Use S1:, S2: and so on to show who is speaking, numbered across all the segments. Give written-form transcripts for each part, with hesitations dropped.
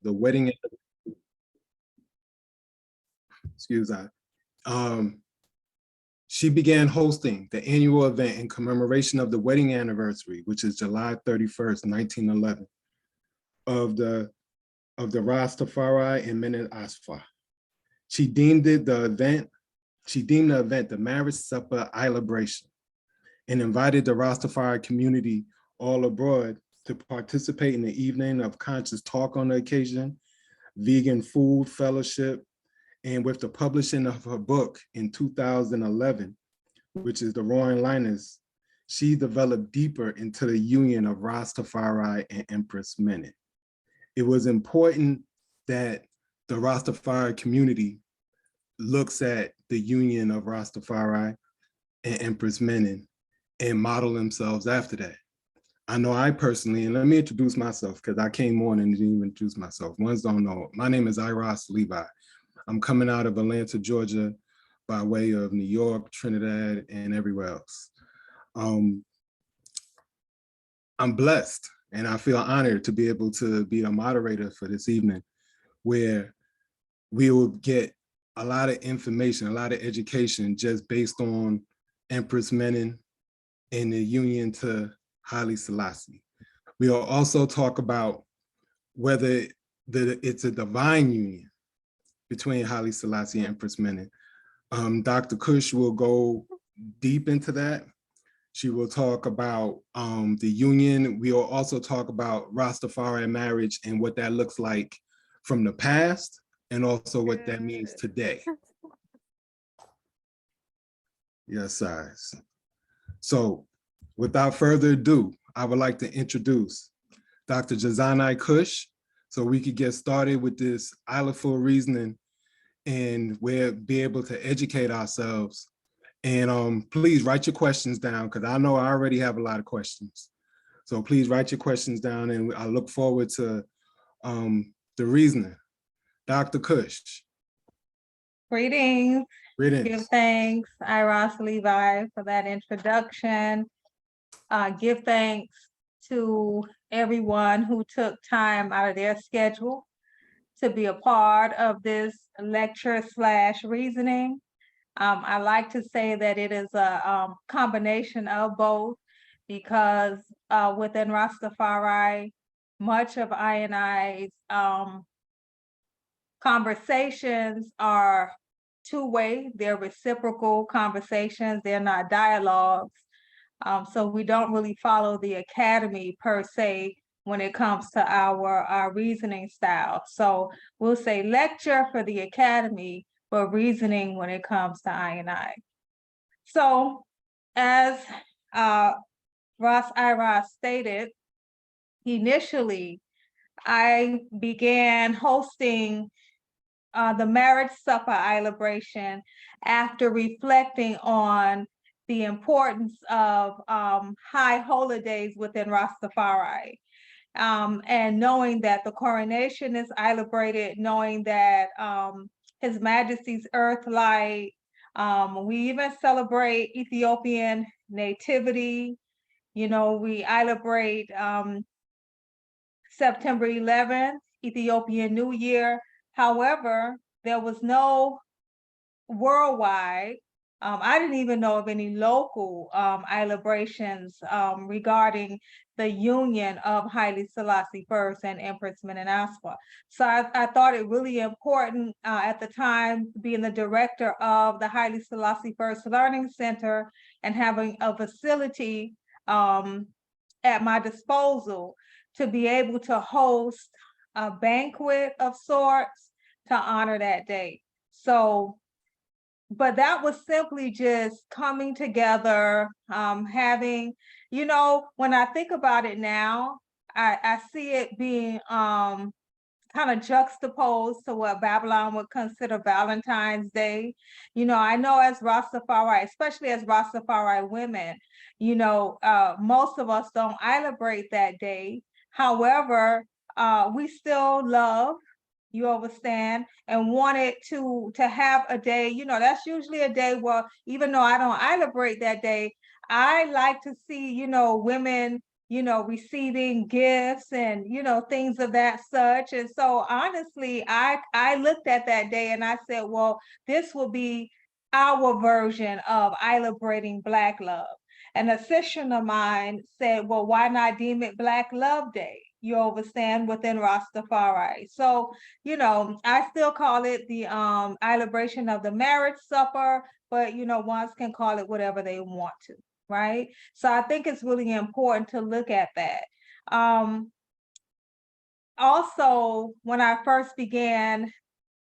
S1: the wedding, excuse me, she began hosting the annual event in commemoration of the wedding anniversary, which is July 31st, 1911, of the Rastafari and Menet Asfa. She deemed the event the marriage supper celebration and invited the Rastafari community all abroad to participate in the evening of conscious talk on the occasion, vegan food fellowship, and with the publishing of her book in 2011, which is The Roaring Liners, she developed deeper into the union of Rastafari and Empress Menet. It was important that the Rastafari community looks at the union of Rastafari and Empress Menet and model themselves after that. I know I personally, and let me introduce myself because I came on and didn't even introduce myself. Ones don't know. My name is Iras Levi. I'm coming out of Atlanta, Georgia, by way of New York, Trinidad, and everywhere else. I'm blessed and I feel honored to be able to be a moderator for this evening, where we will get a lot of information, a lot of education just based on Empress Menet and the union to Haile Selassie. We will also talk about whether it's a divine union between Haile Selassie and Empress Menet. Dr. Kush will go deep into that. She will talk about the union. We will also talk about Rastafari marriage and what that looks like from the past and also what that means today. Yes, sirs. So without further ado, I would like to introduce Dr. Jazanai Kush so we could get started with this islandful reasoning and we'll be able to educate ourselves. And please write your questions down because I know I already have a lot of questions. So please write your questions down and I look forward to the reasoning. Dr. Kush.
S2: Greetings.
S1: Greetings.
S2: Give thanks, Iras Levi, for that introduction. Give thanks to everyone who took time out of their schedule to be a part of this lecture/reasoning. I like to say that it is a combination of both because within Rastafari, much of I&I's conversations are two-way, they're reciprocal conversations, they're not dialogues. So we don't really follow the academy per se when it comes to our reasoning style. So we'll say lecture for the academy, but reasoning when it comes to I&I. So as Ross Iras stated, initially I began hosting the marriage supper celebration after reflecting on the importance of high holidays within Rastafari. And knowing that the coronation is celebrated, knowing that His Majesty's Earthlight, we even celebrate Ethiopian nativity. You know, we celebrate September 11th, Ethiopian New Year. However, there was no worldwide. I didn't even know of any local celebrations regarding the union of Haile Selassie I and Empress Menet Asfa. So I thought it really important at the time, being the director of the Haile Selassie I Learning Center and having a facility at my disposal to be able to host a banquet of sorts to honor that day. So, but that was simply just coming together, having, you know, when I think about it now, I see it being kind of juxtaposed to what Babylon would consider Valentine's Day. You know, I know as Rastafari, especially as Rastafari women, you know, most of us don't celebrate that day. However, we still love, you understand, and wanted to have a day, you know, that's usually a day where even though I don't celebrate that day, I like to see, you know, women, receiving gifts and, things of that such. And so honestly, I looked at that day and I said, well, this will be our version of celebrating Black love. And a session of mine said, well, why not deem it Black Love Day? You understand, within Rastafari. So, I still call it the celebration of the marriage supper, but ones can call it whatever they want to, right? So I think it's really important to look at that. Also, when I first began,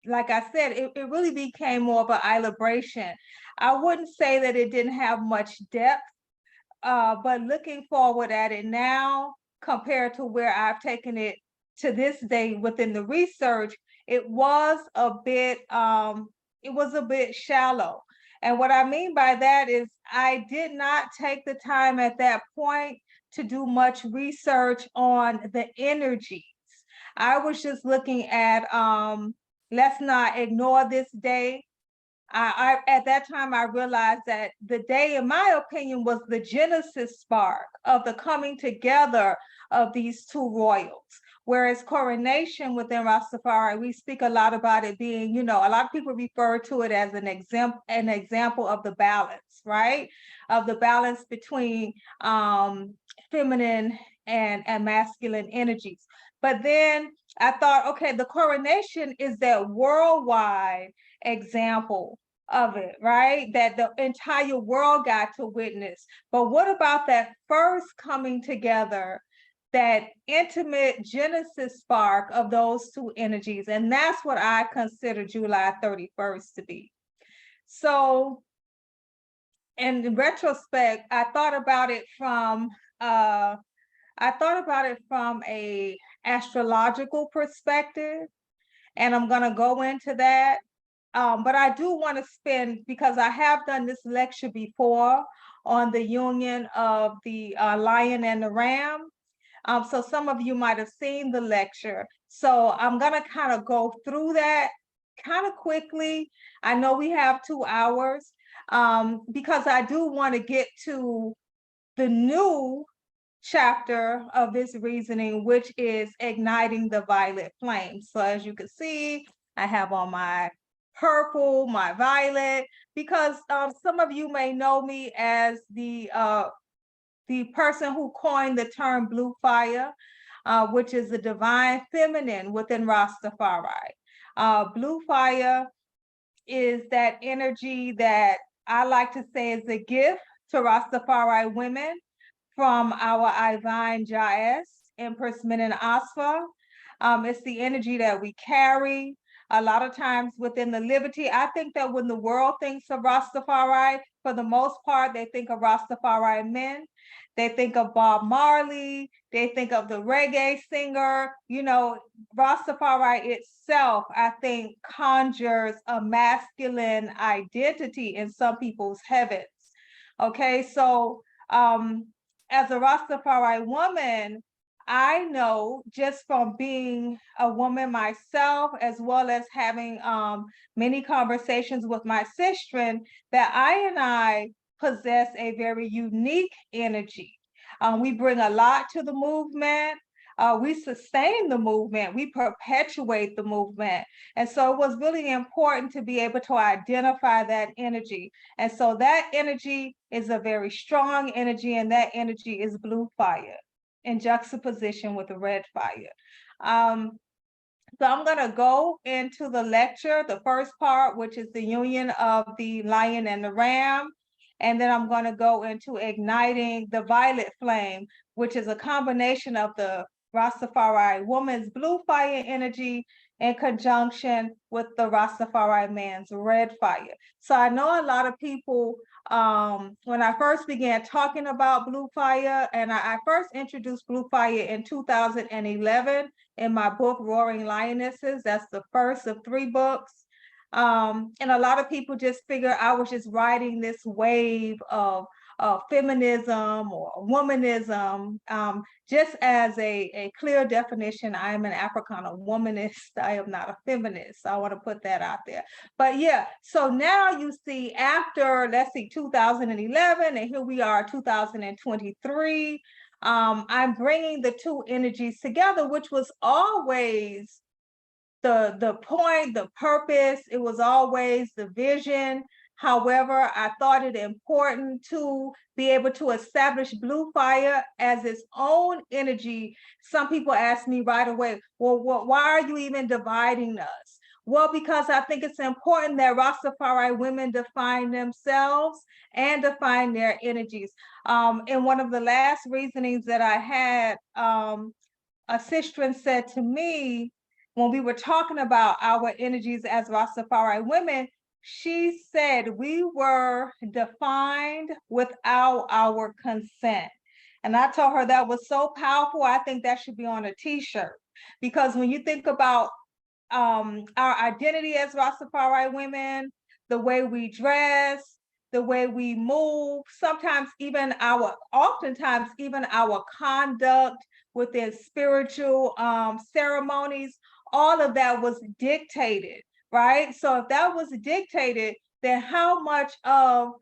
S2: like I said, it really became more of a celebration. I wouldn't say that it didn't have much depth, but looking forward at it now, compared to where I've taken it to this day within the research, it was a bit shallow. And what I mean by that is I did not take the time at that point to do much research on the energies. I was just looking at let's not ignore this day. I at that time I realized that the day, in my opinion, was the genesis spark of the coming together of these two royals. Whereas coronation within Rastafari, we speak a lot about it being, a lot of people refer to it as an example of the balance, right? Of the balance between feminine and masculine energies. But then I thought, okay, the coronation is that worldwide example of it, right? That the entire world got to witness. But what about that first coming together, that intimate genesis spark of those two energies? And that's what I consider July 31st to be. So in retrospect, I thought about it from a astrological perspective, and I'm going to go into that. But I do want to spend, because I have done this lecture before on the union of the lion and the ram. So some of you might have seen the lecture. So I'm going to kind of go through that kind of quickly. I know we have 2 hours, because I do want to get to the new chapter of this reasoning, which is igniting the violet flame. So as you can see, I have on my purple, my violet, because some of you may know me as the person who coined the term blue fire, which is the divine feminine within Rastafari. Blue fire is that energy that I like to say is a gift to Rastafari women from our Ivine Jaes, Empress Menen Asfa. It's the energy that we carry. A lot of times within the liberty, I think that when the world thinks of Rastafari, for the most part, they think of Rastafari men. They think of Bob Marley. They think of the reggae singer. Rastafari itself, I think, conjures a masculine identity in some people's heavens. Okay, so as a Rastafari woman, I know just from being a woman myself, as well as having many conversations with my sister, that I possess a very unique energy. We bring a lot to the movement. We sustain the movement. We perpetuate the movement. And so it was really important to be able to identify that energy. And so that energy is a very strong energy, and that energy is blue fire in juxtaposition with the red fire. So I'm going to go into the lecture, the first part, which is the union of the lion and the ram. And then I'm going to go into igniting the violet flame, which is a combination of the Rastafari woman's blue fire energy in conjunction with the Rastafari man's red fire. So I know a lot of people, when I first began talking about blue fire, and I first introduced blue fire in 2011 in my book, Roaring Lionesses. That's the first of 3 books. And a lot of people just figure I was just riding this wave of feminism or womanism. Just as a clear definition, I am an Africana womanist. I am not a feminist. I want to put that out there. But yeah, so now you see after, let's see, 2011, and here we are, 2023. I'm bringing the two energies together, which was always the point, the purpose. It was always the vision. However, I thought it important to be able to establish Blue Fire as its own energy. Some people ask me right away, well, why are you even dividing us? Well, because I think it's important that Rastafari women define themselves and define their energies. In one of the last reasonings that I had, a sister said to me, when we were talking about our energies as Rastafari women, she said we were defined without our consent. And I told her that was so powerful. I think that should be on a t-shirt. Because when you think about our identity as Rastafari women, the way we dress, the way we move, oftentimes even our conduct within spiritual ceremonies, all of that was dictated, right? So if that was dictated, then how much of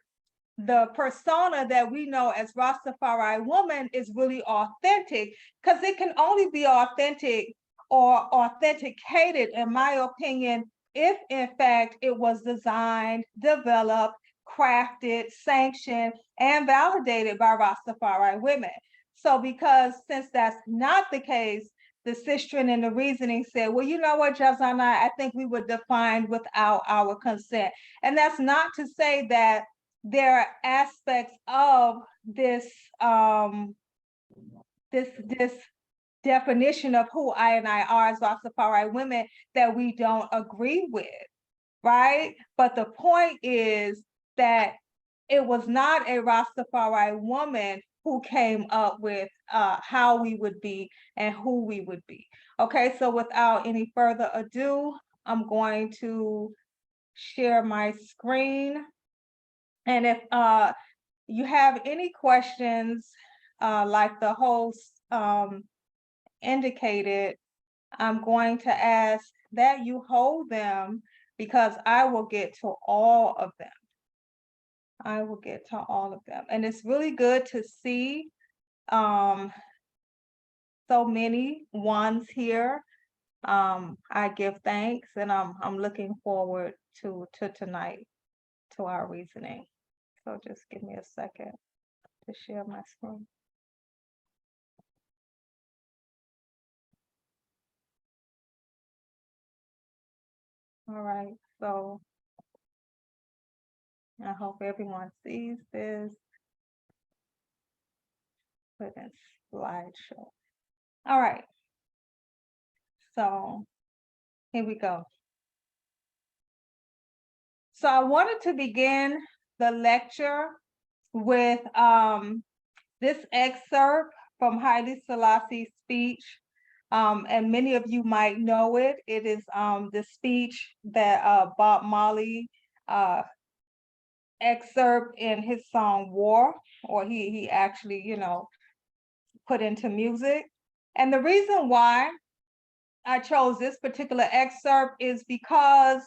S2: the persona that we know as Rastafari woman is really authentic? Because it can only be authentic or authenticated, in my opinion, if in fact it was designed, developed, crafted, sanctioned, and validated by Rastafari women. So because since that's not the case, the sistren and the reasoning said, well, you know what, Jazana, I think we were defined without our consent. And that's not to say that there are aspects of this this definition of who I and I are as Rastafari women that we don't agree with, right? But the point is that it was not a Rastafari woman who came up with how we would be and who we would be. Okay, so without any further ado, I'm going to share my screen. And if you have any questions, like the host indicated, I'm going to ask that you hold them because I will get to all of them. I will get to all of them. And it's really good to see so many ones here. I give thanks, and I'm looking forward to tonight, to our reasoning. So just give me a second to share my screen. All right, so I hope everyone sees this. Put in slideshow. All right, so here we go. So I wanted to begin the lecture with this excerpt from Haile Selassie's speech. And many of you might know it. It is the speech that Bob Marley excerpt in his song War, or he actually, you know, put into music. And the reason why I chose this particular excerpt is because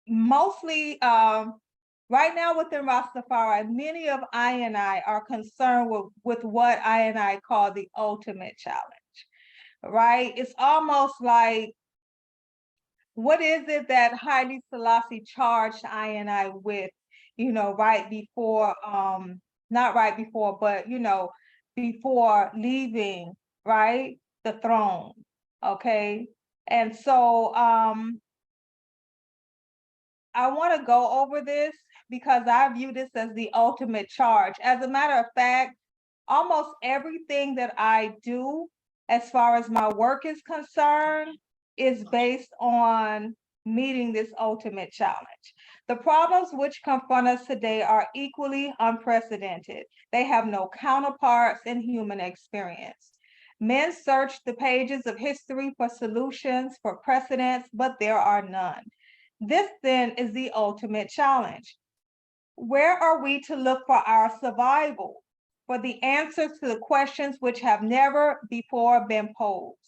S2: mostly right now within Rastafari, many of I are concerned with what I call the ultimate challenge, right? It's almost like, what is it that Haile Selassie charged I with, you know, right before, not right before, but, you know, before leaving, right, the throne, okay? And so I want to go over this because I view this as the ultimate charge. As a matter of fact, almost everything that I do as far as my work is concerned is based on meeting this ultimate challenge. The problems which confront us today are equally unprecedented. They have no counterparts in human experience. Men search the pages of history for solutions, for precedents, but there are none. This then is the ultimate challenge. Where are we to look for our survival, for the answers to the questions which have never before been posed?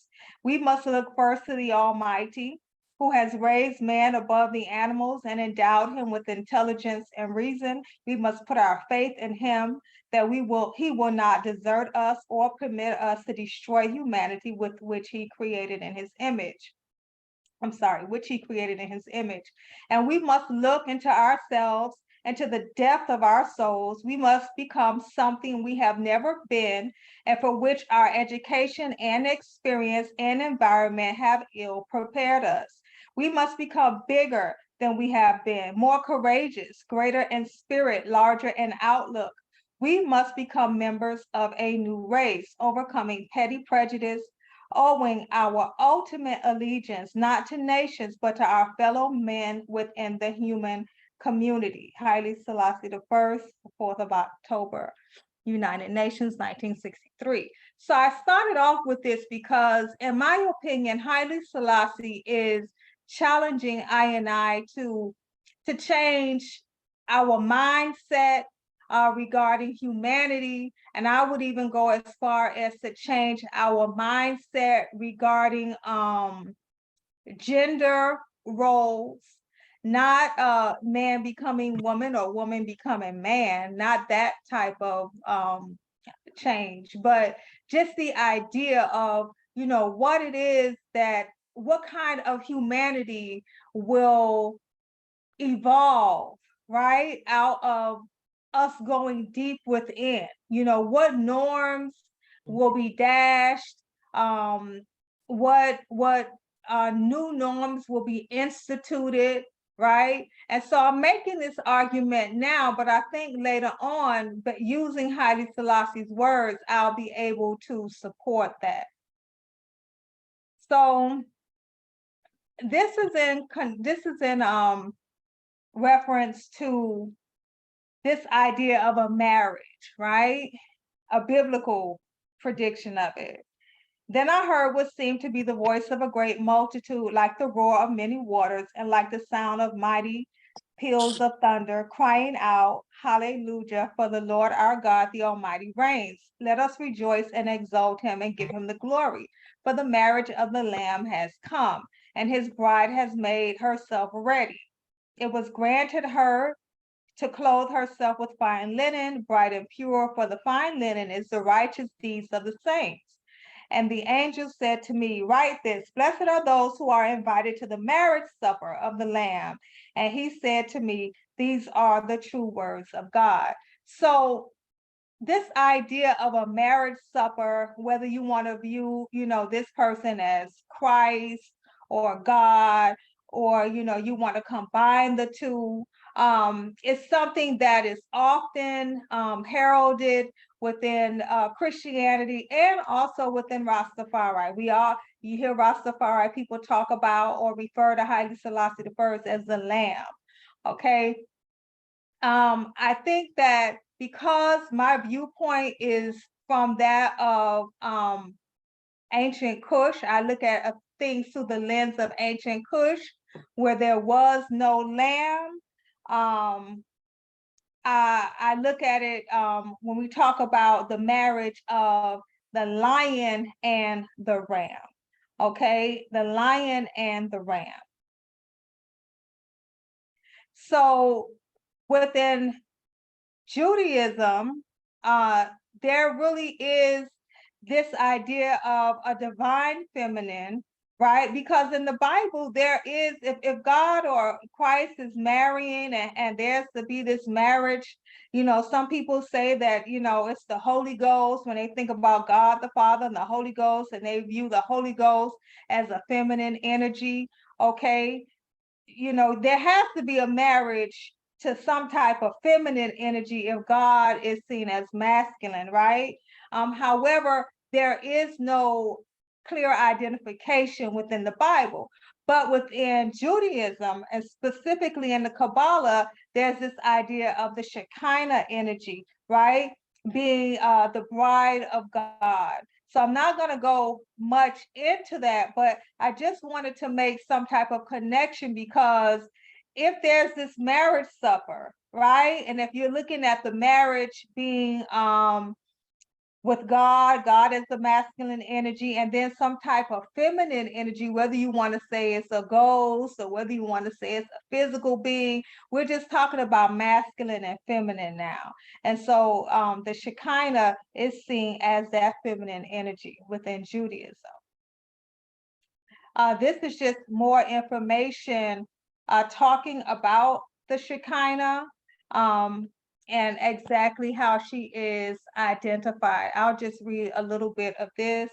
S2: We must look first to the Almighty, who has raised man above the animals and endowed him with intelligence and reason. We must put our faith in him that he will not desert us or permit us to destroy humanity with which he created in his image. Which he created in his image. And we must look into ourselves and to the depth of our souls. We must become something we have never been, and for which our education and experience and environment have ill prepared us. We must become bigger than we have been, more courageous, greater in spirit, larger in outlook. We must become members of a new race, overcoming petty prejudice, owing our ultimate allegiance not to nations, but to our fellow men within the human community. Haile Selassie I, 4th of October, United Nations, 1963. So I started off with this because, in my opinion, Haile Selassie is challenging I to change our mindset regarding humanity. And I would even go as far as to change our mindset regarding gender roles, not man becoming woman or woman becoming man, not that type of change, but just the idea of, what it is that, what kind of humanity will evolve, right, out of us going deep within. What norms will be dashed, what new norms will be instituted, right? And so I'm making this argument now, but I think later on, but using Haile Selassie's words, I'll be able to support that. So this is in reference to this idea of a marriage, right? A biblical prediction of it. Then I heard what seemed to be the voice of a great multitude, like the roar of many waters, and like the sound of mighty peals of thunder, crying out, Hallelujah, for the Lord our God, the Almighty reigns. Let us rejoice and exalt him and give him the glory. For the marriage of the Lamb has come, and his bride has made herself ready. It was granted her to clothe herself with fine linen, bright and pure, for the fine linen is the righteous deeds of the saints. And the angel said to me, write this, blessed are those who are invited to the marriage supper of the Lamb. And he said to me, these are the true words of God. So this idea of a marriage supper, whether you want to view, this person as Christ or God, or, you want to combine the two, is something that is often heralded within Christianity and also within Rastafari. You hear Rastafari people talk about or refer to Haile Selassie I as the Lamb, okay? I think that because my viewpoint is from that of ancient Kush, I look at things through the lens of ancient Kush, where there was no lamb. I look at it when we talk about the marriage of the lion and the ram. Okay, the lion and the ram. So within Judaism, there really is this idea of a divine feminine, right? Because in the Bible, there is, if God or Christ is marrying and there's to be this marriage, some people say that, it's the Holy Ghost when they think about God the Father and the Holy Ghost, and they view the Holy Ghost as a feminine energy, okay? There has to be a marriage to some type of feminine energy if God is seen as masculine, right? However, there is no clear identification within the Bible. But within Judaism, and specifically in the Kabbalah, there's this idea of the Shekinah energy, right? Being the bride of God. So I'm not going to go much into that, but I just wanted to make some type of connection, because if there's this marriage supper, right? And if you're looking at the marriage being with God. God is the masculine energy, and then some type of feminine energy, whether you want to say it's a ghost or whether you want to say it's a physical being. We're just talking about masculine and feminine now. And so the Shekinah is seen as that feminine energy within Judaism. This is just more information talking about the Shekinah and exactly how she is identified. I'll just read a little bit of this.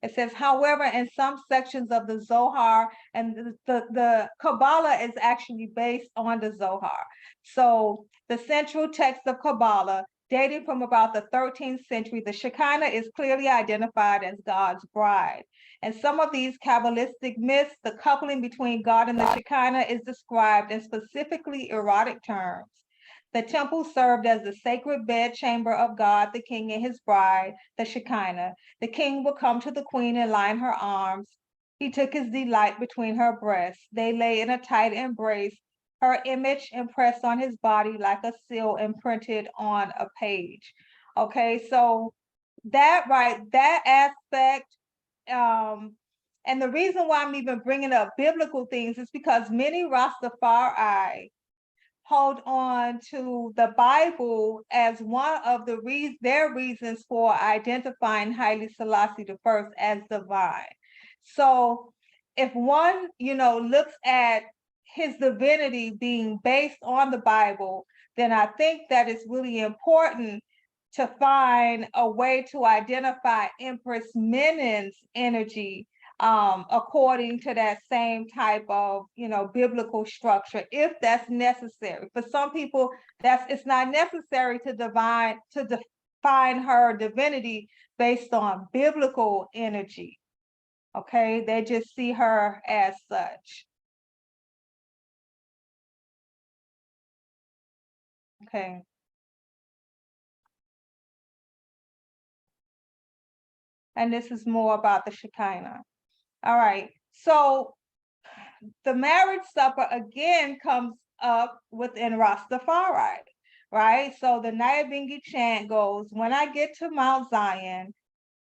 S2: It says, however, in some sections of the Zohar, and the Kabbalah is actually based on the Zohar. So the central text of Kabbalah, dating from about the 13th century, the Shekinah is clearly identified as God's bride. In some of these Kabbalistic myths, the coupling between God and the Shekinah is described in specifically erotic terms. The temple served as the sacred bedchamber of God, the king, and his bride, the Shekinah. The king would come to the queen and lie in her arms. He took his delight between her breasts. They lay in a tight embrace, her image impressed on his body like a seal imprinted on a page. Okay, so that aspect, and the reason why I'm even bringing up biblical things is because many Rastafari hold on to the Bible as one of their reasons for identifying Haile Selassie I as divine. So if one, looks at his divinity being based on the Bible, then I think that it's really important to find a way to identify Empress Menen's energy according to that same type of, biblical structure, if that's necessary. For some people, it's not necessary to define her divinity based on biblical energy. Okay, they just see her as such. Okay. And this is more about the Shekinah. All right. So the marriage supper again comes up within Rastafari, right? So the Nyabingi chant goes, when I get to Mount Zion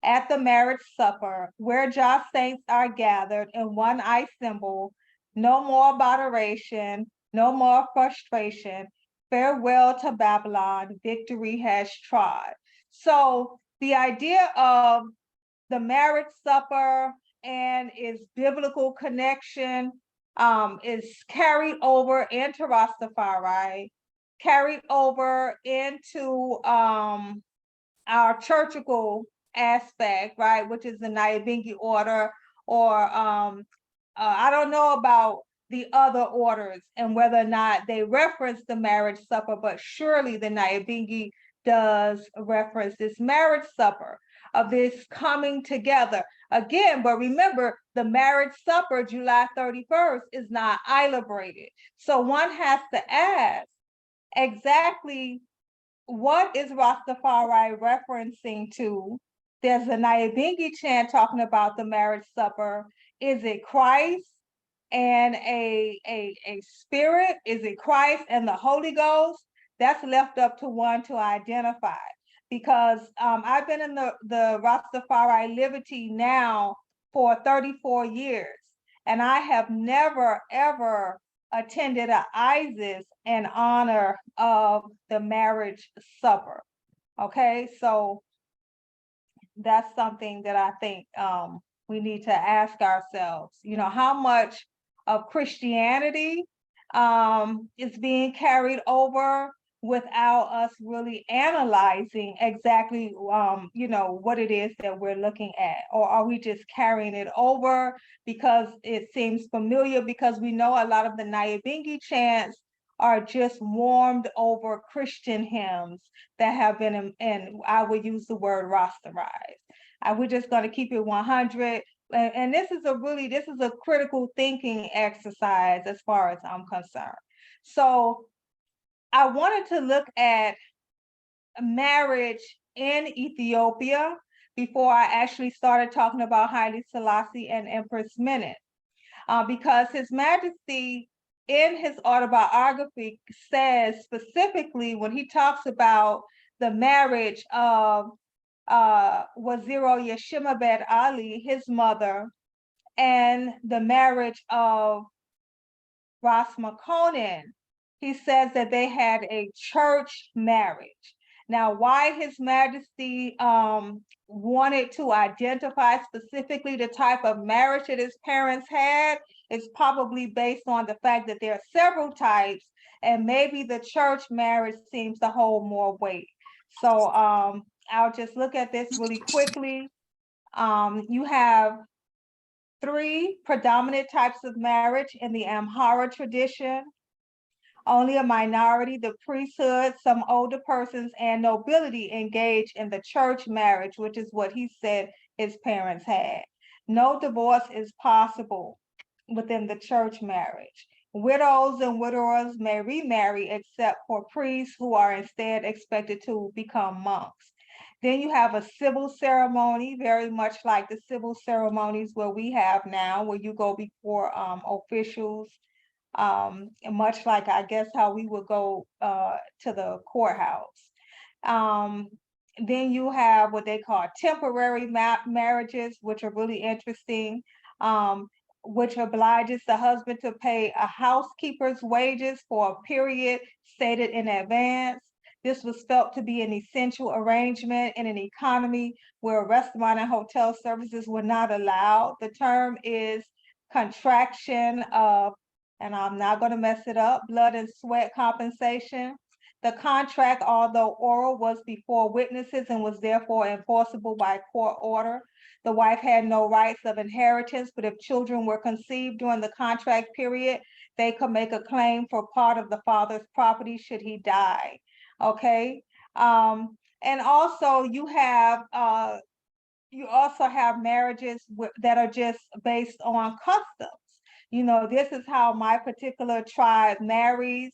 S2: at the marriage supper, where Jah saints are gathered in one eye symbol, no more moderation, no more frustration. Farewell to Babylon, victory has trod. So the idea of the marriage supper and its biblical connection is carried over into Rastafari, carried over into our churchical aspect, right, which is the Nyabingi order, or I don't know about the other orders and whether or not they reference the marriage supper, but surely the Nyabingi does reference this marriage supper, of this coming together again. But remember, the marriage supper, July 31st, is not celebrated. So one has to ask exactly what is Rastafari referencing to. There's a Nyabingi chant talking about the marriage supper. Is it Christ and a spirit? Is it Christ and the Holy Ghost? That's left up to one to identify. Because I've been in the Rastafari Liberty now for 34 years, and I have never, ever attended an Isis in honor of the marriage supper. Okay, so that's something that I think we need to ask ourselves, how much of Christianity is being carried over without us really analyzing exactly, what it is that we're looking at, or are we just carrying it over because it seems familiar? Because we know a lot of the Nyabingi chants are just warmed over Christian hymns that have been, and I would use the word rasterized. We're just going to keep it 100. And this is a critical thinking exercise as far as I'm concerned. So I wanted to look at marriage in Ethiopia before I actually started talking about Haile Selassie and Empress Menen, because His Majesty in his autobiography says specifically, when he talks about the marriage of Waziro Yeshimabed Ali, his mother, and the marriage of Ras McConan. He says that they had a church marriage. Now, why His Majesty wanted to identify specifically the type of marriage that his parents had is probably based on the fact that there are several types, and maybe the church marriage seems to hold more weight. So I'll just look at this really quickly. You have three predominant types of marriage in the Amhara tradition. Only a minority, the priesthood, some older persons, and nobility engage in the church marriage, which is what he said his parents had. No divorce is possible within the church marriage. Widows and widowers may remarry except for priests who are instead expected to become monks. Then you have a civil ceremony, very much like the civil ceremonies where we have now, where you go before officials, much like I guess how we would go to the courthouse. Then you have what they call temporary marriages, which are really interesting, which obliges the husband to pay a housekeeper's wages for a period stated in advance. This was felt to be an essential arrangement in an economy where restaurant and hotel services were not allowed. The term is contraction of, and I'm not going to mess it up, blood and sweat compensation. The contract, although oral, was before witnesses and was therefore enforceable by court order. The wife had no rights of inheritance, but if children were conceived during the contract period, they could make a claim for part of the father's property should he die. Okay. And also you also have marriages that are just based on customs. You know, this is how my particular tribe marries.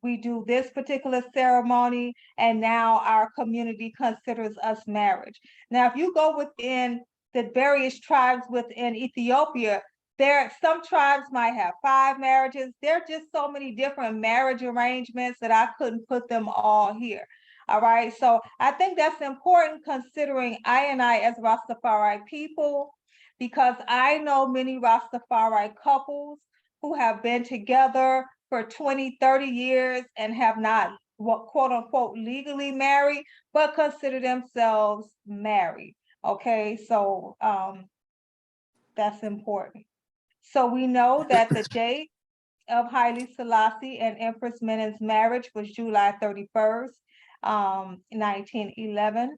S2: We do this particular ceremony, and now our community considers us marriage. Now, if you go within the various tribes within Ethiopia, some tribes might have 5 marriages. There are just so many different marriage arrangements that I couldn't put them all here. All right, so I think that's important considering I as Rastafari people, because I know many Rastafari couples who have been together for 20, 30 years and have not, quote unquote, legally married, but consider themselves married. Okay, so that's important. So we know that the date of Haile Selassie and Empress Menen's marriage was July 31st, 1911.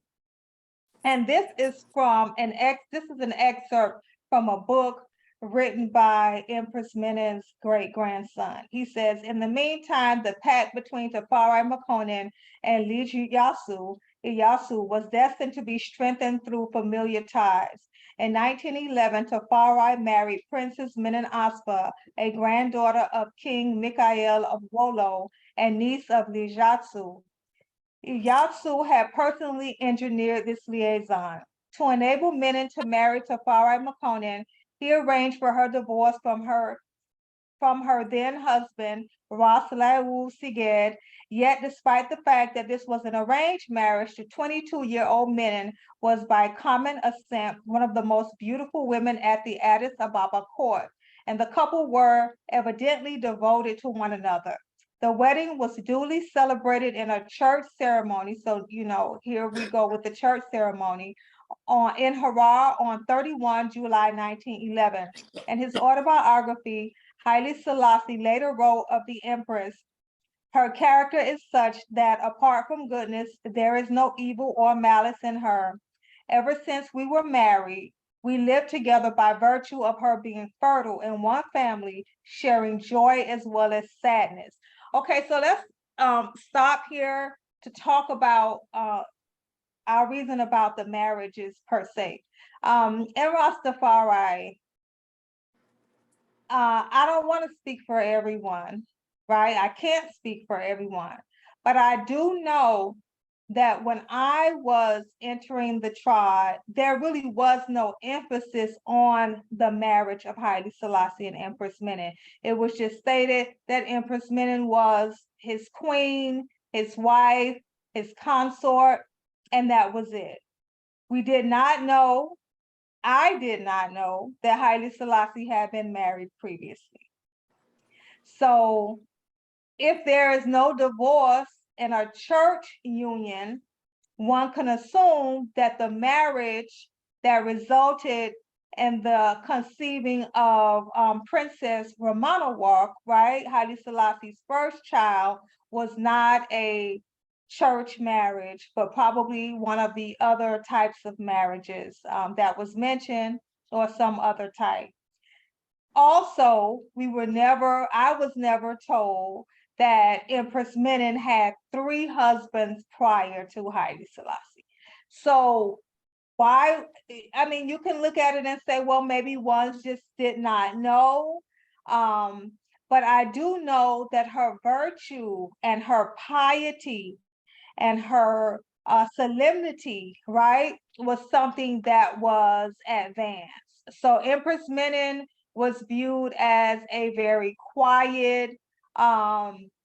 S2: And this is an excerpt from a book written by Empress Menen's great-grandson. He says, in the meantime, the pact between Tafari Makonnen and Iyasu was destined to be strengthened through familiar ties. In 1911, Tafari married Princess Menen Aspa, a granddaughter of King Mikael of Wolo and niece of Lijatsu. Iyasu had personally engineered this liaison. To enable Menen to marry Tafari Makonnen, he arranged for her divorce from her then husband, Raslawu Siged. Yet, despite the fact that this was an arranged marriage, the 22-year-old Menen was by common assent one of the most beautiful women at the Addis Ababa court, and the couple were evidently devoted to one another. The wedding was duly celebrated in a church ceremony. So, you know, here we go with the church ceremony in Harar on 31 July 1911. In his autobiography, Haile Selassie later wrote of the Empress, her character is such that apart from goodness, there is no evil or malice in her. Ever since we were married, we lived together by virtue of her being fertile in one family, sharing joy as well as sadness. Okay, so let's stop here to talk about our reason about the marriages per se. In Rastafari, I don't want to speak for everyone, right? I can't speak for everyone, but I do know that when I was entering the tribe, there really was no emphasis on the marriage of Haile Selassie and Empress Menen. It was just stated that Empress Menen was his queen, his wife, his consort, and that was it. We did not know, I did not know that Haile Selassie had been married previously. So if there is no divorce in a church union, one can assume that the marriage that resulted in the conceiving of Princess Ramanawak, right, Haile Selassie's first child, was not a church marriage, but probably one of the other types of marriages that was mentioned, or some other type. Also, I was never told that Empress Menen had 3 husbands prior to Haile Selassie. So why, I mean, you can look at it and say, well, maybe one just did not know. But I do know that her virtue and her piety and her solemnity, right, was something that was advanced. So Empress Menen was viewed as a very quiet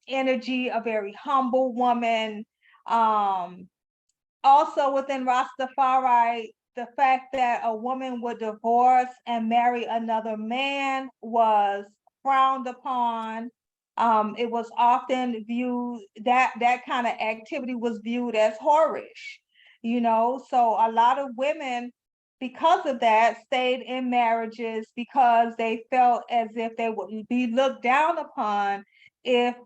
S2: energy, a very humble woman. Also within Rastafari, the fact that a woman would divorce and marry another man was frowned upon. It was often viewed, that kind of activity was viewed as whorish, you know. So a lot of women, because of that, stayed in marriages because they felt as if they would be looked down upon if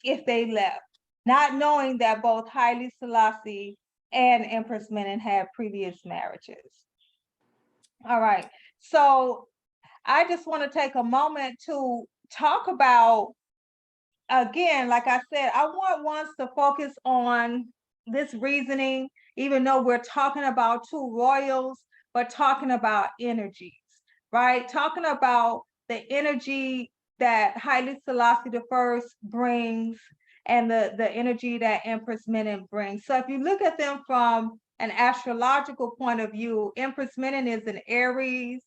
S2: they left, not knowing that both Haile Selassie and Empress Menen had previous marriages. All right, so I just want to take a moment to talk about, again, like I said, I want ones to focus on this reasoning, even though we're talking about 2 royals, but talking about energies, right? Talking about the energy that Haile Selassie I brings and the energy that Empress Menen brings. So if you look at them from an astrological point of view, Empress Menen is an Aries,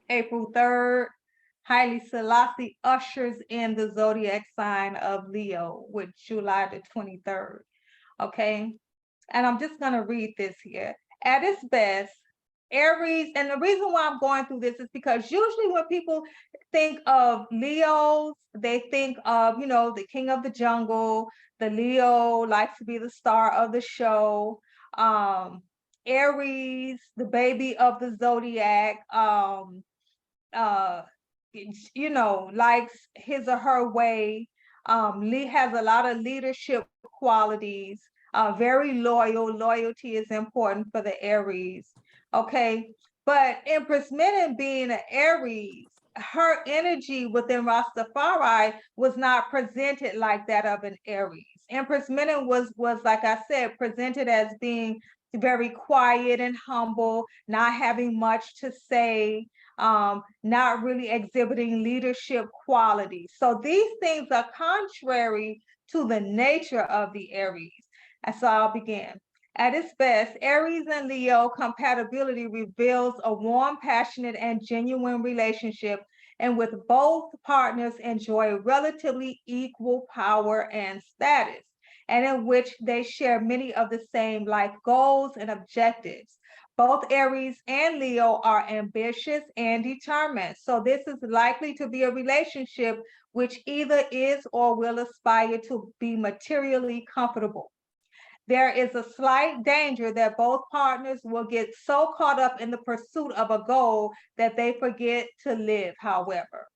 S2: April 3rd. Haile Selassie ushers in the zodiac sign of Leo with July the 23rd. Okay, and I'm just going to read this here. At its best, Aries, and the reason why I'm going through this is because usually when people think of Leos, they think of, you know, the king of the jungle. The Leo likes to be the star of the show. Aries, the baby of the zodiac, uh, you know, likes his or her way. Has a lot of leadership qualities. Very loyal. Loyalty is important for the Aries. Okay, but Empress Menen being an Aries, her energy within Rastafari was not presented like that of an Aries. Empress Menen was like I said, presented as being very quiet and humble, not having much to say, not really exhibiting leadership qualities. So these things are contrary to the nature of the Aries. And so I'll begin. At its best, Aries and Leo compatibility reveals a warm, passionate, and genuine relationship in which both partners enjoy relatively equal power and status, and in which they share many of the same life goals and objectives. Both Aries and Leo are ambitious and determined. So this is likely to be a relationship which either is or will aspire to be materially comfortable. There is a slight danger that both partners will get so caught up in the pursuit of a goal that they forget to live, however.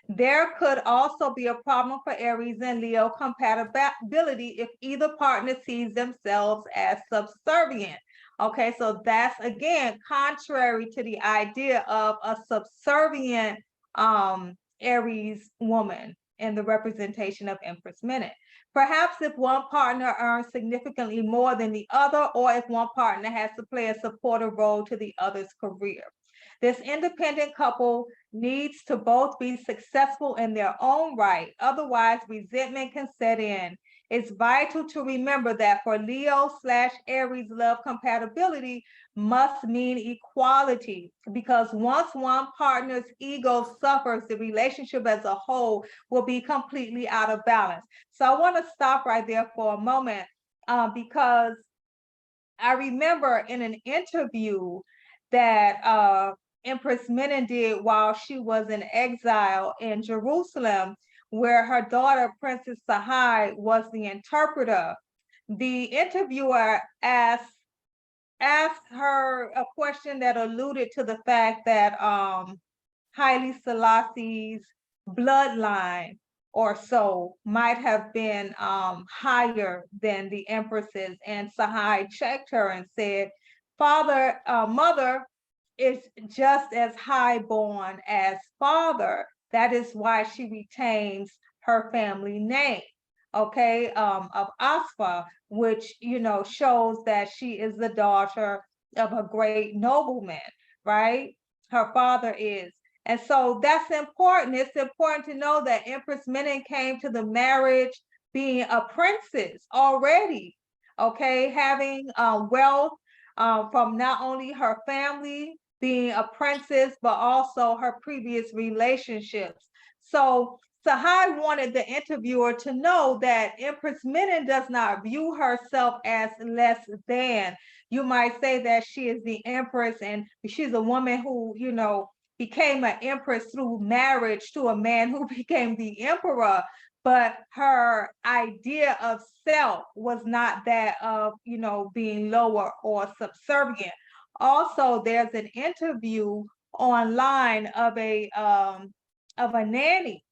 S2: There could also be a problem for Aries and Leo compatibility if either partner sees themselves as subservient. Okay, so that's again contrary to the idea of a subservient Aries woman in the representation of Empress Menen. Perhaps if one partner earns significantly more than the other, or if one partner has to play a supportive role to the other's career. This independent couple needs to both be successful in their own right, otherwise resentment can set in. It's vital to remember that for Leo/Aries, love compatibility must mean equality, because once one partner's ego suffers, the relationship as a whole will be completely out of balance. So I want to stop right there for a moment because I remember in an interview that Empress Menen did while she was in exile in Jerusalem, where her daughter, Princess Sahai, was the interpreter. The interviewer asked her a question that alluded to the fact that Haile Selassie's bloodline or so might have been higher than the empress's. And Sahai checked her and said, mother is just as highborn as father. That is why she retains her family name, okay, of Asfa, which, shows that she is the daughter of a great nobleman, right? Her father is. And so that's important. It's important to know that Empress Menen came to the marriage being a princess already, okay, having wealth from not only her family being a princess, but also her previous relationships. So Sahai wanted the interviewer to know that Empress Menen does not view herself as less than. You might say that she is the empress and she's a woman who, became an empress through marriage to a man who became the emperor, but her idea of self was not that of, being lower or subservient. Also, there's an interview online of a nanny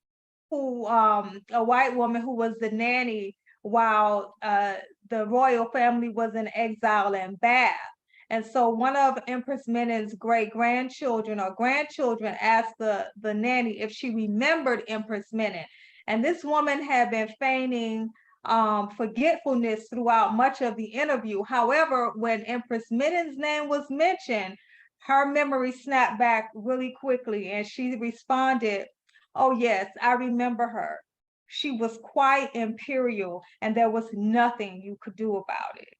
S2: who a white woman who was the nanny while the royal family was in exile in Bath. And so one of Empress Menen's great-grandchildren or grandchildren asked the nanny if she remembered Empress Menen. And this woman had been feigning forgetfulness throughout much of the interview. However, when Empress Menen's name was mentioned, her memory snapped back really quickly and she responded, "Oh yes, I remember her. She was quite imperial and there was nothing you could do about it."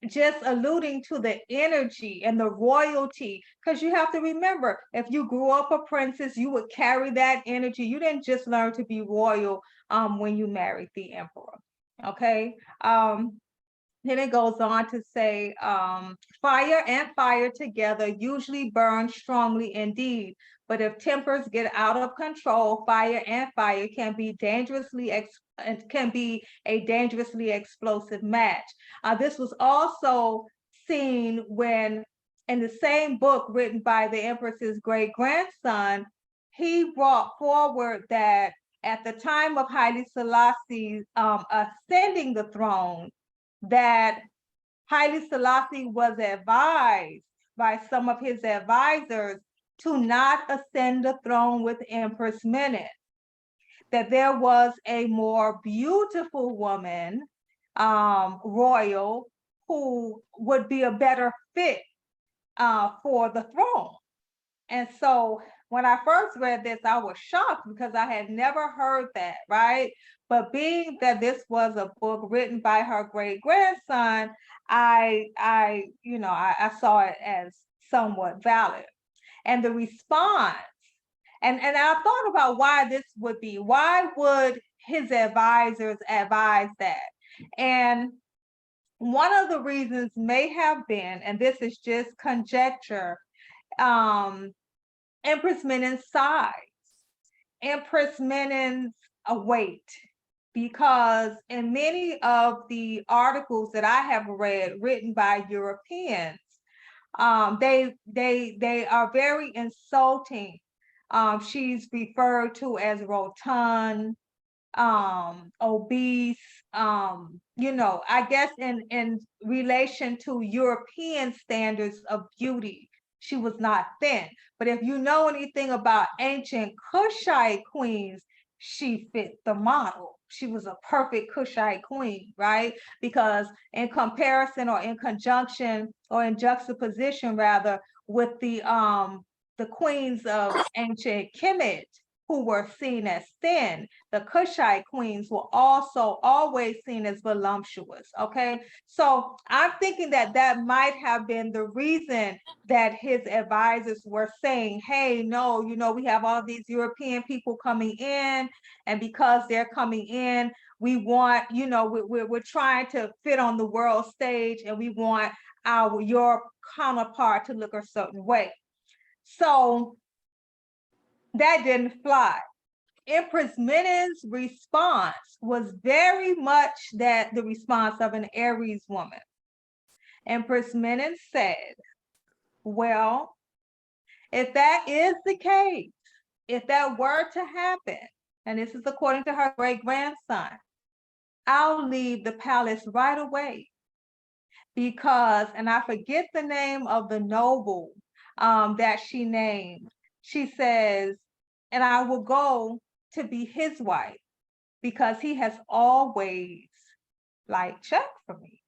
S2: Just alluding to the energy and the royalty, because you have to remember, if you grew up a princess, you would carry that energy. You didn't just learn to be royal when you married the emperor, okay? Then it goes on to say, fire and fire together usually burn strongly indeed, but if tempers get out of control, fire and fire can be a dangerously explosive match. This was also seen when, in the same book written by the Empress's great-grandson, he brought forward that at the time of Haile Selassie ascending the throne, that Haile Selassie was advised by some of his advisors to not ascend the throne with Empress Menen, that there was a more beautiful woman, royal, who would be a better fit for the throne. And so when I first read this, I was shocked because I had never heard that, right? But being that this was a book written by her great-grandson, I saw it as somewhat valid. And the response, and I thought about why this would be. Why would his advisors advise that? And one of the reasons may have been, and this is just conjecture, Empress Menen's size, Empress Menen's weight, because in many of the articles that I have read written by Europeans, they are very insulting. She's referred to as rotund, obese, I guess in relation to European standards of beauty, she was not thin. But if you know anything about ancient Kushite queens, she fit the model. She was a perfect Kushite queen, right? Because in comparison or in conjunction or in juxtaposition rather with the queens of ancient Kemet, who were seen as thin. The Kushite queens were also always seen as voluptuous, okay? So I'm thinking that that might have been the reason that his advisors were saying, hey, no, you know, we have all these European people coming in, and because they're coming in, we want, you know, we're trying to fit on the world stage, and we want your counterpart to look a certain way. So that didn't fly. Empress Menin's response was very much that the response of an Aries woman. Empress Menin said, well, if that is the case, if that were to happen, and this is according to her great-grandson, I'll leave the palace right away because, and I forget the name of the noble that she named. She says, and I will go to be his wife because he has always like checked for me.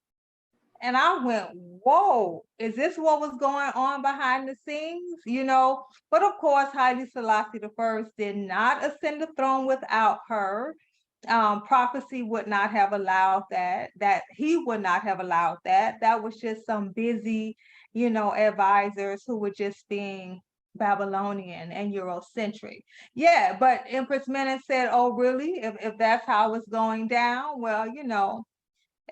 S2: And I went, whoa, is this what was going on behind the scenes? You know, but of course, Haile Selassie I did not ascend the throne without her. Prophecy would not have allowed that he would not have allowed that. That was just some busy, you know, advisors who were just being Babylonian and Eurocentric. Yeah, but Empress Menen said, oh, really? If that's how it's going down, well, you know,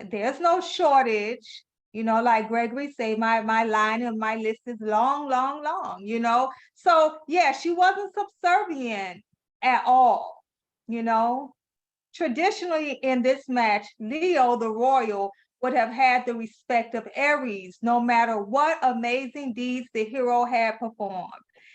S2: there's no shortage. You know, like Gregory say, my line and my list is long, long, long, you know? So yeah, she wasn't subservient at all, you know? Traditionally in this match, Leo, the royal, would have had the respect of Aries, no matter what amazing deeds the hero had performed.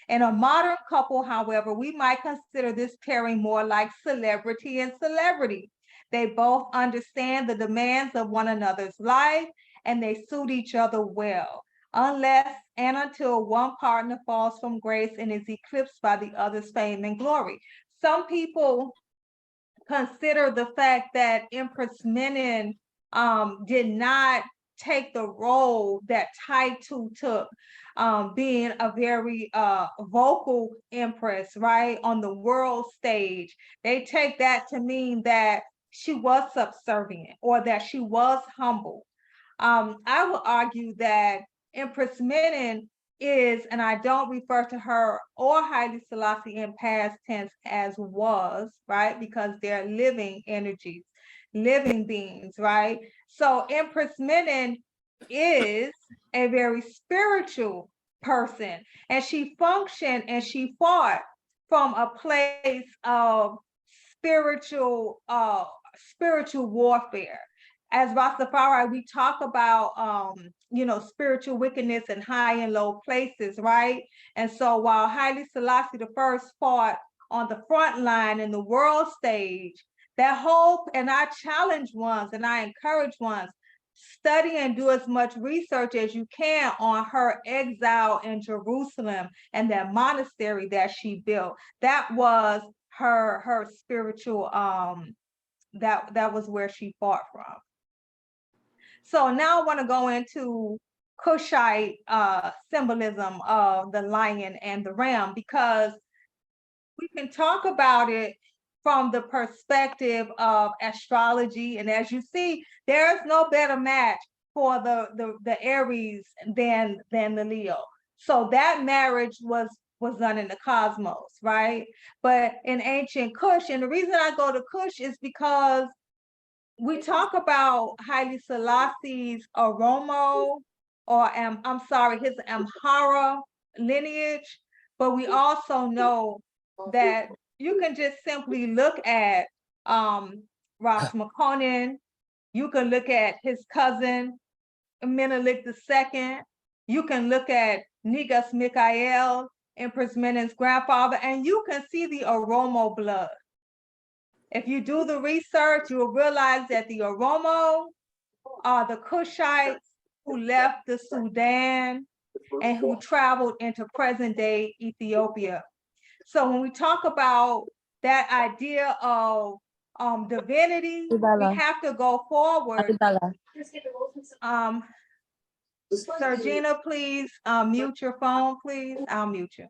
S2: In a modern couple, however, we might consider this pairing more like celebrity and celebrity. They both understand the demands of one another's life, and they suit each other well, unless and until one partner falls from grace and is eclipsed by the other's fame and glory. Some people consider the fact that Empress Menen did not take the role that Taitu took, being a very vocal empress, right, on the world stage. They take that to mean that she was subservient or that she was humble. I will argue that Empress Menen is, and I don't refer to her or Haile Selassie in past tense as was, right? Because they're living energies, living beings, right? So Empress Menen is a very spiritual person, and she functioned and she fought from a place of spiritual warfare. As Rastafari, we talk about you know, spiritual wickedness in high and low places, right? And so while Haile Selassie I fought on the front line in the world stage, that whole, and I challenge ones and I encourage ones, study and do as much research as you can on her exile in Jerusalem and that monastery that she built. That was her spiritual, that was where she fought from. So now I want to go into Kushite symbolism of the lion and the ram, because we can talk about it from the perspective of astrology. And as you see, there's no better match for the Aries than the Leo. So that marriage was done in the cosmos, right? But in ancient Kush, and the reason I go to Kush is because we talk about Haile Selassie's Oromo, or I'm sorry, his Amhara lineage, but we also know that you can just simply look at Ras McConan, you can look at his cousin Menelik II, you can look at Negus Mikhael, Empress Menen's grandfather, and you can see the Oromo blood. If you do the research, you will realize that the Oromo are the Kushites who left the Sudan and who traveled into present-day Ethiopia. So when we talk about that idea of divinity, we have to go forward. Sergina, please mute your phone, please. I'll mute you.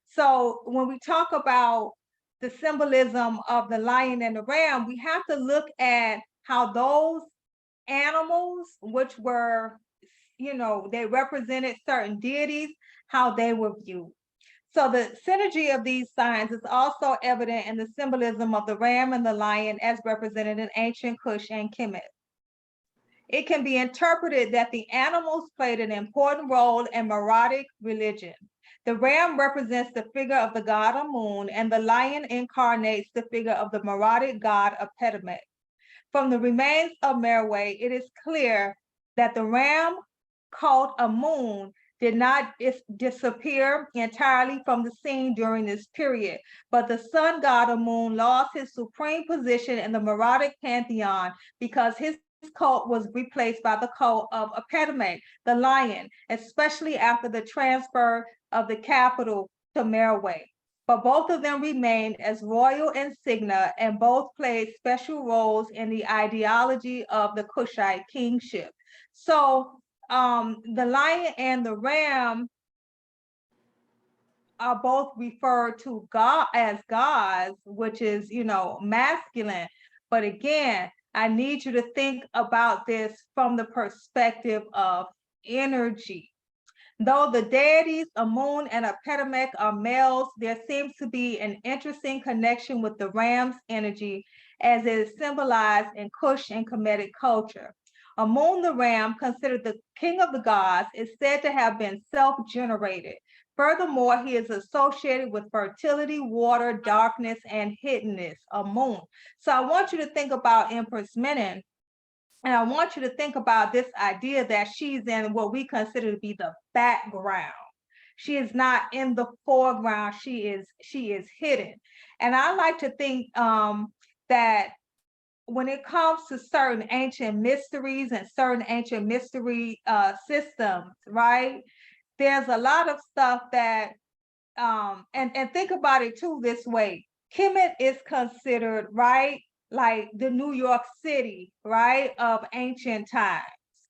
S2: So when we talk about the symbolism of the lion and the ram, we have to look at how those animals, which were, they represented certain deities, how they were viewed. So the synergy of these signs is also evident in the symbolism of the ram and the lion as represented in ancient Kush and Kemet. It can be interpreted that the animals played an important role in Meroitic religion. The ram represents the figure of the god Amun, and the lion incarnates the figure of the Meroitic god Apetemet. From the remains of Meroe, it is clear that the ram cult Amun did not disappear entirely from the scene during this period, but the sun god Amun lost his supreme position in the Meroitic pantheon because his cult was replaced by the cult of Apetemet, the lion, especially after the transfer of the capital to Meroe. But both of them remained as royal insignia, and both played special roles in the ideology of the Kushite kingship. So the lion and the ram are both referred to God as gods, which is, masculine. But again, I need you to think about this from the perspective of energy. Though the deities Amun and Apetemet are males, there seems to be an interesting connection with the ram's energy as it is symbolized in Kush and Kemetic culture. Amun the ram, considered the king of the gods, is said to have been self-generated. Furthermore, he is associated with fertility, water, darkness, and hiddenness, Amun. So I want you to think about Empress Menen, and I want you to think about this idea that she's in what we consider to be the background. She is not in the foreground, she is hidden. And I like to think that when it comes to certain ancient mysteries and certain ancient mystery systems, right? There's a lot of stuff that, and think about it too this way. Kemet is considered, right, like the New York City, right, of ancient times,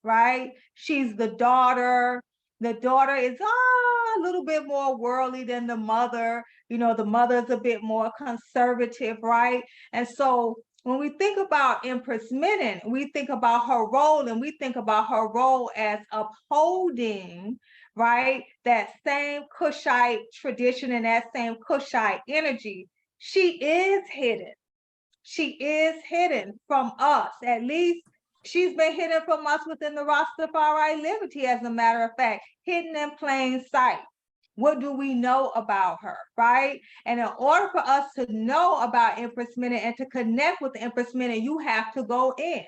S2: right? She's the daughter. The daughter is a little bit more worldly than the mother. The mother's a bit more conservative, right? And so when we think about Empress Menen, we think about her role, and we think about her role as upholding, right, that same Kushite tradition and that same Kushite energy. She is hidden. She is hidden from us. At least she's been hidden from us within the Rastafari liberty, as a matter of fact, hidden in plain sight. What do we know about her, right? And in order for us to know about Empress Menen and to connect with Empress Menen, you have to go in.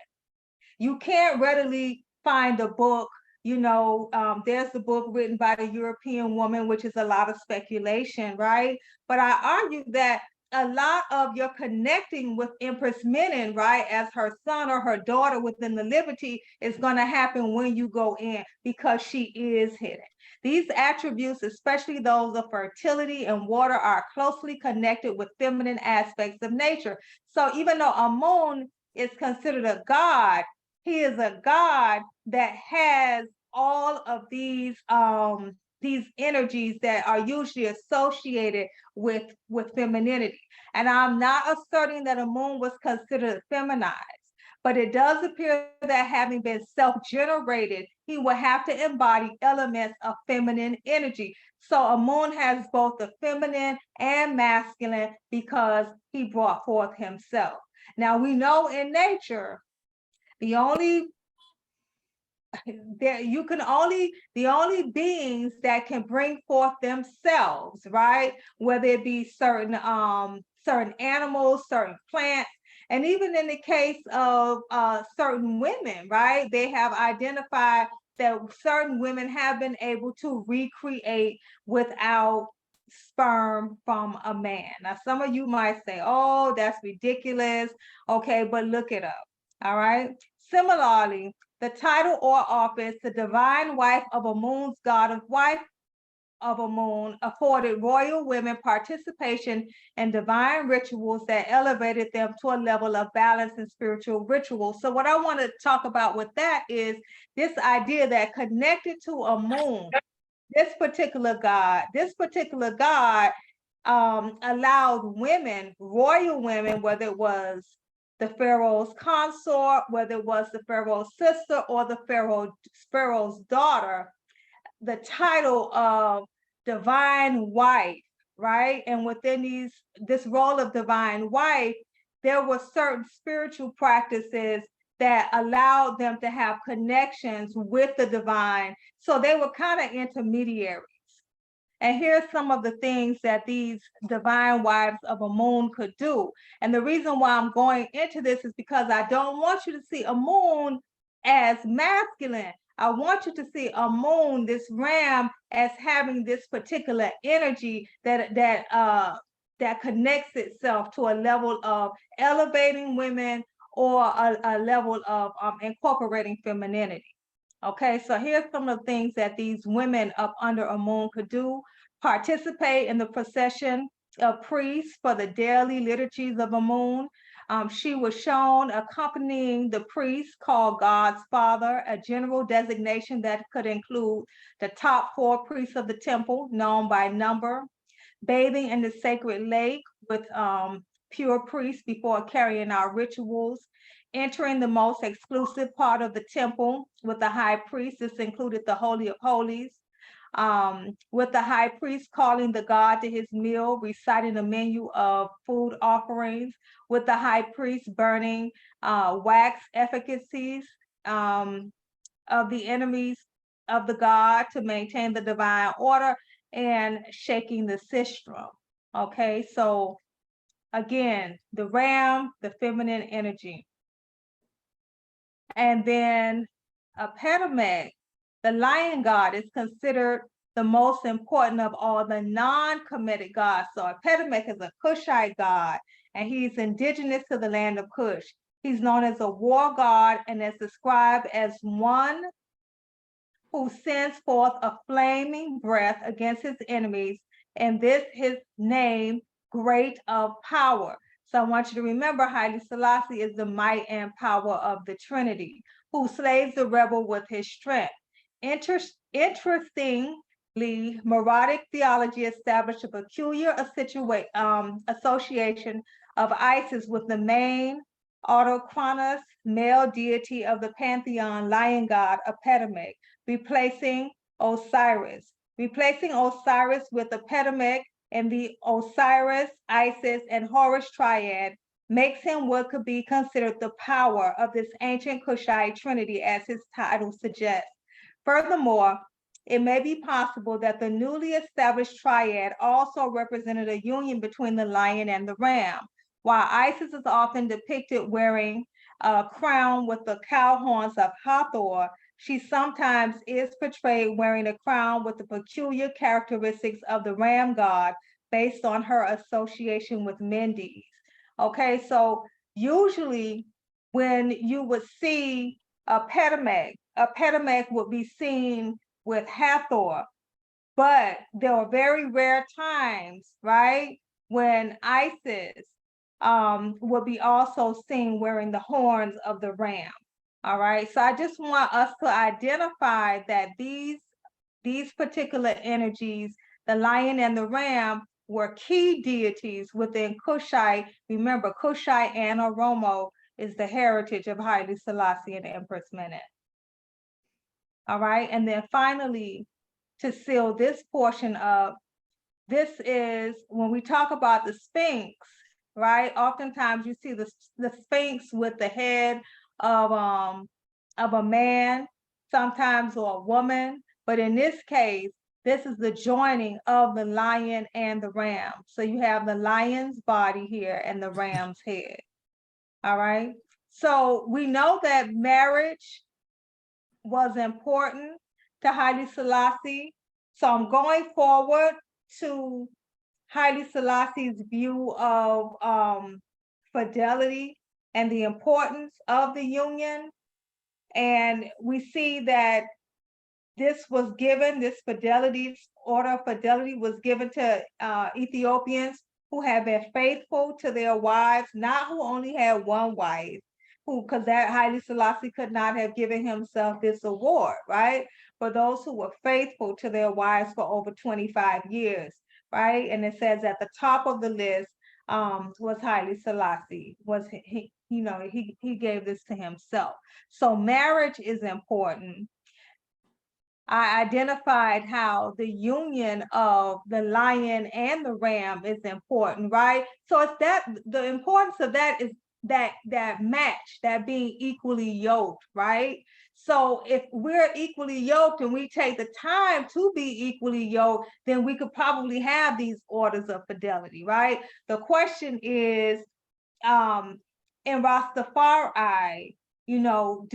S2: You can't readily find a book. There's the book written by the European woman, which is a lot of speculation, right? But I argue that a lot of your connecting with Empress Menen, right, as her son or her daughter within the liberty, is going to happen when you go in, because she is hidden. These attributes, especially those of fertility and water, are closely connected with feminine aspects of nature. So even though Amun is considered a god, he is a god that has all of these energies that are usually associated with femininity. And I'm not asserting that Amun was considered feminized, but it does appear that having been self-generated, he will have to embody elements of feminine energy. So Amun has both the feminine and masculine because he brought forth himself. Now we know in nature, the only beings that can bring forth themselves, right? Whether it be certain animals, certain plants, and even in the case of certain women, right? They have identified that certain women have been able to recreate without sperm from a man. Now, some of you might say, oh, that's ridiculous. Okay, but look it up. All right. Similarly, the title or office, the divine wife of Amun's god of wife of Amun, afforded royal women participation in divine rituals that elevated them to a level of balance and spiritual rituals. So what I want to talk about with that is this idea that connected to Amun, this particular god allowed women, royal women, whether it was the Pharaoh's consort, whether it was the Pharaoh's sister or the Pharaoh's daughter, the title of divine wife, right? And within this role of divine wife, there were certain spiritual practices that allowed them to have connections with the divine. So they were kind of intermediaries. And here's some of the things that these divine wives of Amun could do. And the reason why I'm going into this is because I don't want you to see Amun as masculine. I want you to see Amun, this ram, as having this particular energy that connects itself to a level of elevating women or a level of incorporating femininity. Okay, so here's some of the things that these women up under Amun could do. Participate in the procession of priests for the daily liturgies of Amun. She was shown accompanying the priest called God's Father, a general designation that could include the top 4 priests of the temple, known by number. Bathing in the sacred lake with pure priests before carrying out rituals. Entering the most exclusive part of the temple with the high priest. This included the Holy of Holies. With the high priest calling the God to his meal, reciting a menu of food offerings, with the high priest burning wax efficacies of the enemies of the God to maintain the divine order, and shaking the sistrum. Okay, so again, the ram, the feminine energy. And then Epidemic, the lion god, is considered the most important of all the non-Kemetic gods. So Epidemic is a Kushite god, and he's indigenous to the land of Kush. He's known as a war god and is described as one who sends forth a flaming breath against his enemies, and this his name, great of power. So I want you to remember Haile Selassie is the might and power of the Trinity, who slays the rebel with his strength. Interestingly, Maradic theology established a peculiar association of Isis with the main autochthonous male deity of the pantheon, lion god Epidemic, replacing Osiris. Replacing Osiris with Epidemic and the Osiris, Isis, and Horus triad makes him what could be considered the power of this ancient Kushite trinity, as his title suggests. Furthermore, it may be possible that the newly established triad also represented a union between the lion and the ram. While Isis is often depicted wearing a crown with the cow horns of Hathor, she sometimes is portrayed wearing a crown with the peculiar characteristics of the ram god based on her association with Mendes. Okay, so usually when you would see a Epidemic would be seen with Hathor, but there were very rare times, right, when Isis would be also seen wearing the horns of the ram. All right, so I just want us to identify that these particular energies, the lion and the ram, were key deities within Kushite. Remember, Kushite and Oromo is the heritage of Haile Selassie and Empress Menen. All right, and then finally, to seal this portion up, this is when we talk about the Sphinx, right? Oftentimes you see the Sphinx with the head of a man, sometimes or a woman, but in this case, this is the joining of the lion and the ram. So you have the lion's body here and the ram's head. All right. So we know that marriage was important to Haile Selassie. So I'm going forward to Haile Selassie's view of fidelity and the importance of the union. And we see that this was given, this order of fidelity was given to Ethiopians who have been faithful to their wives, not who only had one wife, because that Haile Selassie could not have given himself this award, right? For those who were faithful to their wives for over 25 years. right? And it says at the top of the list was Haile Selassie. Was he, you know, he gave this to himself. So marriage is important. I identified how the union of the lion and the ram is important, right? So it's that the importance of that is that match, that being equally yoked, right? So if we're equally yoked and we take the time to be equally yoked, then we could probably have these orders of fidelity, right? The question is, in Rastafari, you know,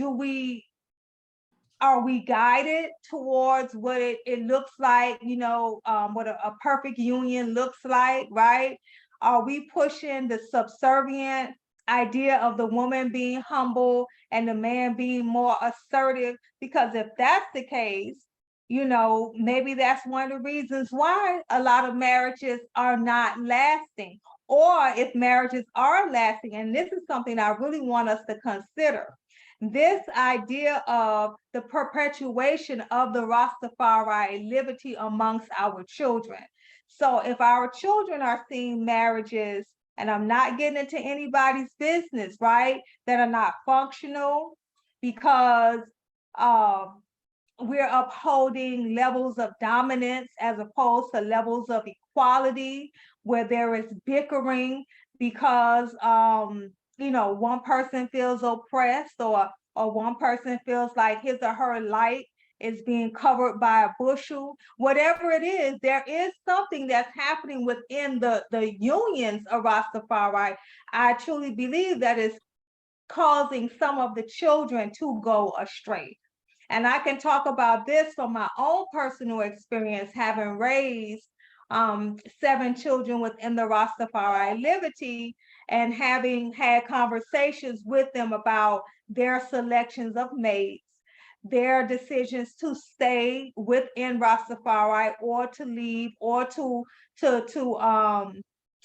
S2: are we guided towards what it looks like, you know, what a perfect union looks like, right? Are we pushing the subservient idea of the woman being humble and the man being more assertive? Because if that's the case, you know, maybe that's one of the reasons why a lot of marriages are not lasting. Or if marriages are lasting, and this is something I really want us to consider, this idea of the perpetuation of the Rastafari liberty amongst our children. So if our children are seeing marriages, and I'm not getting into anybody's business, right, that are not functional because we're upholding levels of dominance as opposed to levels of equality, where there is bickering because you know, one person feels oppressed, or one person feels like his or her light is being covered by a bushel. Whatever it is, there is something that's happening within the unions of Rastafari. I truly believe that is causing some of the children to go astray. And I can talk about this from my own personal experience, having raised 7 children within the Rastafari Liberty, and having had conversations with them about their selections of mates, their decisions to stay within Rastafari or to leave, or to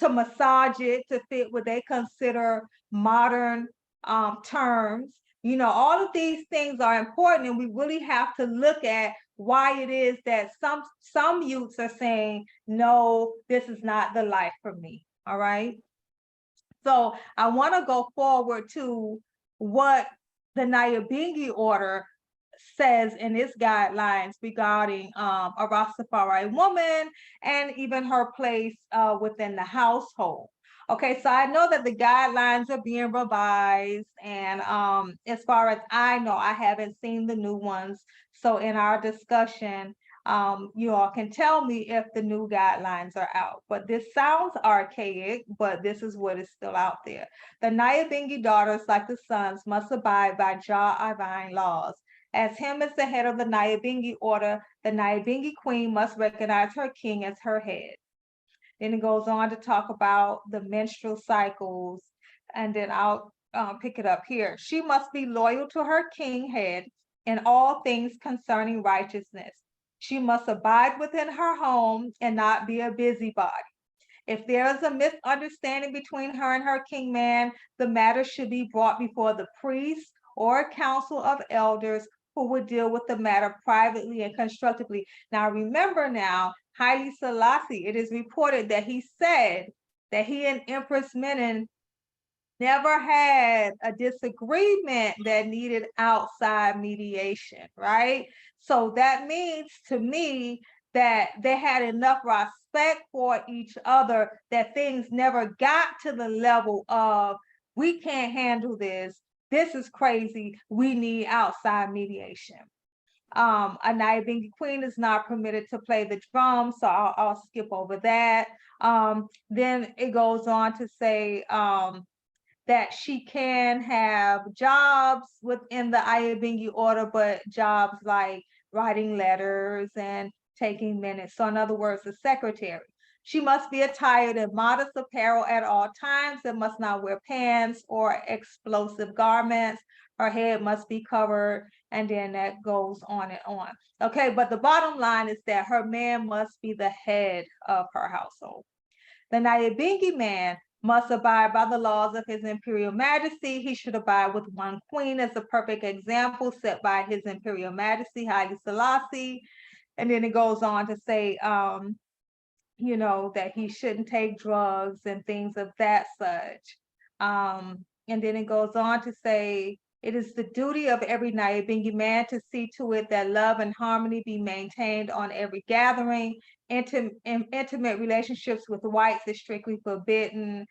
S2: massage it to fit what they consider modern terms. You know, all of these things are important, and we really have to look at why it is that some youths are saying, no, this is not the life for me. All right. So I want to go forward to what the Nyabingi order says in its guidelines regarding a Rastafari woman and even her place within the household. Okay, so I know that the guidelines are being revised, and as far as I know, I haven't seen the new ones. So in our discussion, you all can tell me if the new guidelines are out. But this sounds archaic, but this is what is still out there. The Nyabingi daughters, like the sons, must abide by Jah Ivine laws. As him as the head of the Nyabingi order, the Nyabingi queen must recognize her king as her head. Then it goes on to talk about the menstrual cycles, and then I'll pick it up here. She must be loyal to her king head in all things concerning righteousness. She must abide within her home and not be a busybody. If there is a misunderstanding between her and her king man, the matter should be brought before the priest or a council of elders who would deal with the matter privately and constructively. Now, remember now, Haile Selassie, it is reported that he said that he and Empress Menen never had a disagreement that needed outside mediation, right? So that means to me that they had enough respect for each other that things never got to the level of, we can't handle this is crazy, we need outside mediation. A Nyabingi queen is not permitted to play the drum, so I'll skip over that. Then it goes on to say that she can have jobs within the Ayabingi order, but jobs like writing letters and taking minutes. So in other words, the secretary. She must be attired in modest apparel at all times and must not wear pants or explosive garments. Her head must be covered, and then that goes on and on. Okay, but the bottom line is that her man must be the head of her household. The Nyabingi man must abide by the laws of his imperial majesty. He should abide with one queen as a perfect example set by his imperial majesty, Haile Selassie. And then it goes on to say, you know, that he shouldn't take drugs and things of that such. And then it goes on to say, it is the duty of every Nyabingi man to see to it that love and harmony be maintained on every gathering. Intimate relationships with whites is strictly forbidden.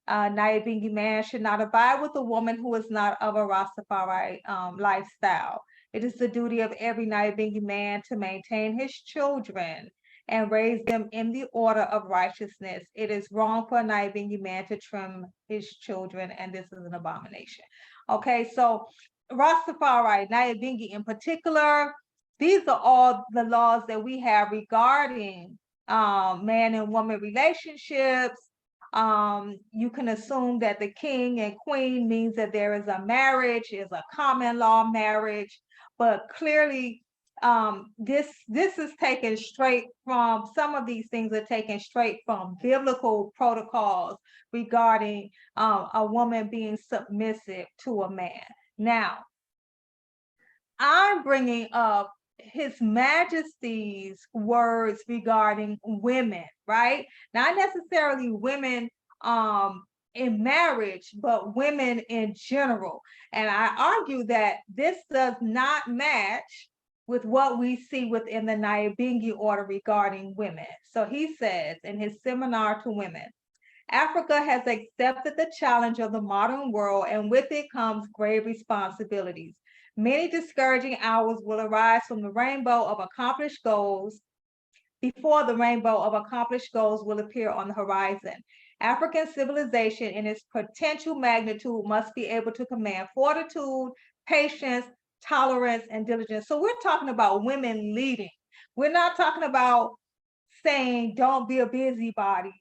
S2: Nyabingi man should not abide with a woman who is not of a Rastafari lifestyle. It is the duty of every Nyabingi man to maintain his children and raise them in the order of righteousness. It is wrong for a Nyabingi man to trim his children, and this is an abomination. Okay, so Rastafari, Nyabingi in particular, these are all the laws that we have regarding man and woman relationships. You can assume that the king and queen means that there is a marriage, is a common law marriage, but clearly this is taken straight from, some of these things are taken straight from biblical protocols regarding a woman being submissive to a man. Now, I'm bringing up His Majesty's words regarding women, right? Not necessarily women in marriage, but women in general. And I argue that this does not match with what we see within the Nyabingi order regarding women. So he says in his seminar to women, Africa has accepted the challenge of the modern world, and with it comes grave responsibilities. Many discouraging hours will arise from the rainbow of accomplished goals before the rainbow of accomplished goals will appear on the horizon. African civilization in its potential magnitude must be able to command fortitude, patience, tolerance, and diligence. So we're talking about women leading. We're not talking about saying don't be a busybody.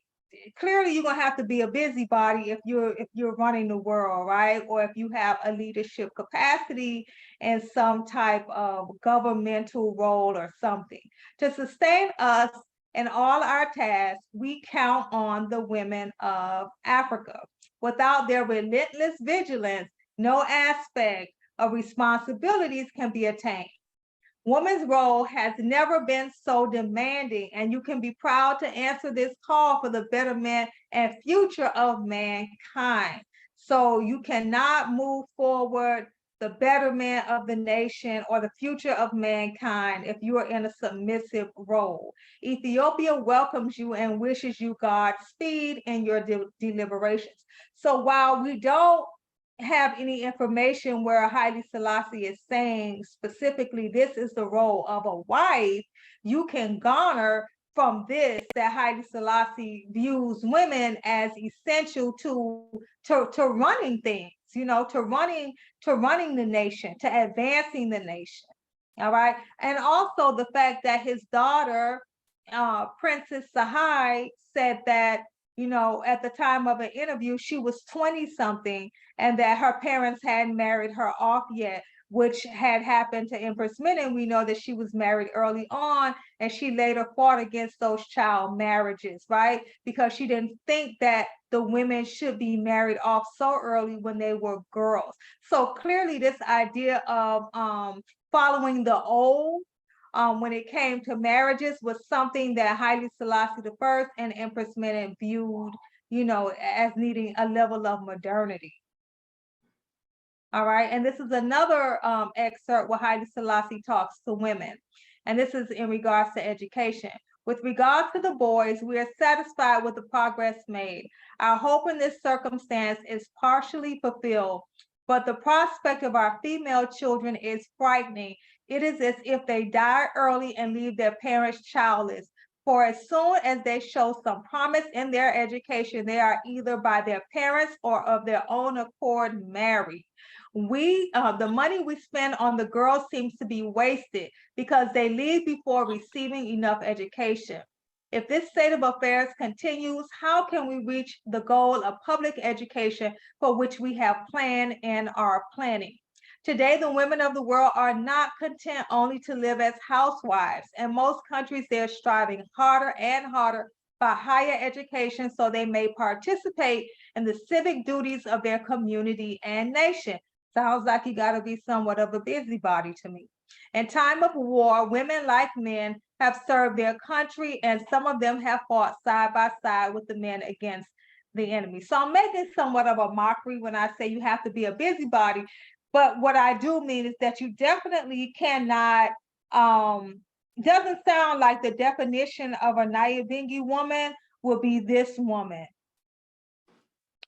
S2: Clearly you're gonna have to be a busybody if you're running the world, right? Or if you have a leadership capacity in some type of governmental role or something. To sustain us in all our tasks, we count on the women of Africa. Without their relentless vigilance, no aspect of responsibilities can be attained. Woman's role has never been so demanding, and you can be proud to answer this call for the betterment and future of mankind. So you cannot move forward the betterment of the nation or the future of mankind if you are in a submissive role. Ethiopia welcomes you and wishes you Godspeed in your deliberations. So while we don't have any information where Haile Selassie is saying specifically this is the role of a wife, you can garner from this that Haile Selassie views women as essential to running things, you know, to running the nation, to advancing the nation. All right. And also the fact that his daughter, Princess Sahai, said that, you know, at the time of an interview, she was 20 something and that her parents hadn't married her off yet, which had happened to Empress Menen. We know that she was married early on and she later fought against those child marriages, right? Because she didn't think that the women should be married off so early when they were girls. So clearly this idea of following the old when it came to marriages was something that Haile Selassie I and Empress Menen viewed, you know, as needing a level of modernity. All right, and this is another excerpt where Haile Selassie talks to women, and this is in regards to education. With regards to the boys, we are satisfied with the progress made. Our hope in this circumstance is partially fulfilled, but the prospect of our female children is frightening. It is as if they die early and leave their parents childless. For as soon as they show some promise in their education, they are either by their parents or of their own accord married. The money we spend on the girls seems to be wasted because they leave before receiving enough education. If this state of affairs continues, how can we reach the goal of public education for which we have planned and are planning? Today, the women of the world are not content only to live as housewives. In most countries, they're striving harder and harder for higher education so they may participate in the civic duties of their community and nation. Sounds like you got to be somewhat of a busybody to me. In time of war, women like men have served their country, and some of them have fought side by side with the men against the enemy. So I'm making somewhat of a mockery when I say you have to be a busybody, but what I do mean is that you definitely cannot, doesn't sound like the definition of a Nyabingi woman will be this woman.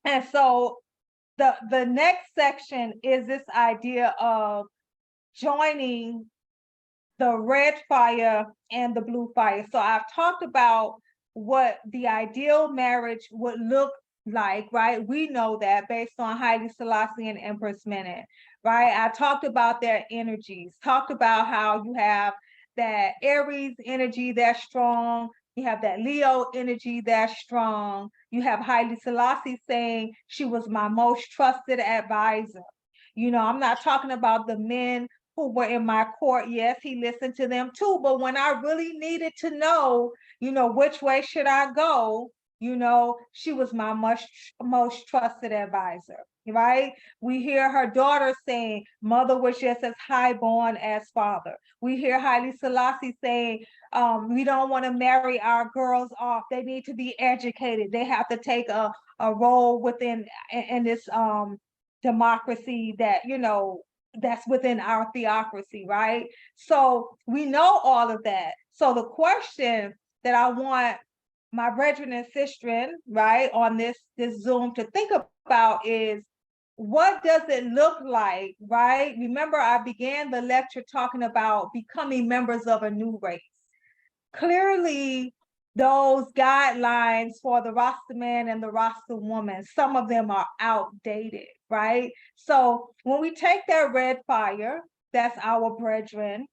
S2: And so the next section is this idea of joining the red fire and the blue fire. So I've talked about what the ideal marriage would look like, right? We know that based on Haile Selassie and Empress Menen, right? I talked about their energies, talked about how you have that Aries energy that's strong, you have that Leo energy that's strong, you have Haile Selassie saying she was my most trusted advisor. You know, I'm not talking about the men who were in my court. Yes, he listened to them too, but when I really needed to know, you know, which way should I go, you know, she was my most trusted advisor, right? We hear her daughter saying, mother was just as highborn as father. We hear Haile Selassie saying, we don't want to marry our girls off. They need to be educated. They have to take a role within in this democracy that, you know, that's within our theocracy, right? So we know all of that. So the question that I want my brethren and sistren, right, on this Zoom to think about is, what does it look like, right? Remember, I began the lecture talking about becoming members of a new race. Clearly, those guidelines for the Rasta man and the Rasta woman, some of them are outdated, right? So when we take that red fire, that's our brethren,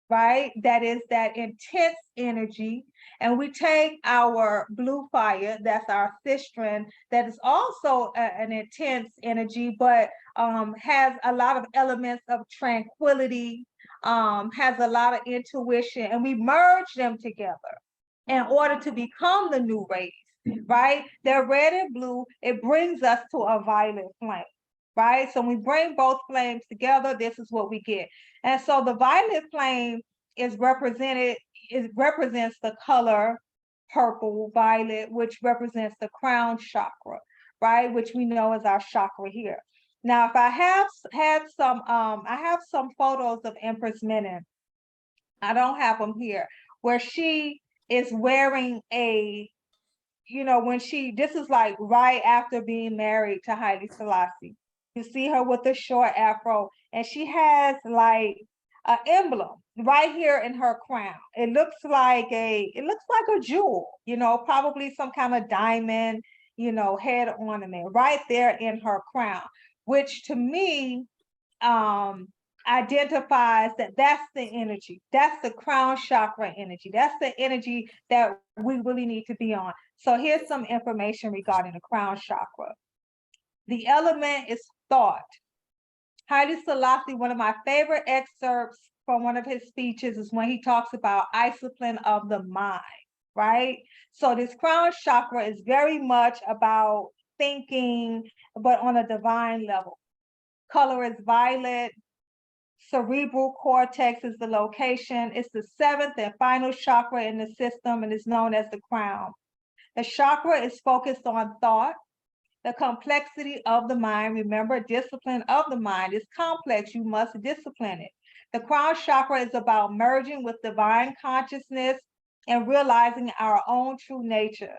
S2: right? That is that intense energy. And we take our blue fire, that's our sistren, that is also an intense energy, but has a lot of elements of tranquility, has a lot of intuition, and we merge them together in order to become the new race, right? They're red and blue. It brings us to a violet flame, right? So when we bring both flames together, this is what we get. And so the violet flame is represented, it represents the color purple violet, which represents the crown chakra, right? Which we know is our chakra here. Now, if I have had some, I have some photos of Empress Menen. I don't have them here, where she is wearing a, you know, when this is like right after being married to Haile Selassie. You see her with the short afro, and she has like an emblem right here in her crown. It looks like a jewel, you know, probably some kind of diamond, you know, head ornament right there in her crown, which to me, identifies that that's the energy. That's the crown chakra energy. That's the energy that we really need to be on. So here's some information regarding the crown chakra. The element is thought. Haile Selassie, one of my favorite excerpts from one of his speeches is when he talks about discipline of the mind, right? So this crown chakra is very much about thinking, but on a divine level. Color is violet. Cerebral cortex is the location. It's the seventh and final chakra in the system and is known as the crown. The chakra is focused on thought, the complexity of the mind. Remember, discipline of the mind is complex. You must discipline it. The crown chakra is about merging with divine consciousness and realizing our own true nature.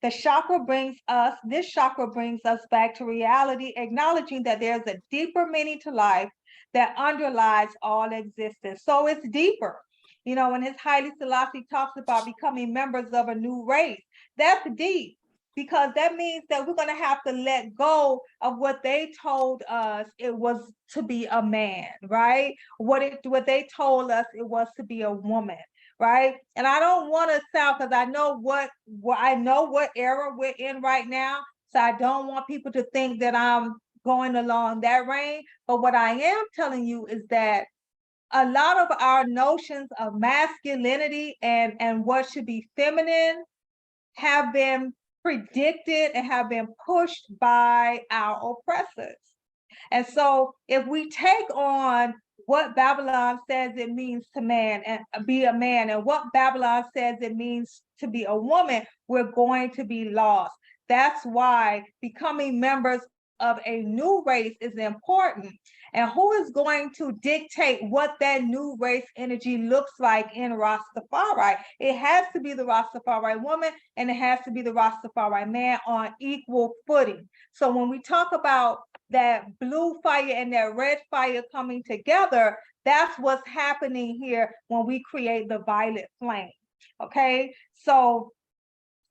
S2: This chakra brings us back to reality, acknowledging that there's a deeper meaning to life that underlies all existence. So it's deeper. You know, when his Haile Selassie talks about becoming members of a new race, that's deep, because that means that we're going to have to let go of what they told us it was to be a man, right? What they told us it was to be a woman, right? And I don't want to sound, because I know what era we're in right now, so I don't want people to think that I'm going along that range. But what I am telling you is that a lot of our notions of masculinity and what should be feminine have been predicted and have been pushed by our oppressors. And so if we take on what Babylon says it means to man and be a man, and what Babylon says it means to be a woman, we're going to be lost. That's why becoming members of a new race is important. And who is going to dictate what that new race energy looks like in Rastafari? It has to be the Rastafari woman and it has to be the Rastafari man on equal footing. So when we talk about that blue fire and that red fire coming together, that's what's happening here when we create the violet flame. Okay, so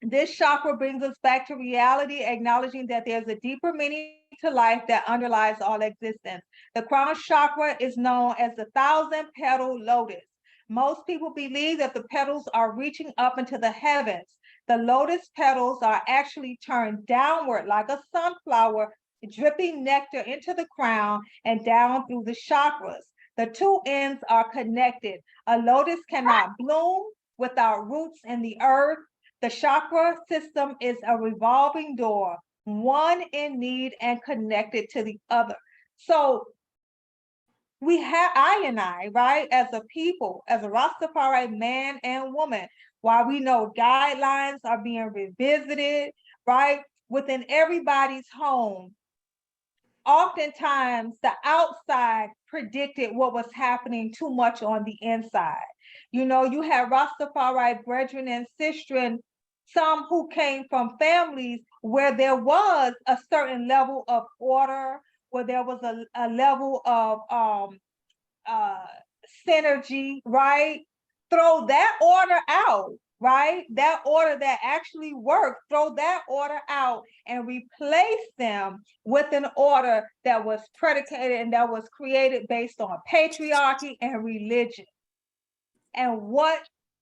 S2: this chakra brings us back to reality, acknowledging that there's a deeper meaning to life that underlies all existence. The crown chakra is known as the 1,000-petal lotus. Most people believe that the petals are reaching up into the heavens. The lotus petals are actually turned downward like a sunflower, dripping nectar into the crown and down through the chakras. The two ends are connected. A lotus cannot bloom without roots in the earth. The chakra system is a revolving door, one in need and connected to the other. So we have, I, right, as a people, as a Rastafari man and woman, while we know guidelines are being revisited, right, within everybody's home, oftentimes the outside predicted what was happening too much on the inside. You know, you have Rastafari brethren and sistren, some who came from families where there was a certain level of order, where there was a level of uh, synergy, right? Throw that order out, right? That order that actually worked, throw that order out and replace them with an order that was predicated and that was created based on patriarchy and religion. And what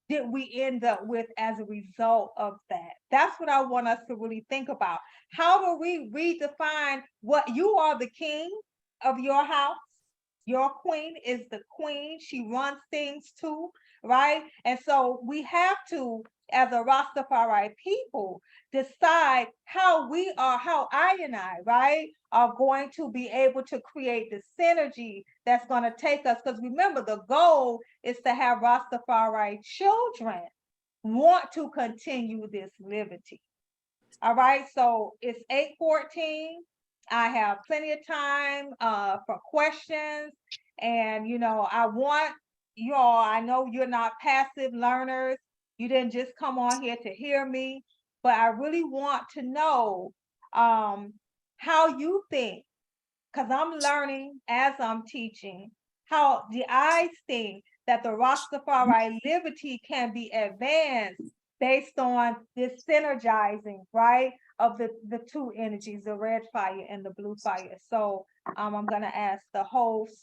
S2: did we end up with as a result of that? That's what I want us to really think about. How do we redefine what you are the king of your house? Your queen is the queen. She runs things too, right? And so we have to, as a Rastafari people, decide how we are, how I, right, are going to be able to create the synergy that's going to take us. Because remember, the goal is to have Rastafari children want to continue this liberty. All right, so it's 8:14. I have plenty of time for questions. And, you know, I want you all, I know you're not passive learners. You didn't just come on here to hear me, but I really want to know how you think, because I'm learning as I'm teaching, how the I think that the Rastafari liberty can be advanced based on this synergizing, right, of the two energies, the red fire and the blue fire. So I'm going to ask the host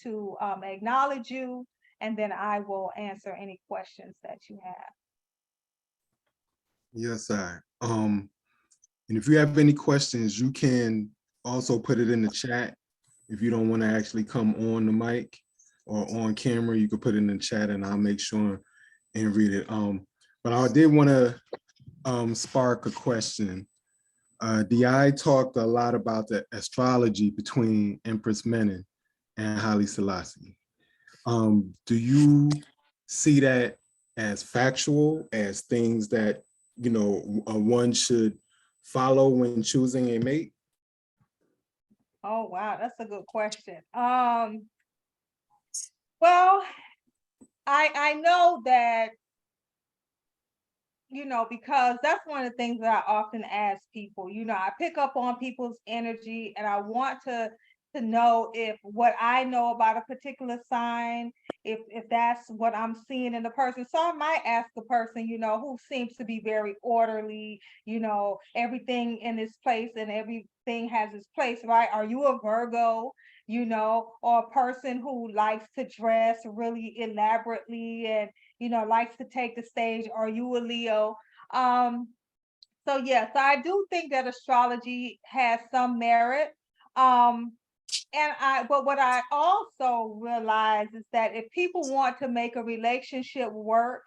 S2: to acknowledge you, and then I will answer any questions that you have.
S1: Yes, sir. And if you have any questions, you can also put it in the chat. If you don't want to actually come on the mic or on camera, you can put it in the chat and I'll make sure and read it. But I did want to spark a question. DI talked a lot about the astrology between Empress Menen and Haile Selassie. Do you see that as factual, as things that, you know, one should follow when choosing a mate?
S2: Oh, wow, that's a good question. Well, I know that, you know, because that's one of the things that I often ask people. You know, I pick up on people's energy and I want to know if what I know about a particular sign, if that's what I'm seeing in the person. So I might ask a person, you know, who seems to be very orderly, you know, everything in its place and everything has its place, right? Are you a Virgo? You know, or a person who likes to dress really elaborately and, you know, likes to take the stage. Are you a Leo? So yes, I do think that astrology has some merit. Um, but what I also realize is that if people want to make a relationship work,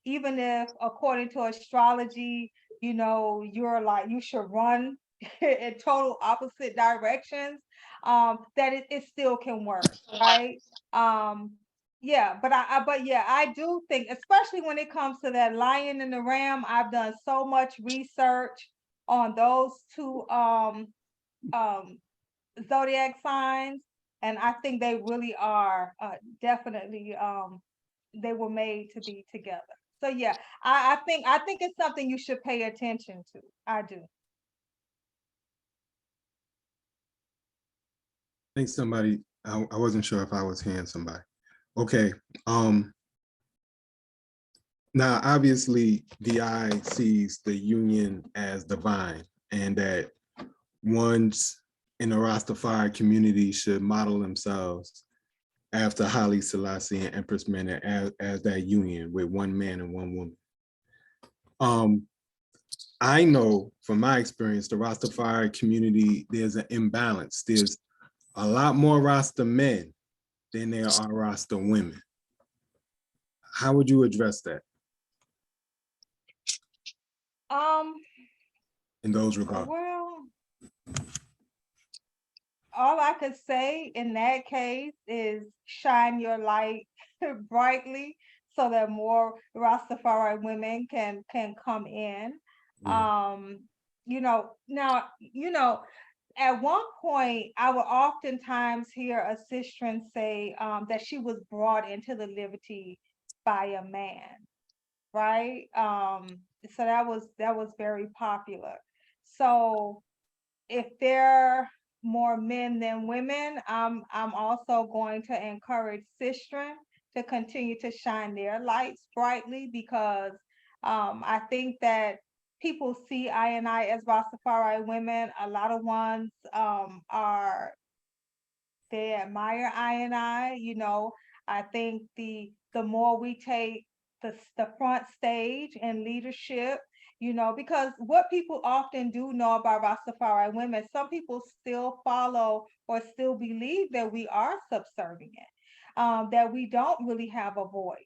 S2: even if according to astrology, you know, you're like, you should run in total opposite directions, that it still can work, right? Yeah, but yeah, I do think, especially when it comes to that lion and the ram, I've done so much research on those two um zodiac signs, and I think they really are definitely they were made to be together. So yeah, I think it's something you should pay attention to. I do.
S1: I think somebody, I wasn't sure if I was hearing somebody. Okay. Um, Now, obviously, the eye sees the union as divine, and that ones in the Rastafari community should model themselves after Haile Selassie and Empress Mene as that union with one man and one woman. Um, I know from my experience, the Rastafari community, there's an imbalance. There's a lot more Rasta men than there are Rasta women. How would you address that
S2: Um,
S1: in those regards?
S2: well, all I could say in that case is shine your light brightly so that more Rastafari women can come in.
S1: Yeah.
S2: Um, now, at one point, I would oftentimes hear a sister say that she was brought into the liberty by a man, right? So that was very popular. So if there are more men than women, I'm also going to encourage sistren to continue to shine their lights brightly, because I think that people see I and I as Rastafari women. A lot of ones are they admire I and I. I think the more we take the front stage in leadership, because what people often do know about Rastafari women, some people still follow or still believe that we are subservient, that we don't really have a voice,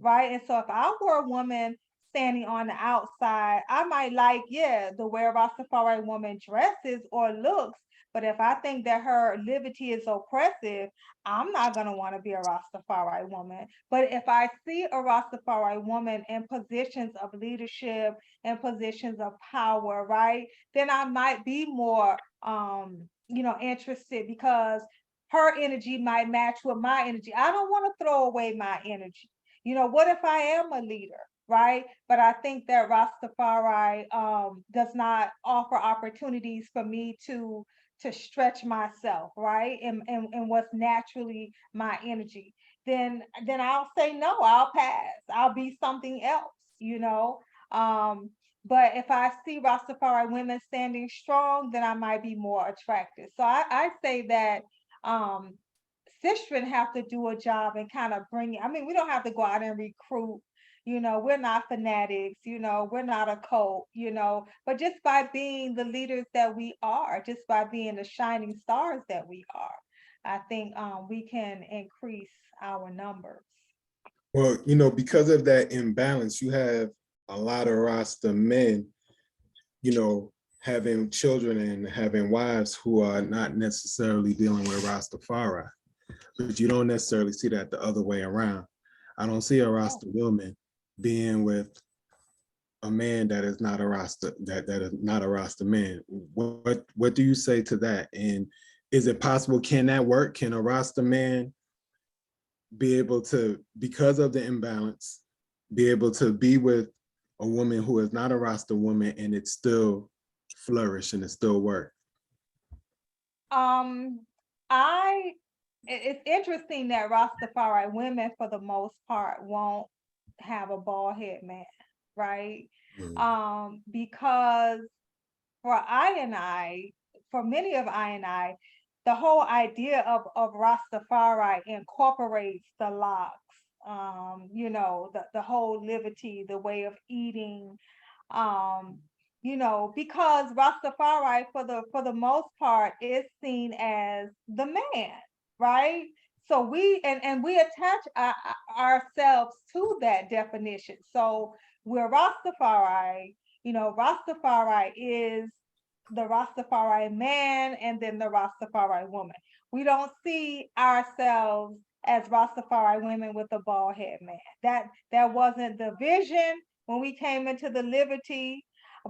S2: right? And so if I were a woman standing on the outside, I might like, yeah, the way a Rastafari woman dresses or looks, but if I think that her liberty is oppressive, I'm not going to want to be a Rastafari woman. But if I see a Rastafari woman in positions of leadership and positions of power, right, then I might be more, interested, because her energy might match with my energy. I don't want to throw away my energy. What if I am a leader? Right. But I think that Rastafari does not offer opportunities for me to stretch myself, right? And what's naturally my energy. Then I'll say no, I'll pass. I'll be something else, you know. Um, but if I see Rastafari women standing strong, then I might be more attracted. So I say that um sistren have to do a job and kind of bring it. I mean, we don't have to go out and recruit. We're not fanatics, we're not a cult, but just by being the leaders that we are, just by being the shining stars that we are, I think we can increase our numbers.
S1: Well, because of that imbalance, you have a lot of Rasta men, having children and having wives who are not necessarily dealing with Rastafari. But you don't necessarily see that the other way around. I don't see a
S2: Oh.
S1: Rasta woman being with a man that is not a Rasta, that is not a Rasta man. What do you say to that? And is it possible? Can that work? Can a Rasta man be able to, because of the imbalance, be able to be with a woman who is not a Rasta woman and it still flourish and it still work?
S2: Um, I it's interesting that Rastafari women, for the most part, won't have a bald head man, right?
S1: Mm.
S2: Because for I and I, for many of I and I, the whole idea of Rastafari incorporates the locks, the whole liberty, the way of eating, um, because Rastafari for the most part is seen as the man, right? So we attach ourselves to that definition. So we're Rastafari. Rastafari is the Rastafari man and then the Rastafari woman. We don't see ourselves as Rastafari women with a bald head man. That wasn't the vision when we came into the liberty.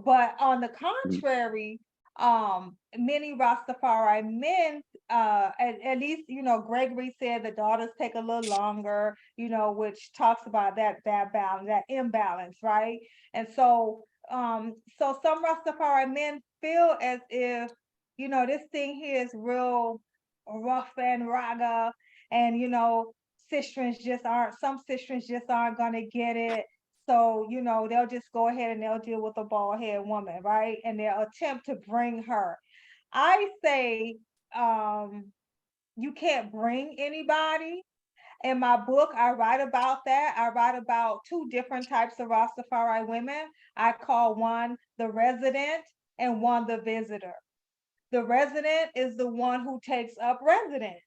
S2: But on the contrary, many Rastafari men, at least, Gregory said the daughters take a little longer, which talks about that balance, that imbalance, right? And so some Rastafari men feel as if, this thing here is real rough and raga, and some sisters just aren't gonna get it. So, they'll just go ahead and they'll deal with a bald head woman, right? And they'll attempt to bring her. I say, you can't bring anybody. In my book, I write about that. I write about two different types of Rastafari women. I call one the resident and one the visitor. The resident is the one who takes up residence.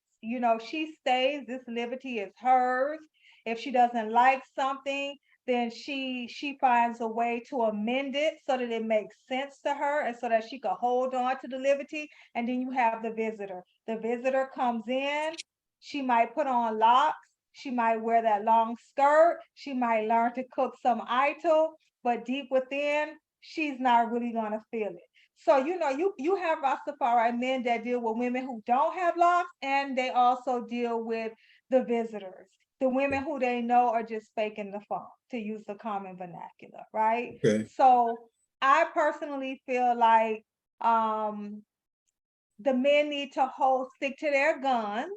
S2: She stays, this liberty is hers. If she doesn't like something, then she finds a way to amend it so that it makes sense to her and so that she can hold on to the liberty. And then you have the visitor. The visitor comes in, she might put on locks, she might wear that long skirt, she might learn to cook some idol, but deep within, she's not really gonna feel it. So you have Rastafari men that deal with women who don't have locks, and they also deal with the visitors, the women who they know are just faking the funk, to use the common vernacular, right?
S1: Okay.
S2: So I personally feel like the men need to stick to their guns,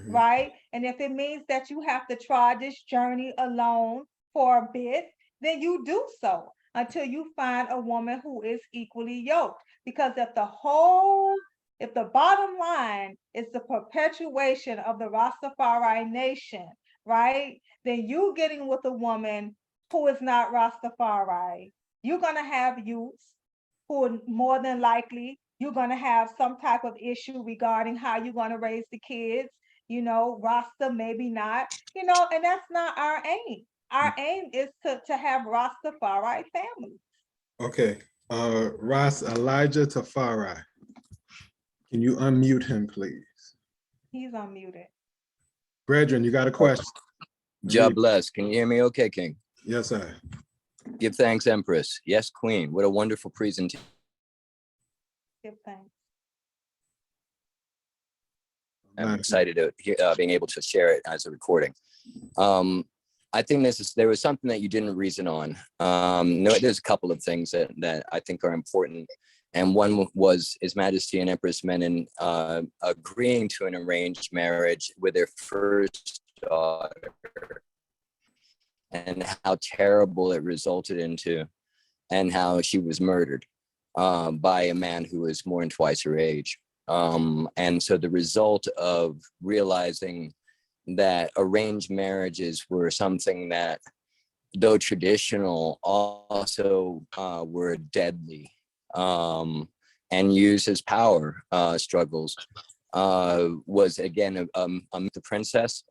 S2: right? And if it means that you have to try this journey alone for a bit, then you do so until you find a woman who is equally yoked. Because if the bottom line is the perpetuation of the Rastafari nation, right? Then you getting with a woman who is not Rastafari, you're gonna have youths who are more than likely you're going to have some type of issue regarding how you're going to raise the kids, Rasta, maybe not, and that's not our aim. Our aim is to have Rastafari families.
S1: Okay. Elijah Tafari. Can you unmute him, please?
S2: He's unmuted.
S1: Brethren, you got a question?
S3: God bless. Can you hear me okay, King?
S1: Yes, sir.
S3: Give thanks, Empress. Yes, Queen. What a wonderful presentation.
S2: Give thanks.
S3: I'm excited to being able to share it as a recording. I think there was something that you didn't reason on. No, there's a couple of things that I think are important. And one was His Majesty and Empress Menen agreeing to an arranged marriage with their first daughter, and how terrible it resulted into, and how she was murdered by a man who was more than twice her age. And so the result of realizing that arranged marriages were something that, though traditional, also were deadly and used as power struggles, was again the princess.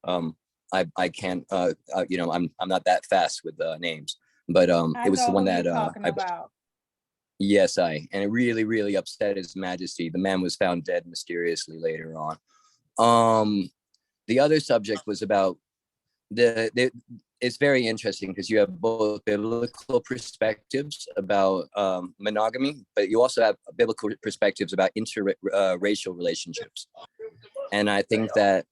S3: I can't, I'm not that fast with names, but it was the one that Yes, and it really, really upset His Majesty. The man was found dead mysteriously later on. The other subject was about it's very interesting because you have both biblical perspectives about monogamy, but you also have biblical perspectives about interracial relationships. And I think that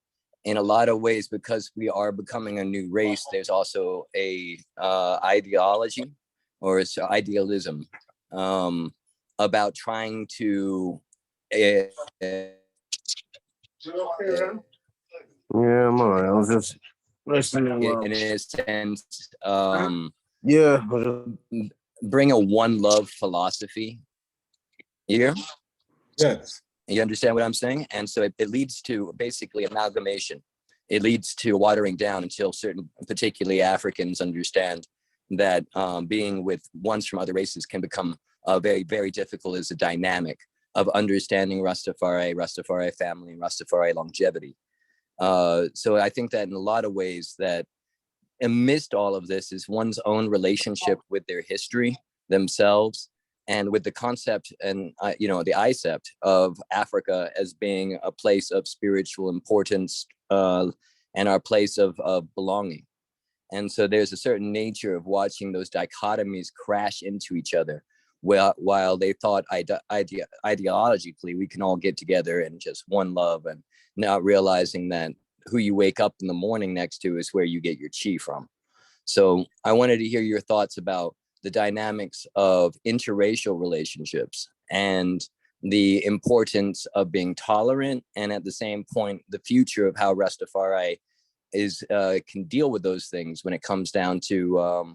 S3: in a lot of ways, because we are becoming a new race, there's also a ideology or it's idealism about trying to
S4: Yeah, I'm all right. I was just listening.
S3: in a sense,
S4: Yeah.
S3: bring a one love philosophy here.
S1: Yes.
S3: You understand what I'm saying? And so it leads to basically amalgamation. It leads to watering down until certain, particularly Africans, understand that being with ones from other races can become very, very difficult as a dynamic of understanding Rastafari family, and Rastafari longevity. So I think that in a lot of ways that amidst all of this is one's own relationship with their history, themselves, and with the concept and the icept of Africa as being a place of spiritual importance and our place of belonging. And so there's a certain nature of watching those dichotomies crash into each other. While they thought ideologically we can all get together and just one love, and not realizing that who you wake up in the morning next to is where you get your chi from. So I wanted to hear your thoughts about the dynamics of interracial relationships and the importance of being tolerant, and at the same point, the future of how Rastafari can deal with those things when it comes down to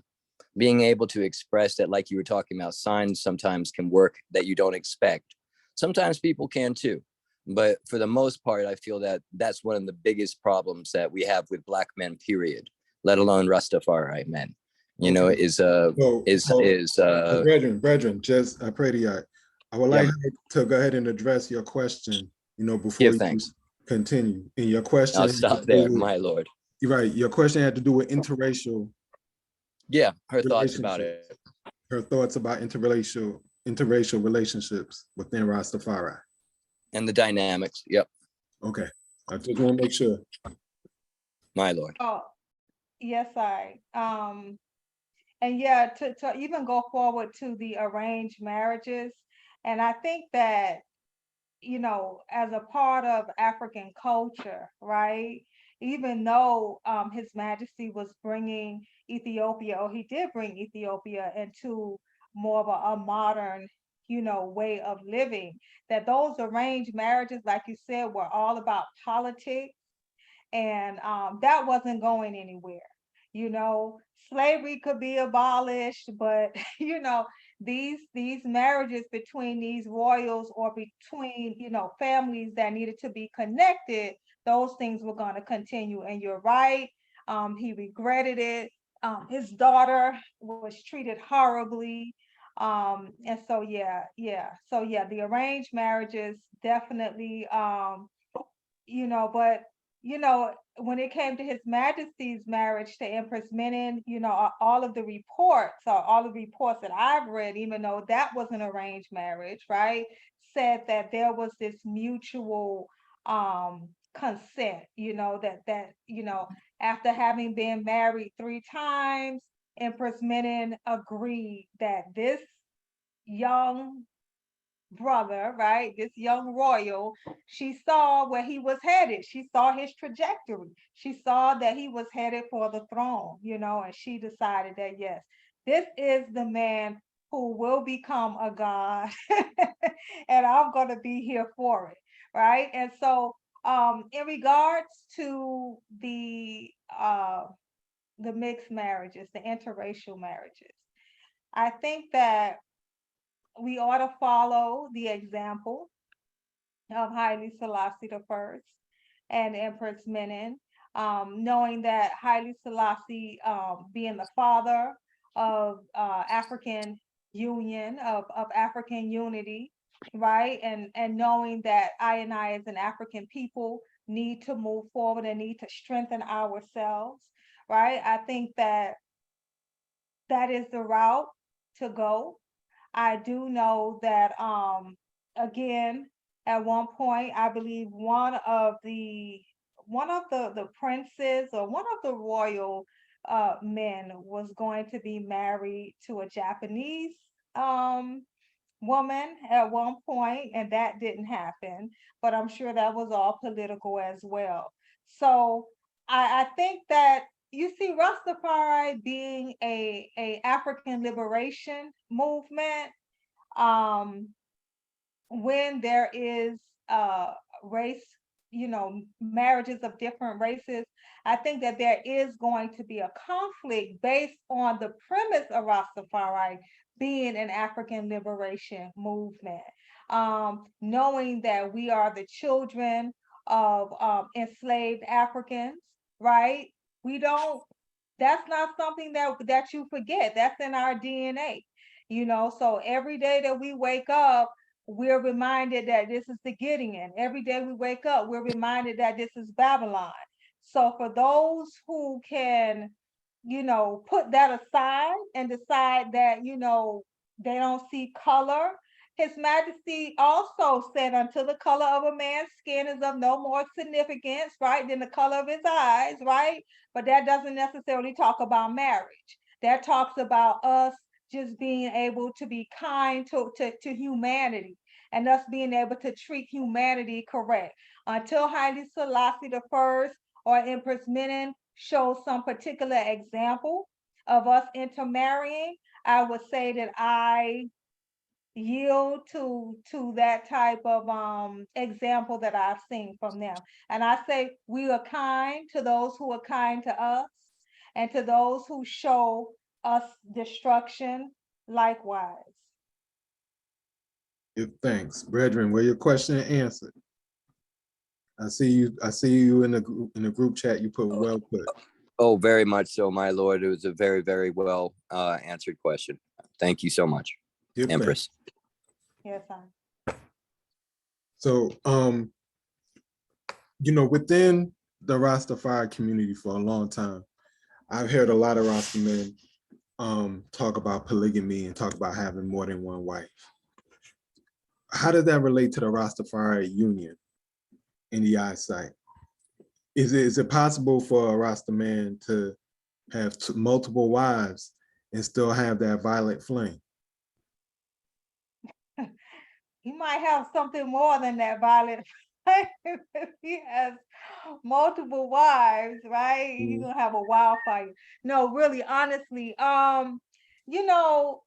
S3: being able to express that, like you were talking about, signs sometimes can work that you don't expect. Sometimes people can too. But for the most part, I feel that that's one of the biggest problems that we have with Black men, period, let alone Rastafari men.
S1: Brethren, just I pray to you. I would like to go ahead and address your question, before you continue. And your question,
S3: I'll stop there, my lord.
S1: You're right. Your question had to do with interracial.
S3: Yeah, her thoughts about it.
S1: Her thoughts about interracial relationships within Rastafari.
S3: And the dynamics. Yep.
S1: Okay. I just want to make sure.
S3: My lord.
S2: Oh, yes, and yeah, to even go forward to the arranged marriages. And I think that, as a part of African culture, right? Even though His Majesty was bringing Ethiopia, or he did bring Ethiopia into more of a modern, way of living, that those arranged marriages, like you said, were all about politics, and that wasn't going anywhere. Slavery could be abolished, but these marriages between these royals, or between families that needed to be connected, those things were going to continue. And you're right, he regretted it. His daughter was treated horribly, and so the arranged marriages definitely, but when it came to His Majesty's marriage to Empress Menen, all of the reports, or all the reports that I've read, even though that was an arranged marriage, right, said that there was this mutual consent, that after having been married 3 times, Empress Menen agreed that this young brother, right, this young royal, she saw where he was headed. She saw his trajectory. She saw that he was headed for the throne, and she decided that, yes, this is the man who will become a god, and I'm going to be here for it, right? And so, in regards to the mixed marriages, the interracial marriages, I think that we ought to follow the example of Haile Selassie I and Empress Menen, knowing that Haile Selassie, being the father of African union, of African unity, right? And knowing that I as an African people need to move forward and need to strengthen ourselves, right? I think that is the route to go. I do know that, again, at one point, I believe one of the princes, or one of the royal men, was going to be married to a Japanese woman at one point, and that didn't happen. But I'm sure that was all political as well. So I think that, you see, Rastafari being a African liberation movement, when there is race, marriages of different races, I think that there is going to be a conflict based on the premise of Rastafari being an African liberation movement. Knowing that we are the children of enslaved Africans, right? We don't, that's not something that you forget. That's in our DNA. So every day that we wake up, we're reminded that this is the Gideon. Every day we wake up, we're reminded that this is Babylon. So for those who can, put that aside and decide that, They don't see color. His Majesty also said, until the color of a man's skin is of no more significance, right, than the color of his eyes, right? But that doesn't necessarily talk about marriage. That talks about us just being able to be kind to humanity, and us being able to treat humanity correct. Until Haile Selassie I or Empress Menen shows some particular example of us intermarrying, I would say that I yield to that type of example that I've seen from them. And I say we are kind to those who are kind to us, and to those who show us destruction likewise.
S1: Give thanks. Brethren, were your question answered? I see you in the group chat, you put well put.
S3: Oh, very much so, my lord. It was a very, very well answered question. Thank you so much,
S1: Give
S3: Empress.
S2: Yes,
S1: So, you know, within the Rastafari community for a long time, I've heard a lot of Rasta men talk about polygamy and talk about having more than one wife. How does that relate to the Rastafari union in the eyesight? Is it possible for a Rasta man to have multiple wives and still have that violet flame?
S2: he might have something more than that violet flame. If he has multiple wives, right? He's gonna have a wildfire. No, really, honestly, you know,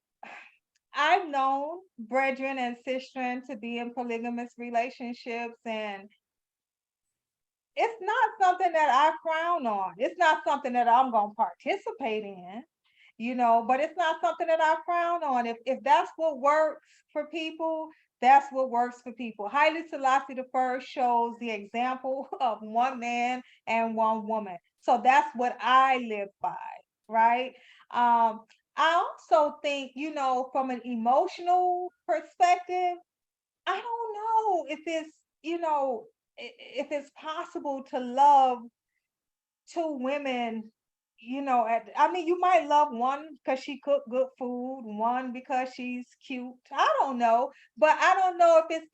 S2: I've known brethren and sistren to be in polygamous relationships, and it's not something that I frown on. It's not something that I'm gonna participate in, but it's not something that I frown on. If that's what works for people, that's what works for people. Haile Selassie I shows the example of one man and one woman. So that's what I live by, right? I also think, from an emotional perspective, I don't know if it's possible to love two women, you might love one because she cooked good food, one because she's cute. I don't know, but I don't know if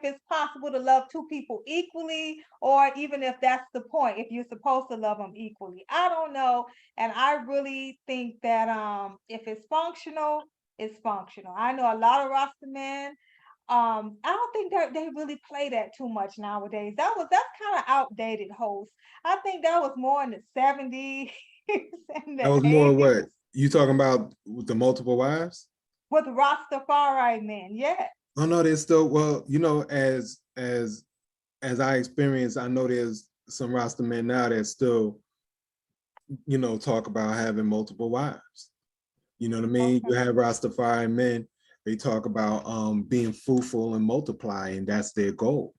S2: it's possible to love two people equally, or even if that's the point, if you're supposed to love them equally. I don't know, and I really think that if it's functional, it's functional. I know a lot of Rasta men. I don't think that they really play that too much nowadays. That's kind of outdated, host. I think that was more in the 70s and
S1: That
S2: the
S1: was more
S2: 80s
S1: what you talking about with the multiple wives?
S2: with Rastafari men. Yeah.
S1: Oh no, there's still, well, as I experience, I know there's some Rasta men now that still, talk about having multiple wives. You know what I mean? You
S2: Okay.
S1: have Rastafari men, they talk about being fruitful and multiplying. That's their goal.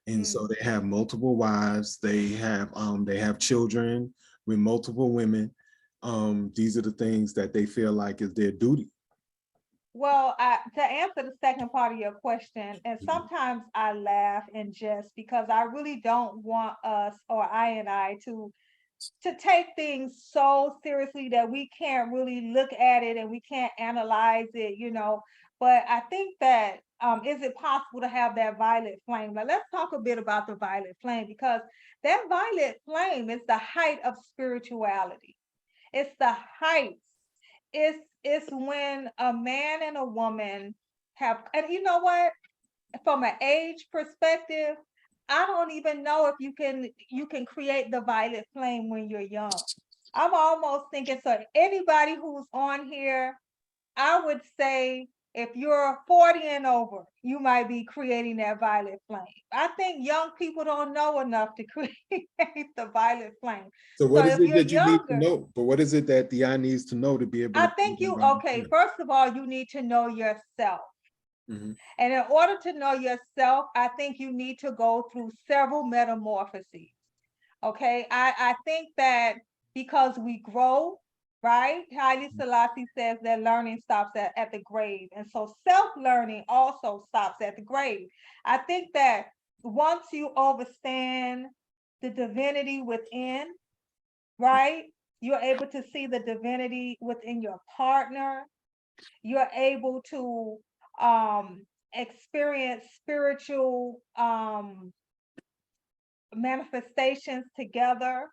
S1: And so they have multiple wives, they have children with multiple women. These are the things that they feel like is their duty.
S2: Well, to answer the second part of your question, and sometimes I laugh and jest because I really don't want us, or I to take things so seriously that we can't really look at it and we can't analyze it, But I think that is it possible to have that violet flame? Now let's talk a bit about the violet flame, because that violet flame is the height of spirituality. It's the height. It's when a man and a woman have, and you know what? From an age perspective, I don't even know if you can create the violet flame when you're young. I'm almost thinking, so anybody who's on here, I would say if you're 40 and over, you might be creating that violet flame. I think young people don't know enough to create the violet flame.
S1: So what is
S2: if
S1: it
S2: you're
S1: that you need to
S2: younger,
S1: know? But what is it that the eye needs to know to be able
S2: I
S1: to
S2: think
S1: create that violet
S2: okay,
S1: flame?
S2: first of all, you need to know yourself.
S1: Mhm.
S2: And in order to know yourself, I think you need to go through several metamorphoses. Okay. I think that because we grow, right? Haile Selassie says that learning stops at the grave. And so self-learning also stops at the grave. I think that once you understand the divinity within, right? You're able to see the divinity within your partner, You're able to experience spiritual manifestations together,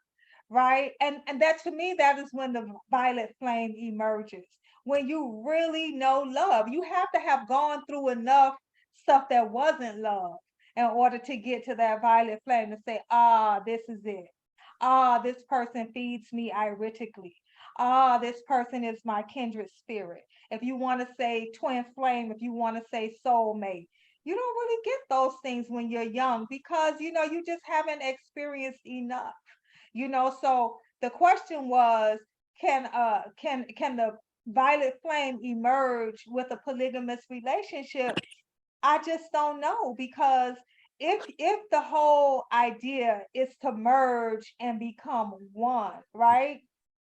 S2: right? And that, to me, that is when the violet flame emerges. When you really know love, you have to have gone through enough stuff that wasn't love in order to get to that violet flame to say, ah, this is it. Ah, this person feeds me iritically. Ah, this person is my kindred spirit. If you want to say twin flame, if you want to say soulmate, you don't really get those things when you're young because you just haven't experienced enough. So the question was, can the violet flame emerge with a polygamous relationship? I just don't know, because if the whole idea is to merge and become one, right?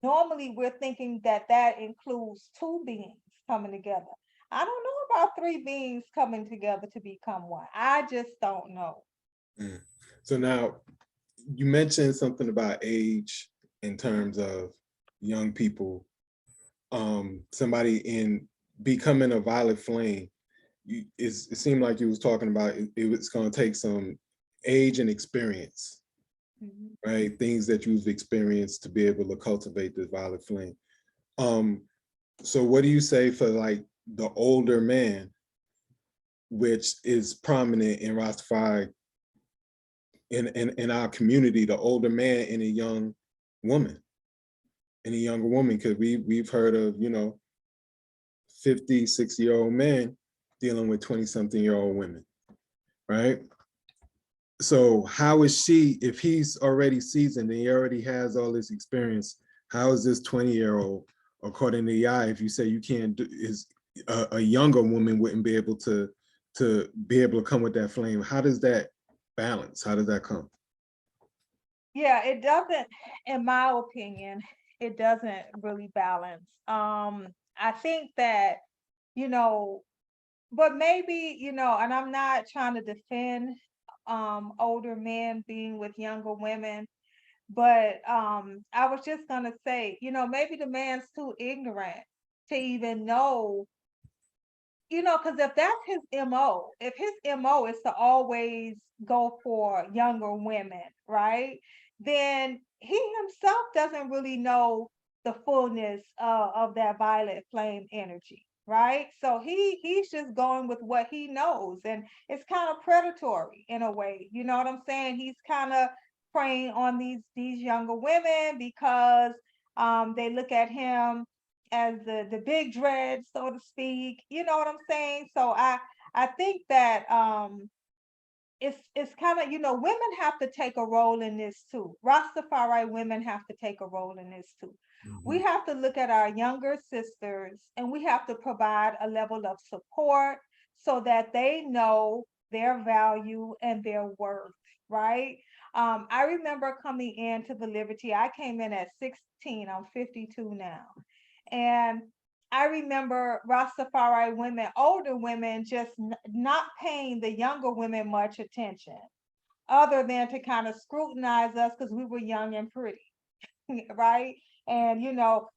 S2: Normally we're thinking that that includes two beings coming together. I don't know about three beings coming together to become one. I just don't know.
S1: Mm. So now you mentioned something about age in terms of young people. Somebody in becoming a violet flame, it seemed like you was talking about it was going to take some age and experience,
S2: Mhm.
S1: right? Things that you've experienced to be able to cultivate this violet flame. So what do you say for like the older man, which is prominent in Rastafari in our community, the older man and a young woman, and a younger woman, because we've heard of 50, 60-year-old men dealing with 20-something-year-old women, right? So how is she, if he's already seasoned and he already has all this experience, how is this 20-year-old, according to Yah, if you say you can't do, is a younger woman wouldn't be able to be able to come with that flame? How does that balance? How does that come?
S2: Yeah, it doesn't, in my opinion, it doesn't really balance. I think that, you know, but maybe, and I'm not trying to defend older men being with younger women, but I was just gonna say, maybe the man's too ignorant to even know, because if that's his MO, if his MO is to always go for younger women, right? Then he himself doesn't really know the fullness of that violet flame energy, right? So he's just going with what he knows, and it's kind of predatory in a way. You know what I'm saying? He's kind of preying on these younger women because they look at him as the big dread, so to speak. You know what I'm saying? So I think that it's kind of, women have to take a role in this too. Rastafari women have to take a role in this too. We have to look at our younger sisters and we have to provide a level of support so that they know their value and their worth, right? I remember coming into the Liberty, I came in at 16, I'm 52 now. And I remember Rastafari women, older women, just not paying the younger women much attention, other than to kind of scrutinize us because we were young and pretty, right? And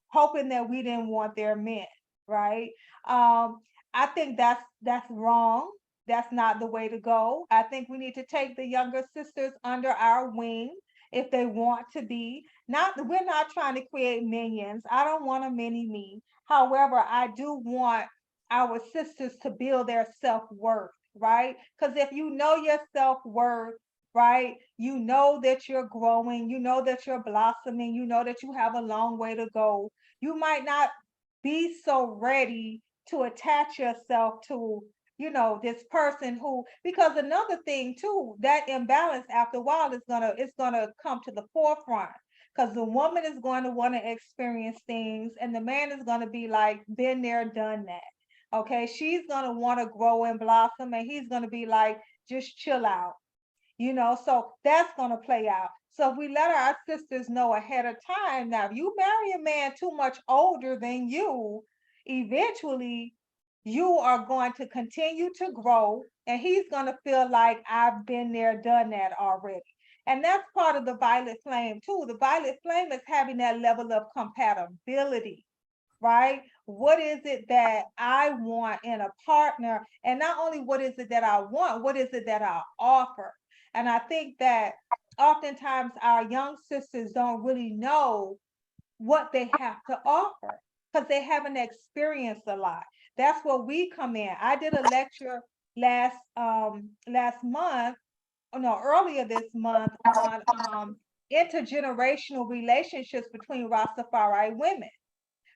S2: hoping that we didn't want their men, right? I think that's wrong. That's not the way to go. I think we need to take the younger sisters under our wing if they want to be. Not, we're not trying to create minions. I don't want a mini me. However, I do want our sisters to build their self-worth, right? Because if you know your self-worth, right? You know that you're growing, you know that you're blossoming, you know that you have a long way to go. You might not be so ready to attach yourself to, this person who, because another thing too, that imbalance after a while it's gonna come to the forefront. Because the woman is going to want to experience things and the man is going to be like, been there, done that. Okay, she's going to want to grow and blossom and he's going to be like, just chill out. So that's going to play out. So if we let our sisters know ahead of time, now, if you marry a man too much older than you, eventually you are going to continue to grow and he's going to feel like, I've been there, done that already. And that's part of the violet flame too. The violet flame is having that level of compatibility, right? What is it that I want in a partner? And not only what is it that I want, what is it that I offer? And I think that oftentimes our young sisters don't really know what they have to offer because they haven't experienced a lot. That's where we come in. I did a lecture last month, oh no, earlier this month on intergenerational relationships between Rastafari women.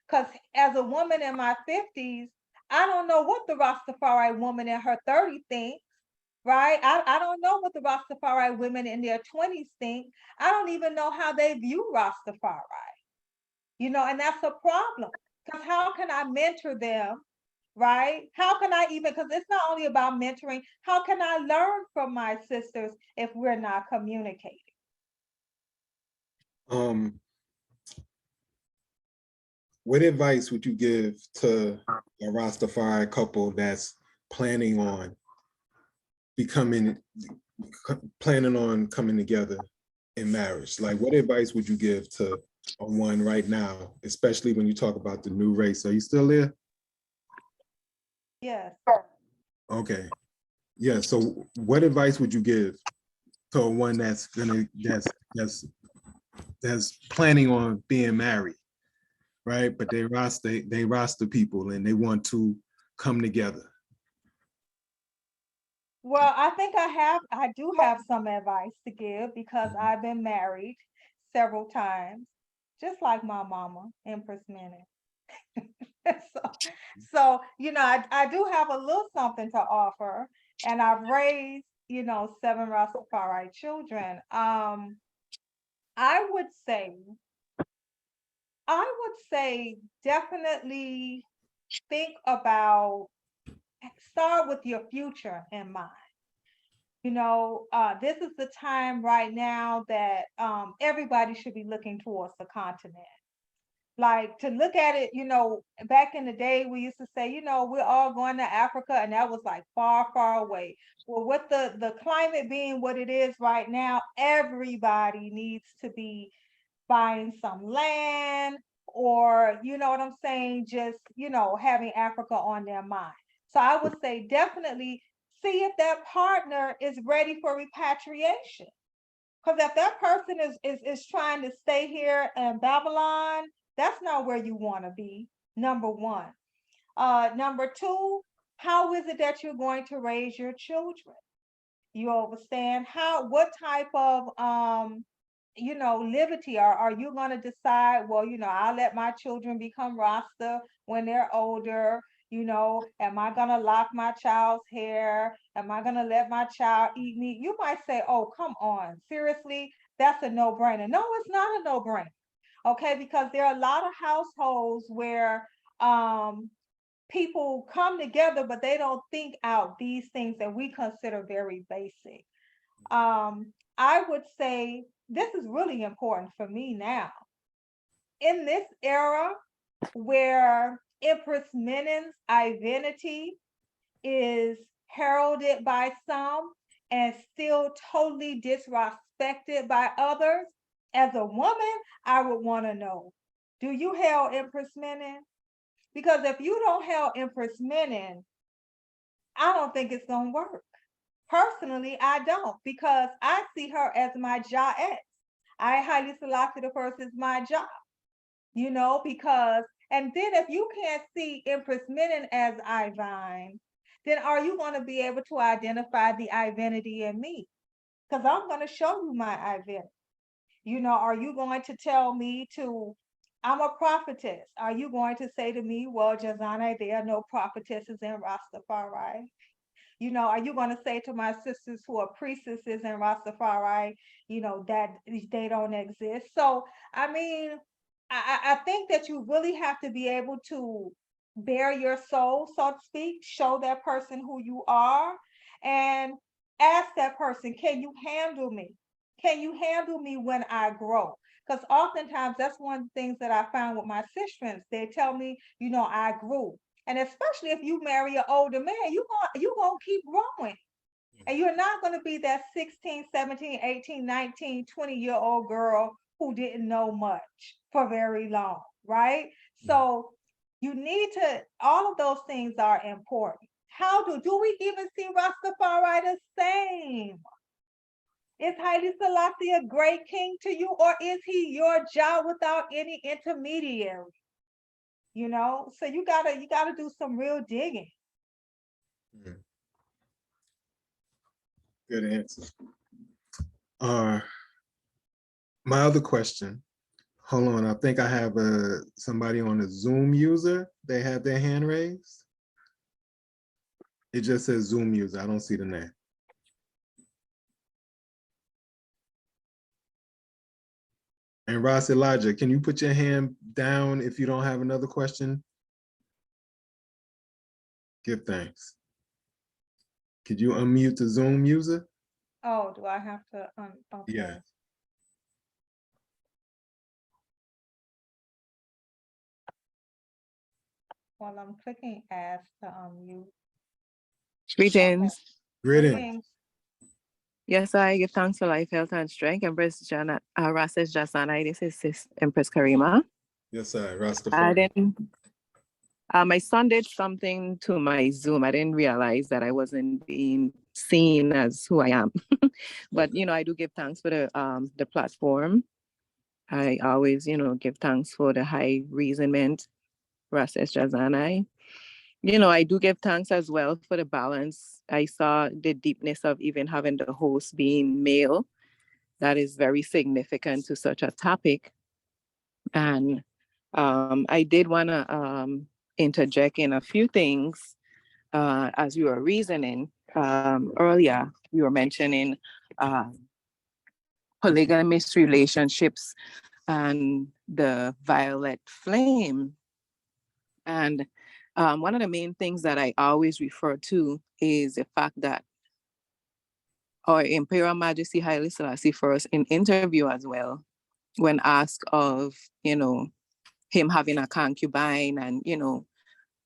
S2: Because as a woman in my 50s, I don't know what the Rastafari woman in her 30s thinks, right? I don't know what the Rastafari women in their 20s think. I don't even know how they view Rastafari, and that's a problem. Because how can I mentor them, right? How can I even, because it's not only about mentoring, how can I learn from my sisters if we're not communicating?
S1: What advice would you give to a Rastafari couple that's planning on coming together in marriage? Like, what advice would you give to a one right now, especially when you talk about the new race? Are you still there?
S2: Yes.
S1: Okay. Yeah. So what advice would you give to a one that's planning on being married, right? But they roster people and they want to come together.
S2: Well, I think I do have some advice to give because I've been married several times, just like my mama, Empress Minute. so, I do have a little something to offer, and I've raised, 7 Rastafari children. I would say, definitely think about, start with your future in mind. This is the time right now that everybody should be looking towards the continent. Like, to look at it, back in the day, we used to say, we're all going to Africa, and that was like far, far away. Well, with the climate being what it is right now, everybody needs to be buying some land, or, you know what I'm saying, just, having Africa on their mind. So I would say definitely see if that partner is ready for repatriation. Because if that person is trying to stay here in Babylon, that's not where you want to be, number one. Number two, how is it that you're going to raise your children? You understand what type of liberty are you going to decide, well, I'll let my children become Rasta when they're older. Am I going to lock my child's hair? Am I going to let my child eat meat? You might say, oh, come on, seriously, that's a no-brainer. No, it's not a no-brainer. Okay, because there are a lot of households where people come together, but they don't think out these things that we consider very basic. I would say this is really important for me now. In this era where Empress Menen's identity is heralded by some and still totally disrespected by others, as a woman, I would want to know, do you hail Empress Menen? Because if you don't hail Empress Menen, I don't think it's going to work. Personally, I don't, because I see her as my Jah X. I highly selected the first is my Jah, because, and then if you can't see Empress Menen as Ivine, then are you going to be able to identify the identity in me? Because I'm going to show you my identity. Are you going to tell me I'm a prophetess? Are you going to say to me, well, Jazana, there are no prophetesses in Rastafari? Are you going to say to my sisters who are priestesses in Rastafari, that they don't exist? So, I mean, I think that you really have to be able to bare your soul, so to speak, show that person who you are, and ask that person, can you handle me? Can you handle me when I grow? Because oftentimes that's one of the things that I found with my sistrins. They tell me, I grew. And especially if you marry an older man, you're going to keep growing. And you're not going to be that 16, 17, 18, 19, 20-year-old girl who didn't know much for very long, right? So You need to, all of those things are important. How do we even see Rastafari the same? Is Haile Selassie a great king to you, or is he your Jah without any intermediary? You know, so you gotta do some real digging.
S1: Good answer. My other question, hold on, I think I have somebody on a Zoom user. They have their hand raised. It just says Zoom user. I don't see the name. And Ross Elijah, can you put your hand down if you don't have another question? Give thanks. Could you unmute the Zoom user?
S2: Oh, do I have to, okay.
S1: Yeah.
S2: Well, I'm clicking ask to unmute.
S5: Greetings.
S1: Greetings.
S5: Yes, I give thanks for life, health, and strength. Empress Jana, Rases Jasana, this is Empress Karima.
S1: Yes, sir.
S5: I
S1: Rastafari.
S5: didn't, my son did something to my Zoom. I didn't realize that I wasn't being seen as who I am. But, you know, I do give thanks for the platform. I always, you know, give thanks for the high reasonment, Rases Jasana. You know, I do give thanks as well for the balance. I saw the deepness of even having the host being male. That is very significant to such a topic. And I did want to interject in a few things as we were reasoning earlier. We were mentioning polygamous relationships and the violet flame. And one of the main things that I always refer to is the fact that our Imperial Majesty Haile Selassie first in interview as well, when asked of, you know, him having a concubine and, you know,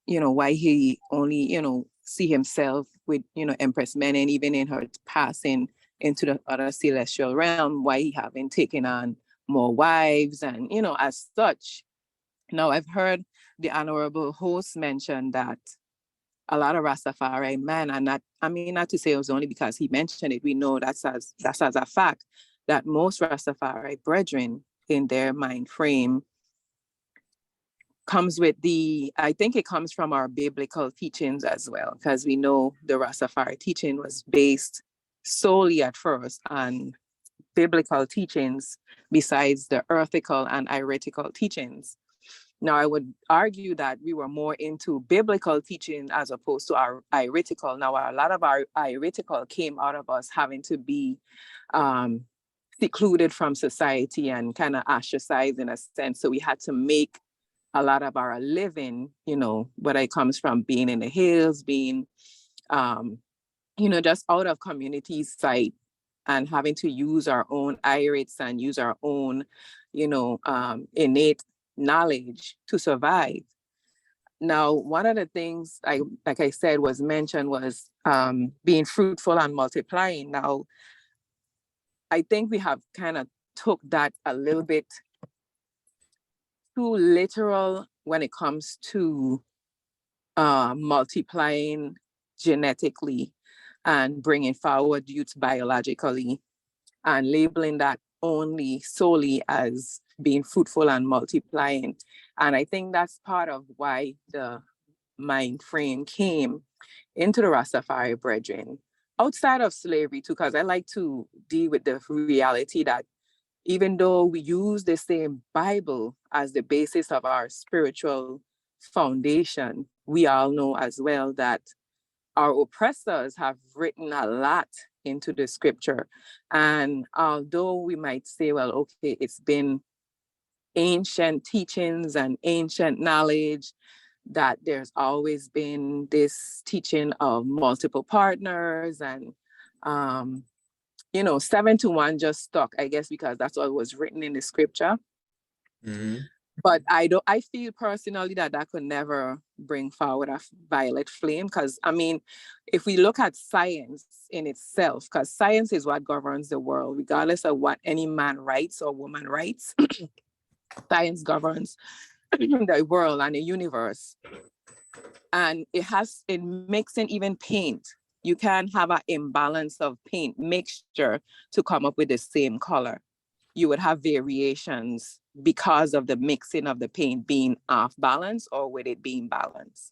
S5: why he only, you know, see himself with, you know, Empress Menen, even in her passing into the other celestial realm, why he haven't taken on more wives and, you know, as such. Now, I've heard the honorable host mention that a lot of Rastafari men, and not, I mean, not to say it was only because he mentioned it, we know that's as a fact, that most Rastafari brethren in their mind frame comes with I think it comes from our biblical teachings as well, because we know the Rastafari teaching was based solely at first on biblical teachings besides the earthical and heretical teachings. Now, I would argue that we were more into biblical teaching as opposed to our heretical. Now, a lot of our heretical came out of us having to be secluded from society and kind of ostracized in a sense. So we had to make a lot of our living, you know, whether it comes from being in the hills, being, you know, just out of community sight and having to use our own irates and use our own, you know, innate knowledge to survive. Now, one of the things like I said, was mentioned was being fruitful and multiplying. Now, I think we have kind of took that a little bit too literal when it comes to multiplying genetically and bringing forward youth biologically and labeling that only solely as being fruitful and multiplying. And I think that's part of why the mind frame came into the Rastafari brethren outside of slavery too, because I like to deal with the reality that even though we use the same Bible as the basis of our spiritual foundation, we all know as well that our oppressors have written a lot into the scripture. And although we might say, well, okay, it's been ancient teachings and ancient knowledge, that there's always been this teaching of multiple partners and, you know, 7-1 just stuck, I guess, because that's what was written in the scripture.
S1: Mm-hmm.
S5: But I feel personally that could never bring forward a violet flame. Because, I mean, if we look at science in itself, because science is what governs the world, regardless of what any man writes or woman writes, science governs. the world and the universe. And it mixing even paint. You can have an imbalance of paint mixture to come up with the same color. You would have variations because of the mixing of the paint being off balance or with it being balanced.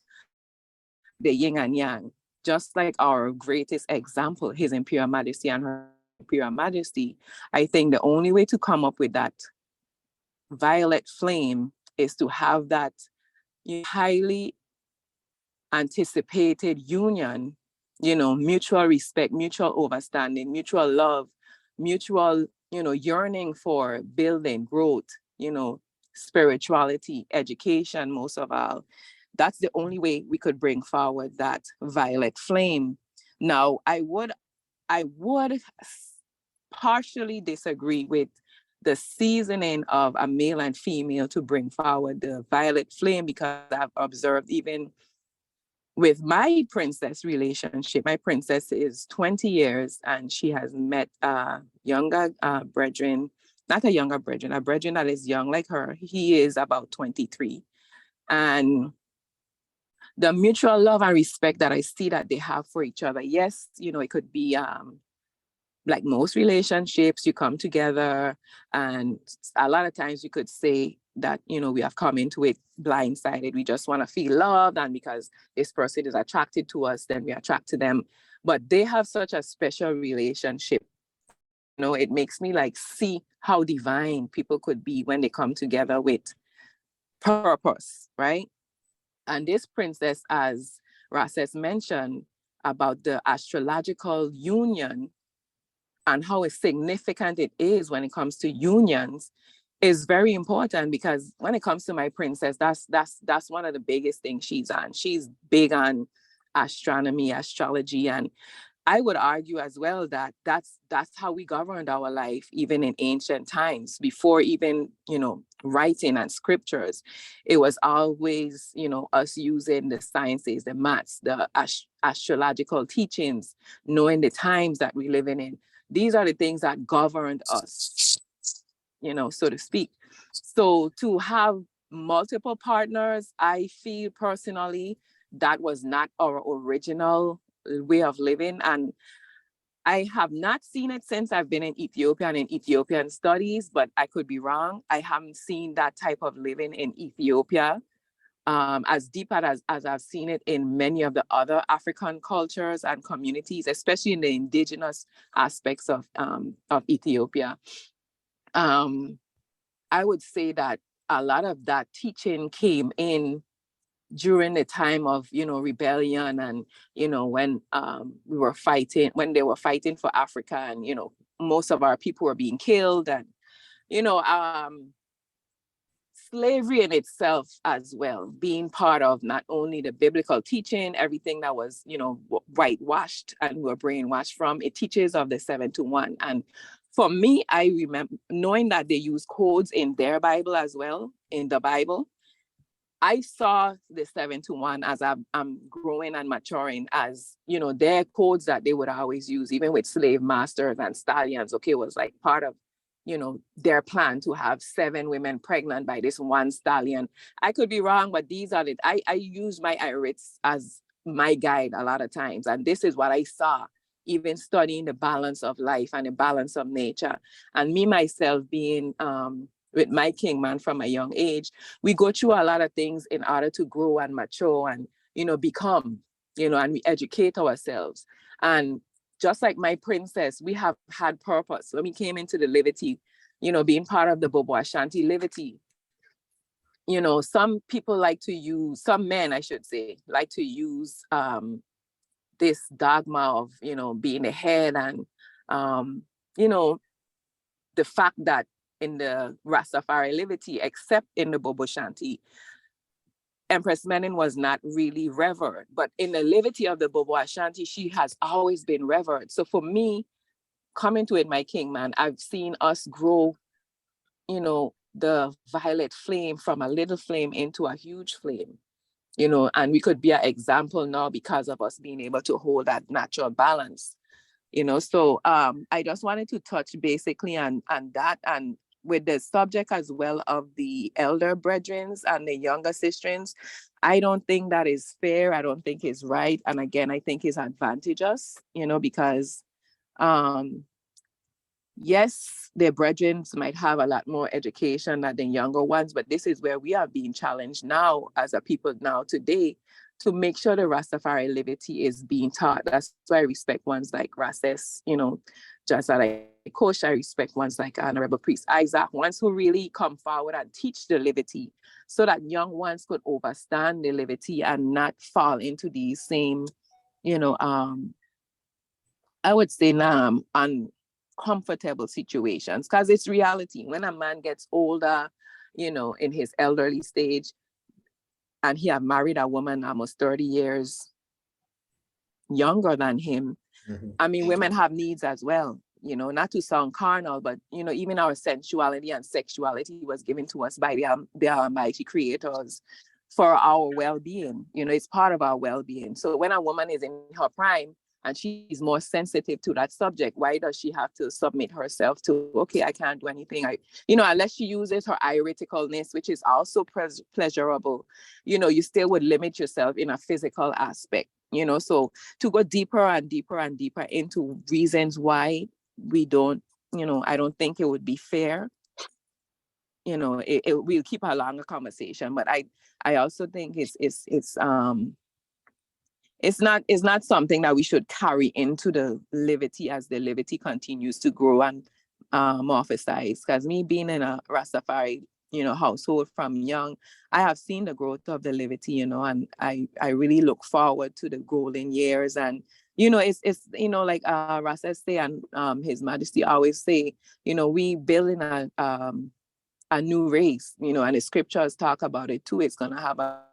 S5: The yin and yang, just like our greatest example, His Imperial Majesty and Her Imperial Majesty. I think the only way to come up with that violet flame is to have that highly anticipated union, mutual respect, mutual understanding, mutual love, mutual, yearning for building, growth, spirituality, education, most of all. That's the only way we could bring forward that violet flame. Now, I would partially disagree with the seasoning of a male and female to bring forward the violet flame, because I've observed even with my princess relationship, my princess is 20 years and she has met a younger brethren, not a younger brethren, a brethren that is young like her. He is about 23. And the mutual love and respect that I see that they have for each other. Yes, it could be like most relationships, you come together and a lot of times you could say that, we have come into it blindsided. We just want to feel loved. And because this person is attracted to us, then we attract to them. But they have such a special relationship. It makes me see how divine people could be when they come together with purpose, right? And this princess, as Ras mentioned about the astrological union and how significant it is when it comes to unions, is very important, because when it comes to my princess, that's one of the biggest things she's on. She's big on astronomy, astrology, and I would argue as well that that's how we governed our life, even in ancient times, before even, writing and scriptures. It was always, us using the sciences, the maths, the astrological teachings, knowing the times that we're living in. These are the things that governed us, so to speak. So to have multiple partners, I feel personally that was not our original way of living. And I have not seen it since I've been in Ethiopia and in Ethiopian studies, but I could be wrong. I haven't seen that type of living in Ethiopia as deep as I've seen it in many of the other African cultures and communities, especially in the indigenous aspects of Ethiopia. I would say that a lot of that teaching came in during the time of, rebellion and, when when they were fighting for Africa, and, most of our people were being killed, and, slavery in itself as well, being part of not only the biblical teaching, everything that was, whitewashed and we were brainwashed from. It teaches of the 7-1. And for me, I remember knowing that they use codes in their Bible as well, in the Bible. I saw the 7-1 as I'm growing and maturing as, their codes that they would always use, even with slave masters and stallions. Okay, was like part of, their plan to have 7 women pregnant by this one stallion. I could be wrong, but these are I use my irids as my guide a lot of times. And this is what I saw, even studying the balance of life and the balance of nature. And me, myself, being, with my king man from a young age, we go through a lot of things in order to grow and mature and, become, and we educate ourselves. And just like my princess, we have had purpose. When we came into the Livity, being part of the Bobo Ashanti Livity, some people like to use, some men, I should say, like to use this dogma of, being the head and, the fact that in the Rastafari Livity, except in the Bobo Shanti, Empress Menen was not really revered. But in the Livity of the Bobo Ashanti, she has always been revered. So for me, coming to it, my king man, I've seen us grow, the violet flame from a little flame into a huge flame, and we could be an example now because of us being able to hold that natural balance. So I just wanted to touch basically on that. And with the subject as well of the elder brethren and the younger sisters, I don't think that is fair. I don't think it's right. And again, I think it's advantageous, because yes, their brethren might have a lot more education than the younger ones, but this is where we are being challenged now as a people now today to make sure the Rastafari liberty is being taught. That's why I respect ones like Rases, just like Coach, I respect ones like Honorable Priest Isaac, ones who really come forward and teach the liberty so that young ones could understand the liberty and not fall into these same, I would say uncomfortable situations, because it's reality. When a man gets older, in his elderly stage, and he had married a woman almost 30 years younger than him, I mean, women have needs as well, not to sound carnal, but, even our sensuality and sexuality was given to us by the almighty creators for our well-being. It's part of our well-being. So when a woman is in her prime and she's more sensitive to that subject, why does she have to submit herself to, okay, I can't do anything, unless she uses her iriticalness, which is also pleasurable, you still would limit yourself in a physical aspect, so to go deeper and deeper and deeper into reasons why we don't, I don't think it would be fair. We'll keep a longer conversation, but I also think it's not something that we should carry into the liberty as the liberty continues to grow and morphosize. Because me being in a Rastafari, household from young, I have seen the growth of the liberty, and I really look forward to the golden years. And it's like Rasta say, and His Majesty always say, we building a new race, and the scriptures talk about it too. It's gonna have a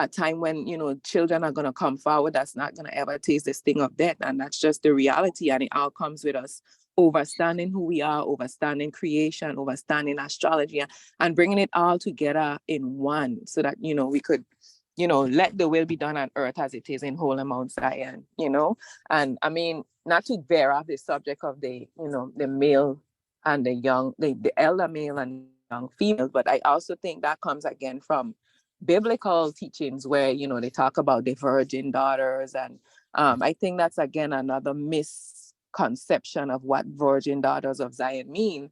S5: time when, children are going to come forward that's not going to ever taste the sting of death. And that's just the reality. And it all comes with us understanding who we are, understanding creation, understanding astrology, and bringing it all together in one so that, we could, let the will be done on earth as it is in Holy Mount Zion, And I mean, not to bear off the subject of the, the male and the young, the elder male and young female, but I also think that comes again from biblical teachings where, they talk about the virgin daughters. And I think that's, again, another misconception of what virgin daughters of Zion mean,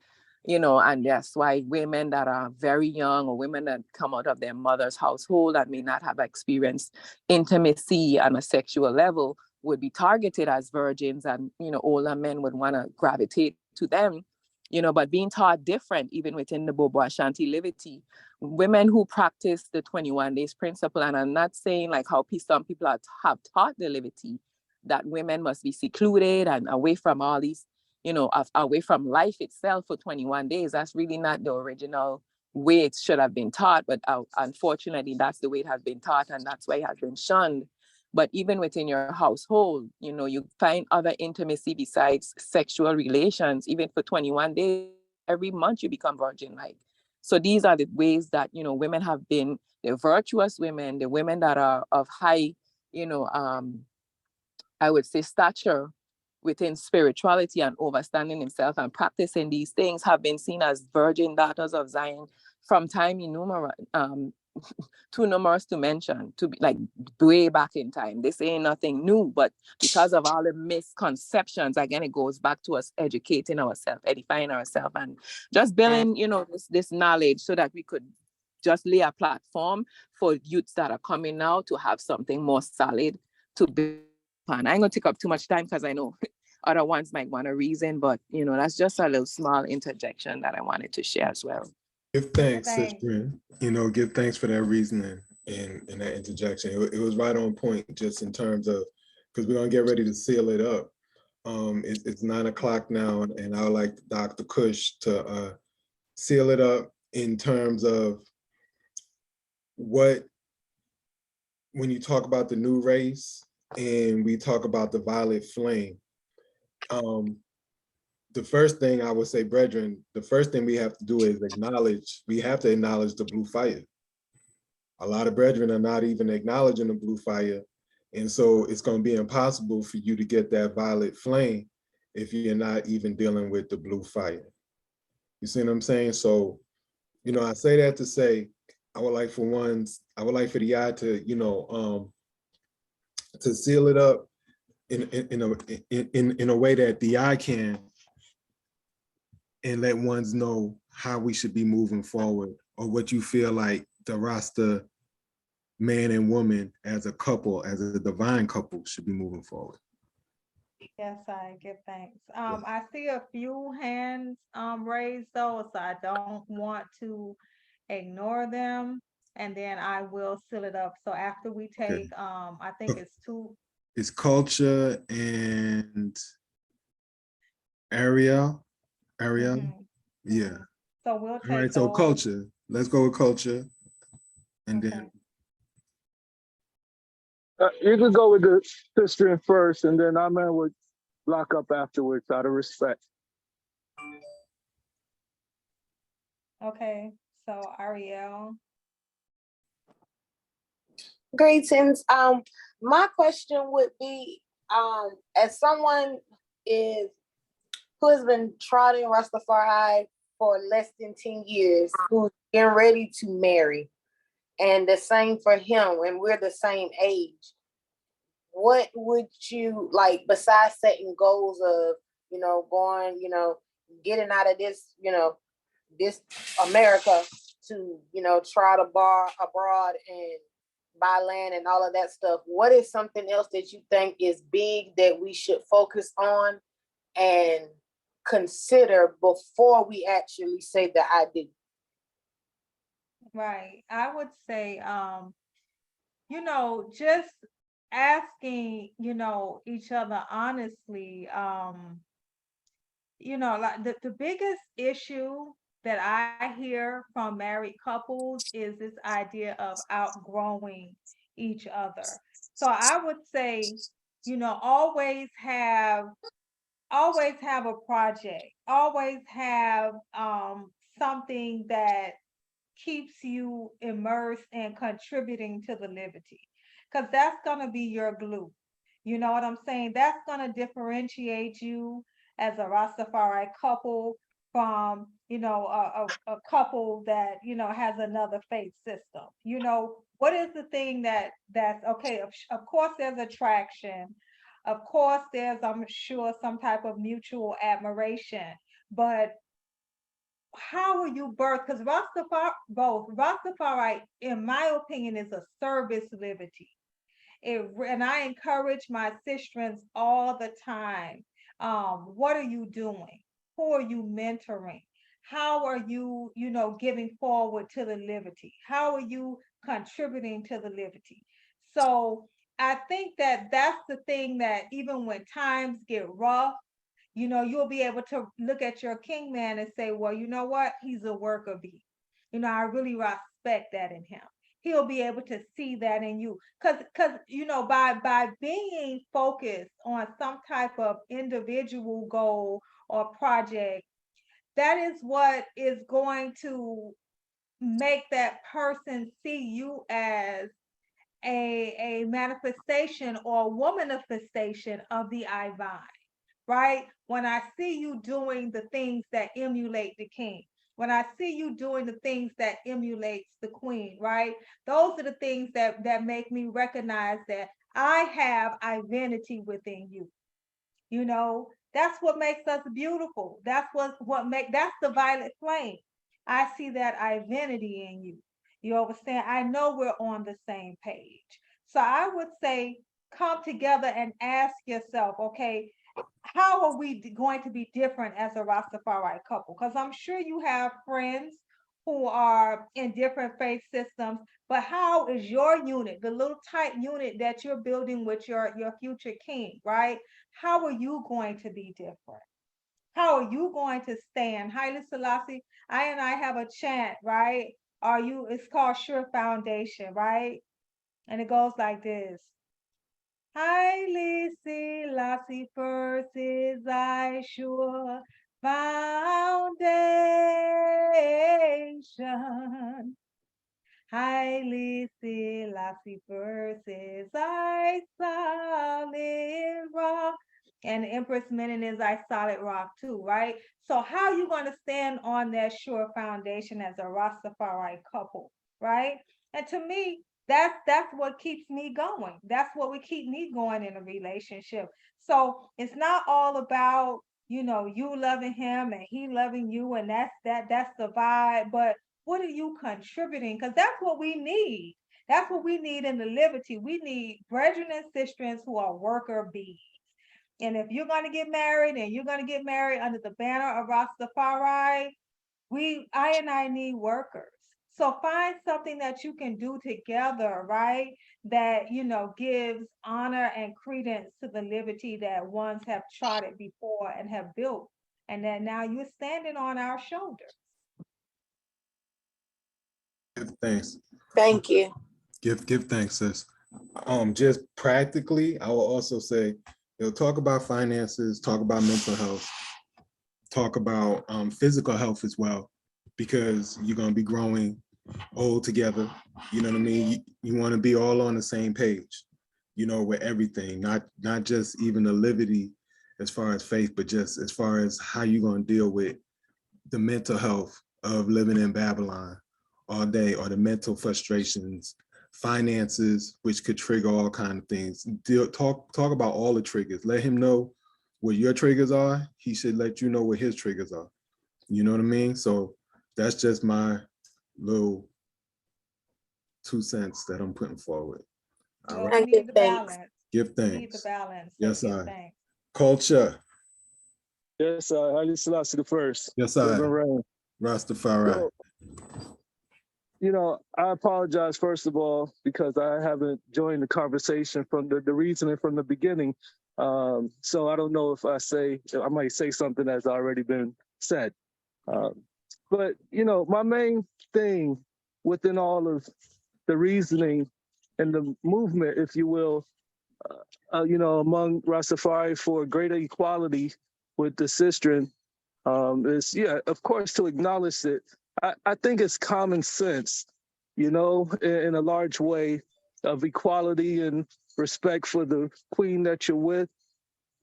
S5: and that's why women that are very young or women that come out of their mother's household that may not have experienced intimacy on a sexual level would be targeted as virgins, and, older men would want to gravitate to them. But being taught different, even within the Bobo Ashanti liberty, women who practice the 21 days principle, and I'm not saying like how some people have taught the liberty, that women must be secluded and away from all these, away from life itself for 21 days. That's really not the original way it should have been taught. But unfortunately, that's the way it has been taught, and that's why it has been shunned. But even within your household, you find other intimacy besides sexual relations, even for 21 days, every month you become virgin-like. So these are the ways that, women have been the virtuous women, the women that are of high, I would say stature within spirituality and understanding himself and practicing these things have been seen as virgin daughters of Zion from time innumerable, too numerous to mention, to be like way back in time. This ain't nothing new, but because of all the misconceptions, again, it goes back to us educating ourselves, edifying ourselves, and just building, this knowledge so that we could just lay a platform for youths that are coming now to have something more solid to build upon. I ain't gonna take up too much time because I know other ones might want a reason, but that's just a little small interjection that I wanted to share as well.
S1: Give thanks, sister. Give thanks for that reasoning and that interjection. It was right on point, just in terms of, because we're gonna get ready to seal it up. It's 9 o'clock now, and I would like Dr. Kush to seal it up in terms of when you talk about the new race and we talk about the violet flame. The first thing I would say, brethren, the first thing we have to do is acknowledge the blue fire. A lot of brethren are not even acknowledging the blue fire. And so it's going to be impossible for you to get that violet flame if you're not even dealing with the blue fire. You see what I'm saying? So, you know, I say that to say, I would like for the eye to, you know, to seal it up in a way that the eye can, and let ones know how we should be moving forward, or what you feel like the Rasta man and woman as a couple, as a divine couple, should be moving forward.
S2: Yes, I give thanks. I see a few hands raised though, so I don't want to ignore them. And then I will seal it up. So after we
S1: Okay.
S2: take, I think it's two.
S1: It's Culture and Ariel.
S2: Mhm,
S1: Yeah.
S2: mhm. So we'll
S1: All
S2: take
S1: right. So
S2: those.
S1: Culture. Let's go with Culture, and
S2: Okay.
S1: then
S6: You could go with the sister first, and then our man would lock up afterwards out of respect.
S2: Okay. So Ariel.
S7: Greetings. My question would be, as someone is who has been trotting Rastafari for less than 10 years, who's getting ready to marry, and the same for him, and we're the same age, what would you like, besides setting goals of, going, getting out of this, this America to, try to bar abroad and buy land and all of that stuff? What is something else that you think is big that we should focus on and consider before we actually say the I do?
S2: Right. I would say, just asking, each other honestly, like the biggest issue that I hear from married couples is this idea of outgrowing each other. So I would say, always have a project, always have something that keeps you immersed and contributing to the liberty. Because that's going to be your glue. You know what I'm saying? That's going to differentiate you as a Rastafari couple from, a couple that, has another faith system. What is the thing that's okay? Of course, there's attraction. Of course, there's, I'm sure, some type of mutual admiration. But how are you birthed? Because Rastafari, in my opinion, is a service liberty. And I encourage my sistrens all the time. What are you doing? Who are you mentoring? How are you, giving forward to the liberty? How are you contributing to the liberty? So I think that that's the thing, that even when times get rough, you'll be able to look at your king man and say, well, you know what? He's a worker bee. I really respect that in him. He'll be able to see that in you. Cause by being focused on some type of individual goal or project, that is what is going to make that person see you as a manifestation or a womanifestation of the divine, right? When I see you doing the things that emulate the king, when I see you doing the things that emulates the queen, right? Those are the things that make me recognize that I have identity within you. That's what makes us beautiful. That's the violet flame. I see that identity in you. You understand? I know we're on the same page. So I would say, come together and ask yourself, okay, how are we going to be different as a Rastafari couple? Because I'm sure you have friends who are in different faith systems, but how is your unit, the little tight unit that you're building with your future king, right? How are you going to be different? How are you going to stand? Haile Selassie, I and I have a chant, right? It's called Sure Foundation, right? And it goes like this. Haile Selassie first is thy sure foundation. Haile Selassie first is thy solid rock. And Empress Menen is our solid rock too, right? So how you going to stand on that sure foundation as a Rastafari couple, right? And to me, that's what keeps me going. That's what would keep me going in a relationship. So it's not all about, you loving him and he loving you, and that's the vibe. But what are you contributing? Because that's what we need. That's what we need in the liberty. We need brethren and sisters who are worker bees. And if you're going to get married and you're going to get married under the banner of Rastafari, I need workers. So find something that you can do together, right? That, gives honor and credence to the liberty that ones have trotted before and have built. And that now you're standing on our shoulders.
S1: Give thanks.
S7: Thank you.
S1: Give thanks, sis. Just practically, I will also say, talk about finances, talk about mental health, talk about physical health as well, because you're gonna be growing old together. You know what I mean? You want to be all on the same page, with everything, not just even the liberty as far as faith, but just as far as how you're gonna deal with the mental health of living in Babylon all day, or the mental frustrations, finances, which could trigger all kinds of things. Talk about all the triggers. Let him know what your triggers are. He should let you know what his triggers are. You know what I mean? So that's just my little 2 cents that I'm putting forward. All
S2: Well,
S1: right.
S2: we need the
S7: Thanks.
S2: balance.
S1: Give
S2: We need the
S1: thanks.
S2: balance. So
S1: Yes,
S2: give
S1: I.
S2: thanks.
S1: Culture.
S6: Yes, Haile Selassie the first.
S1: Yes,
S6: Live
S1: I.
S6: and reign.
S1: Rastafari.
S6: So, I apologize first of all because I haven't joined the conversation from the reasoning from the beginning. So I don't know if I might say something that's already been said. But my main thing within all of the reasoning and the movement, if you will, among Rastafari for greater equality with the sistren, is, of course, to acknowledge that I think it's common sense, in a large way, of equality and respect for the queen that you're with.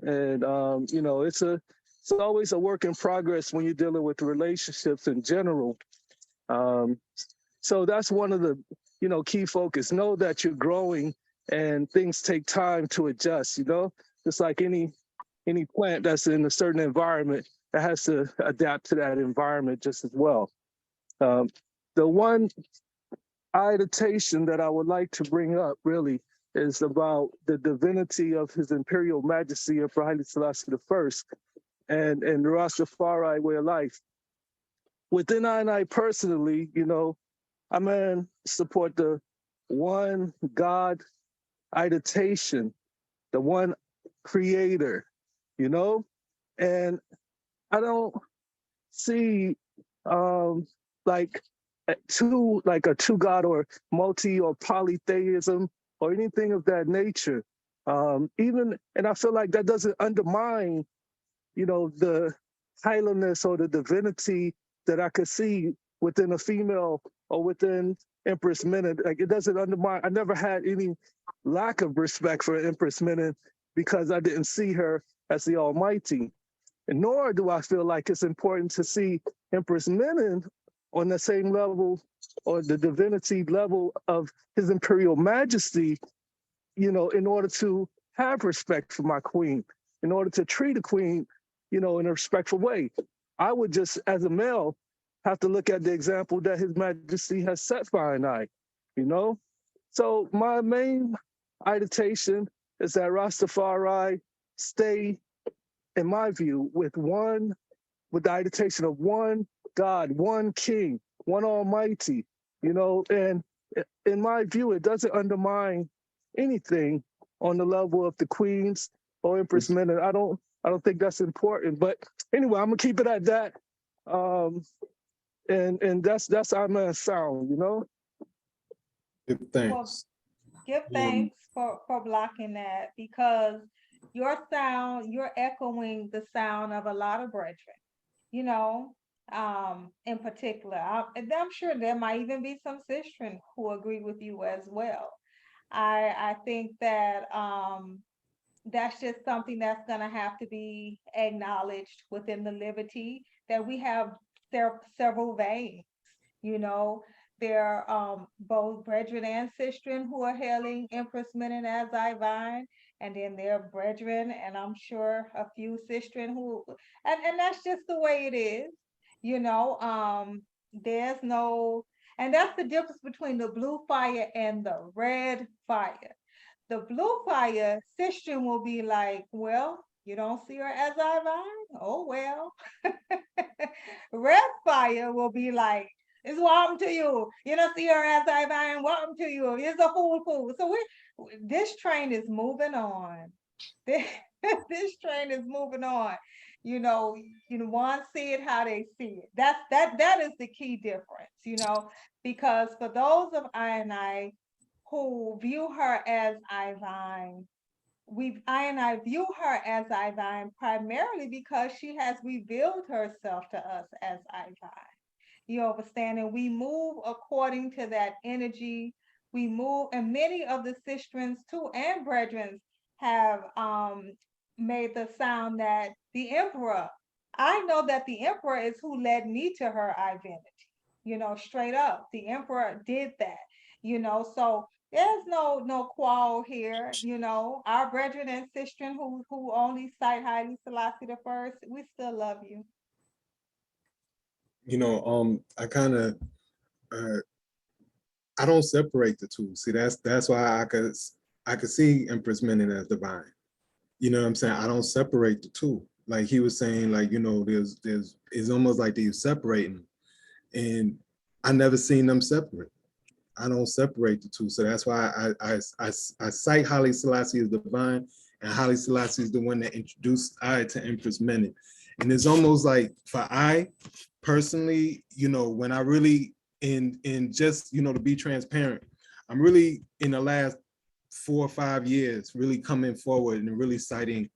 S6: And, it's always a work in progress when you're dealing with relationships in general. So that's one of the, key focus. Know that you're growing and things take time to adjust, Just like any plant that's in a certain environment, that has to adapt to that environment just as well. The one citation that I would like to bring up really is about the divinity of His Imperial Majesty Emperor Haile Selassie I and the Rastafari way of life. Within I personally, I support the one God citation, the one creator, and I don't see like a two God or multi or polytheism or anything of that nature. And I feel like that doesn't undermine, the highlandness or the divinity that I could see within a female or within Empress Menen. Like, it doesn't undermine. I never had any lack of respect for Empress Menen because I didn't see her as the Almighty. And nor do I feel like it's important to see Empress Menen on the same level or the divinity level of His Imperial Majesty, in order to have respect for my queen, in order to treat a queen, in a respectful way. I would just, as a male, have to look at the example that His Majesty has set for I, So my main citation is that Rastafari stay, in my view, with the citation of one God, one King, one Almighty, and in my view, it doesn't undermine anything on the level of the Queens or Empress Menen. I don't think that's important. But anyway, I'm gonna keep it at that. And that's our man sound,
S1: Give
S2: Well,
S1: thanks.
S2: give thanks for blocking that, because your sound, you're echoing the sound of a lot of brethren, in particular. I'm sure there might even be some sistren who agree with you as well. I think that that's just something that's gonna have to be acknowledged within the liberty that we have several veins, you know. There are both brethren and sistren who are hailing Empress Menen as divine, and then there are brethren, and I'm sure a few sistren who, and that's just the way it is, you know. There's no, and that's the difference between the blue fire and the red fire. The blue fire sister will be like, well, you don't see her as divine? Oh, well. Red fire will be like, it's welcome to you. You don't see her as divine, welcome to you. It's a fool. So this train is moving on. This train is moving on. You know, one see it how they see it. That is the key difference, you know, because for those of I who view her as divine, I view her as divine primarily because she has revealed herself to us as divine. You understand? And we move according to that energy. We move, and many of the sistrins too and brethren have made the sound that the emperor, I know that the emperor is who led me to her identity, you know, straight up. The emperor did that, you know, so there's no quarrel here, you know. Our brethren and sistren who only cite Haile Selassie the first, we still love you.
S1: You know, I kind of, uh, I don't separate the two. See, that's why I could see Empress Menen as divine. You know what I'm saying? I don't separate the two. Like he was saying, like, you know, there's it's almost like they're separating, and I never seen them separate. I don't separate the two. So that's why I cite Haile Selassie as divine, and Haile Selassie is the one that introduced I to Empress Menen. And it's almost like for I personally, you know, when I really in just, you know, to be transparent, I'm really in the last 4 or 5 years really coming forward and really citing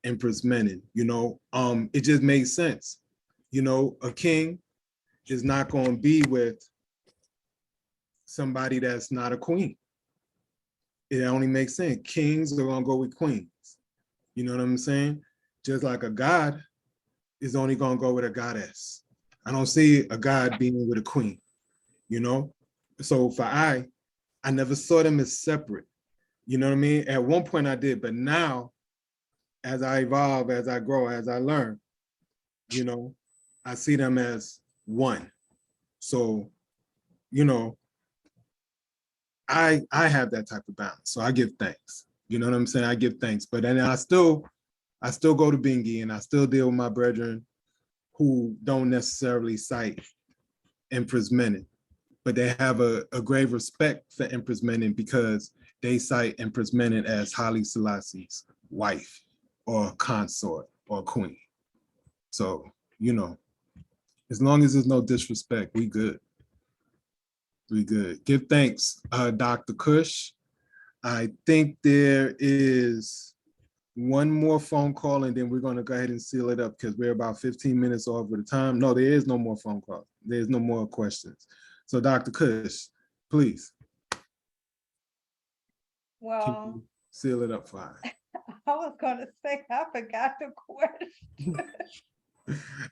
S1: Empress Menen. You know, it just makes sense. You know, a king is not going to be with somebody that's not a queen. It only makes sense. Kings are gonna go with queens. You know what I'm saying? Just like a god is only gonna go with a goddess. I don't see a god being with a queen, you know? So for I never saw them as separate. You know what I mean? At one point I did, but now as I evolve, as I grow, as I learn, you know, I see them as one. So, you know, I have that type of balance. So I give thanks. You know what I'm saying? I give thanks. But then I still go to Bingi and I still deal with my brethren who don't necessarily cite Empress Menen, but they have a grave respect for Empress Menen because they cite Empress Menen as Haile Selassie's wife or consort or queen. So, you know, as long as there's no disrespect, we good. We good. Give thanks, Dr. Kush. I think there is one more phone call and then we're going to go ahead and seal it up because we're about 15 minutes over the time. No, there is no more phone call. There's no more questions. So Dr. Kush, please.
S2: Well,
S1: seal it up for us.
S2: I was gonna say I forgot the question.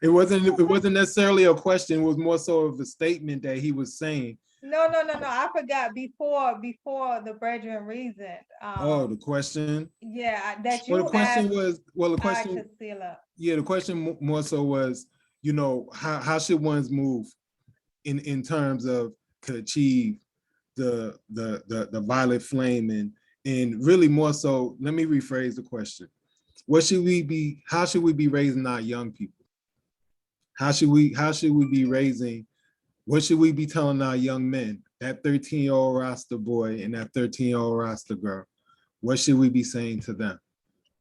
S1: It wasn't necessarily a question, it was more so of a statement that he was saying.
S2: No, I forgot before the brethren reasoned.
S1: The question.
S2: Yeah, that
S1: Well,
S2: you
S1: the question
S2: asked
S1: was, well, the
S2: I
S1: question,
S2: to seal up.
S1: yeah, the question more so was, you know, how should ones move in terms of to achieve the violet flame and really more so, let me rephrase the question. How should we be raising our young people? How should we be raising, what should we be telling our young men, that 13-year-old Rasta boy and that 13-year-old Rasta girl? What should we be saying to them?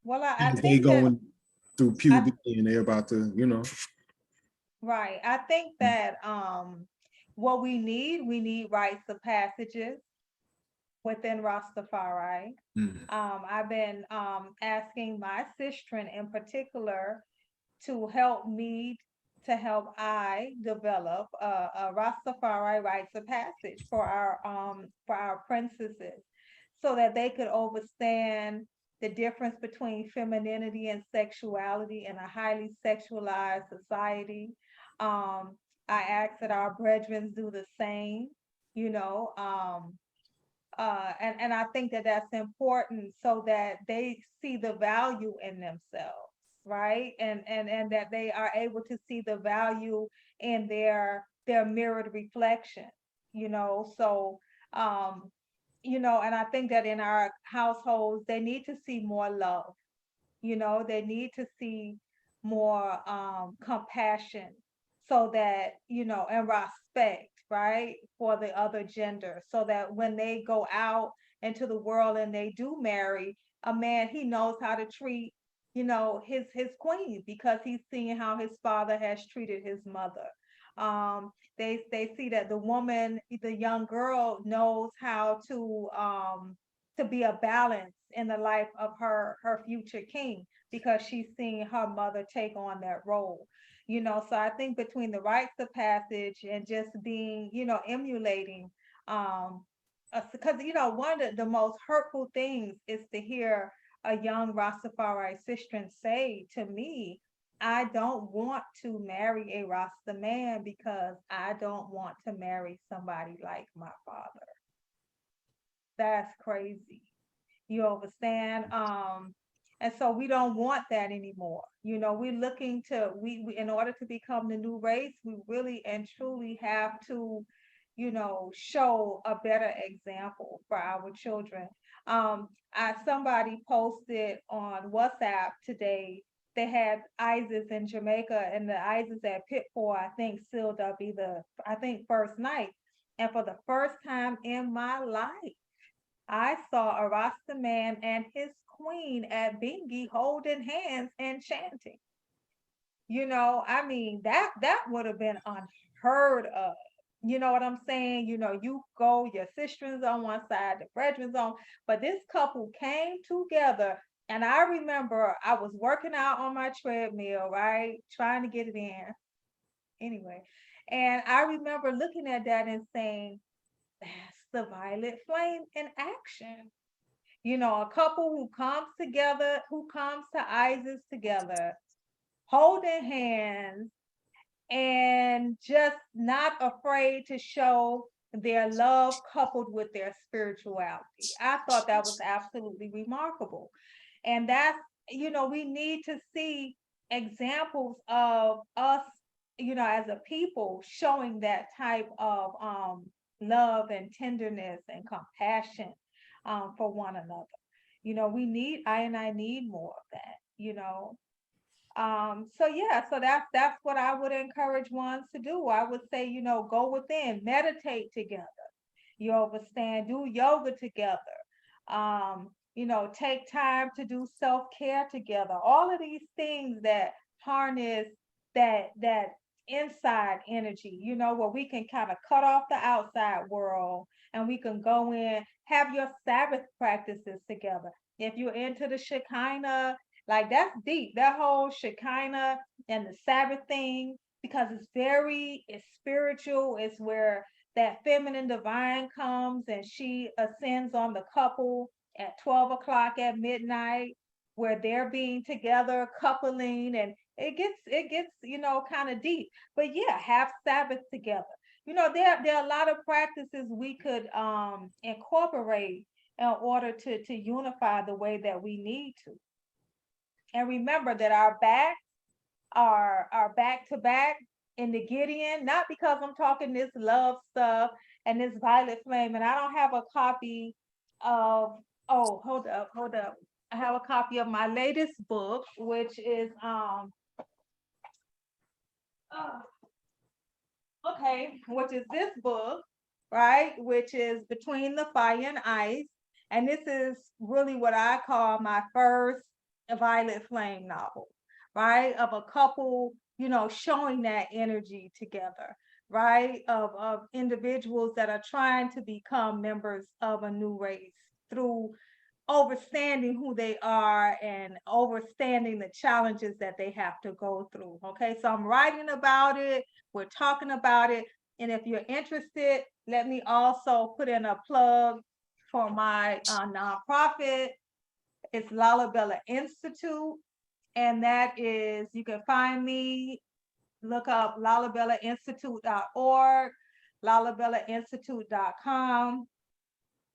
S2: Well, I
S1: As they
S2: think that
S1: going through puberty and they're about to, you know.
S2: right. I think that what we need rites of passages within Rastafari. I've been asking my sistren in particular to help me to help I develop a Rastafari rites of passage for our princesses so that they could understand the difference between femininity and sexuality in a highly sexualized society. I ask that our brethren do the same, you know, and I think that that's important so that they see the value in themselves, right? And that they are able to see the value in their mirrored reflection, you know. So you know, and I think that in our households, they need to see more love, you know, they need to see more compassion so that, you know, and respect, right, for the other gender, so that when they go out into the world and they do marry a man, he knows how to treat, you know, his queen, because he's seeing how his father has treated his mother. They see that the woman, the young girl, knows how to be a balance in the life of her future king, because she's seeing her mother take on that role, you know. So I think between the rites of passage and just being, you know, emulating, because you know, one of the most hurtful things is to hear a young Rastafari sister say to me, I don't want to marry a Rasta man because I don't want to marry somebody like my father. That's crazy. You understand? And so we don't want that anymore. You know, we're looking to we in order to become the new race, we really and truly have to, you know, show a better example for our children. Somebody posted on WhatsApp today. They had ISIS in Jamaica, and the ISIS at Pitfall, I think, sealed up either I think first night. And for the first time in my life, I saw a Rasta man and his queen at Bingy holding hands and chanting. You know, I mean, that would have been unheard of. You know what I'm saying? You know, you go, your sister's on one side, the brethren's on, but this couple came together. And I remember I was working out on my treadmill, right? Trying to get it in. Anyway. And I remember looking at that and saying, that's the violet flame in action. You know, a couple who comes together, who comes to Isis together, holding hands and just not afraid to show their love coupled with their spirituality. I thought that was absolutely remarkable. And that's, you know, we need to see examples of us, you know, as a people showing that type of love and tenderness and compassion for one another. You know, I need more of that, you know. So yeah, so that's what I would encourage ones to do. I would say, you know, go within, meditate together. You understand, do yoga together. You know, take time to do self-care together. All of these things that harness that inside energy, you know, where we can kind of cut off the outside world and we can go in, have your Sabbath practices together. If you're into the Shekinah, like that's deep, that whole Shekinah and the Sabbath thing, because it's spiritual. It's where that feminine divine comes and she ascends on the couple at 12 o'clock at midnight, where they're being together, coupling, and it gets, you know, kind of deep. But yeah, have Sabbath together. You know, there are a lot of practices we could incorporate in order to unify the way that we need to. And remember that our backs are back to back in the Gideon, not because I'm talking this love stuff and this violet flame. And I don't have a copy of, oh, hold up. I have a copy of my latest book, which is uh, which is this book, right? Which is Between the Fire and Ice. And this is really what I call my first Violet Flame novel, right? Of a couple, you know, showing that energy together, right? Of individuals that are trying to become members of a new race through overstanding who they are and overstanding the challenges that they have to go through. Okay, so I'm writing about it, we're talking about it. And if you're interested, let me also put in a plug for my nonprofit. It's Lalabella Institute. And that is, you can find me, look up lalabellainstitute.org, lalabellainstitute.com.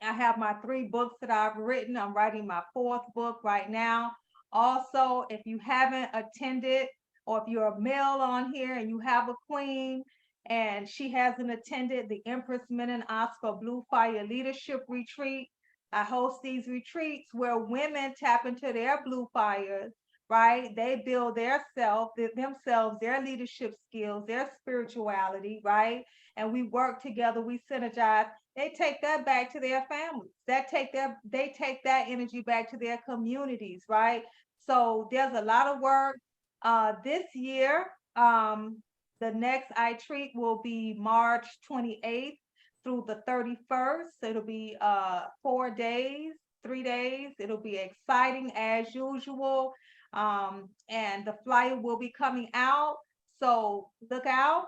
S2: I have my 3 books that I've written. I'm writing my 4th book right now. Also, if you haven't attended, or if you're a male on here and you have a queen and she hasn't attended the Empress Menen Oscar Blue Fire Leadership Retreat, I host these retreats where women tap into their blue fires, right? They build themselves, their leadership skills, their spirituality, right? And we work together, we synergize. They take that back to their families. They take that energy back to their communities, right? So there's a lot of work. This year, the next I Treat will be March 28th through the 31st. It'll be 4 days, 3 days. It'll be exciting as usual. And the flyer will be coming out. So look out.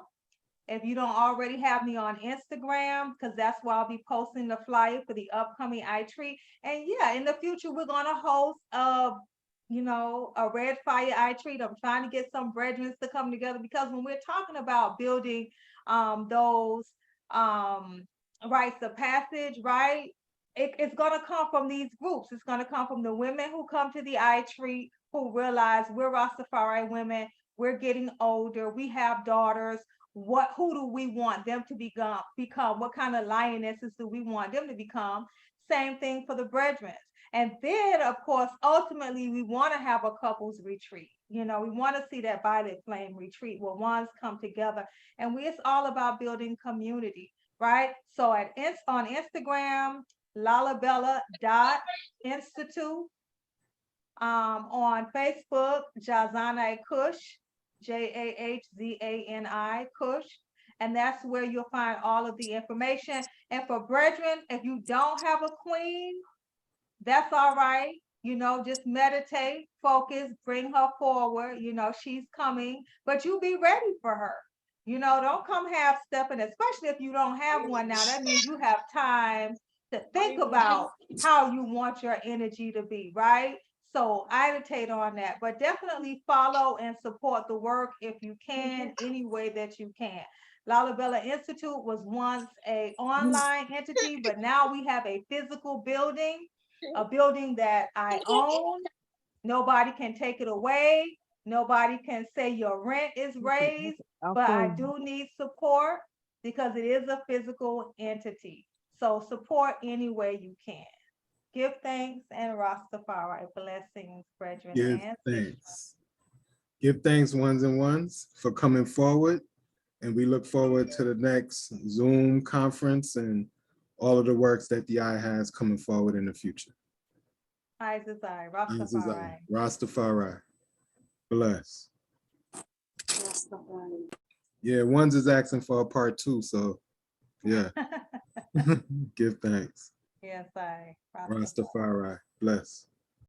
S2: If you don't already have me on Instagram, because that's where I'll be posting the flyer for the upcoming I Treat. And yeah, in the future, we're going to host a Red Fire I Treat. I'm trying to get some brethren to come together, because when we're talking about building those rites of passage, right? It's going to come from these groups. It's going to come from the women who come to the I Treat, who realize we're Rastafari women. We're getting older. We have daughters. Who do we want them to become? What kind of lionesses do we want them to become? Same thing for the brethren. And then, of course, ultimately, we want to have a couples retreat. We want to see that violet flame retreat where ones come together. And it's all about building community, right? So on Instagram, lalabella.institute. On Facebook, Jazani Kush, Jahzani Kush. And that's where you'll find all of the information. And for brethren, if you don't have a queen, that's all right. Just meditate, focus, bring her forward. She's coming, but you be ready for her. Don't come half stepping, especially if you don't have one now. That means you have time to think about how you want your energy to be, right? So meditate on that, but definitely follow and support the work if you can, any way that you can. Lalabella Institute was once an online entity, but now we have a physical building, a building that I own. Nobody can take it away. Nobody can say your rent is raised, but I do need support because it is a physical entity. So support any way you can. Give thanks and Rastafari. Blessings, brethren.
S1: Give thanks. Give thanks, ones and ones, for coming forward. And we look forward to the next Zoom conference and all of the works that the eye has coming forward in the future.
S2: Rastafari.
S1: Rastafari. Bless. Rastafari. Yeah, ones is asking for a part 2, so yeah. Give thanks.
S2: Yes,
S1: Rastafari. Bless.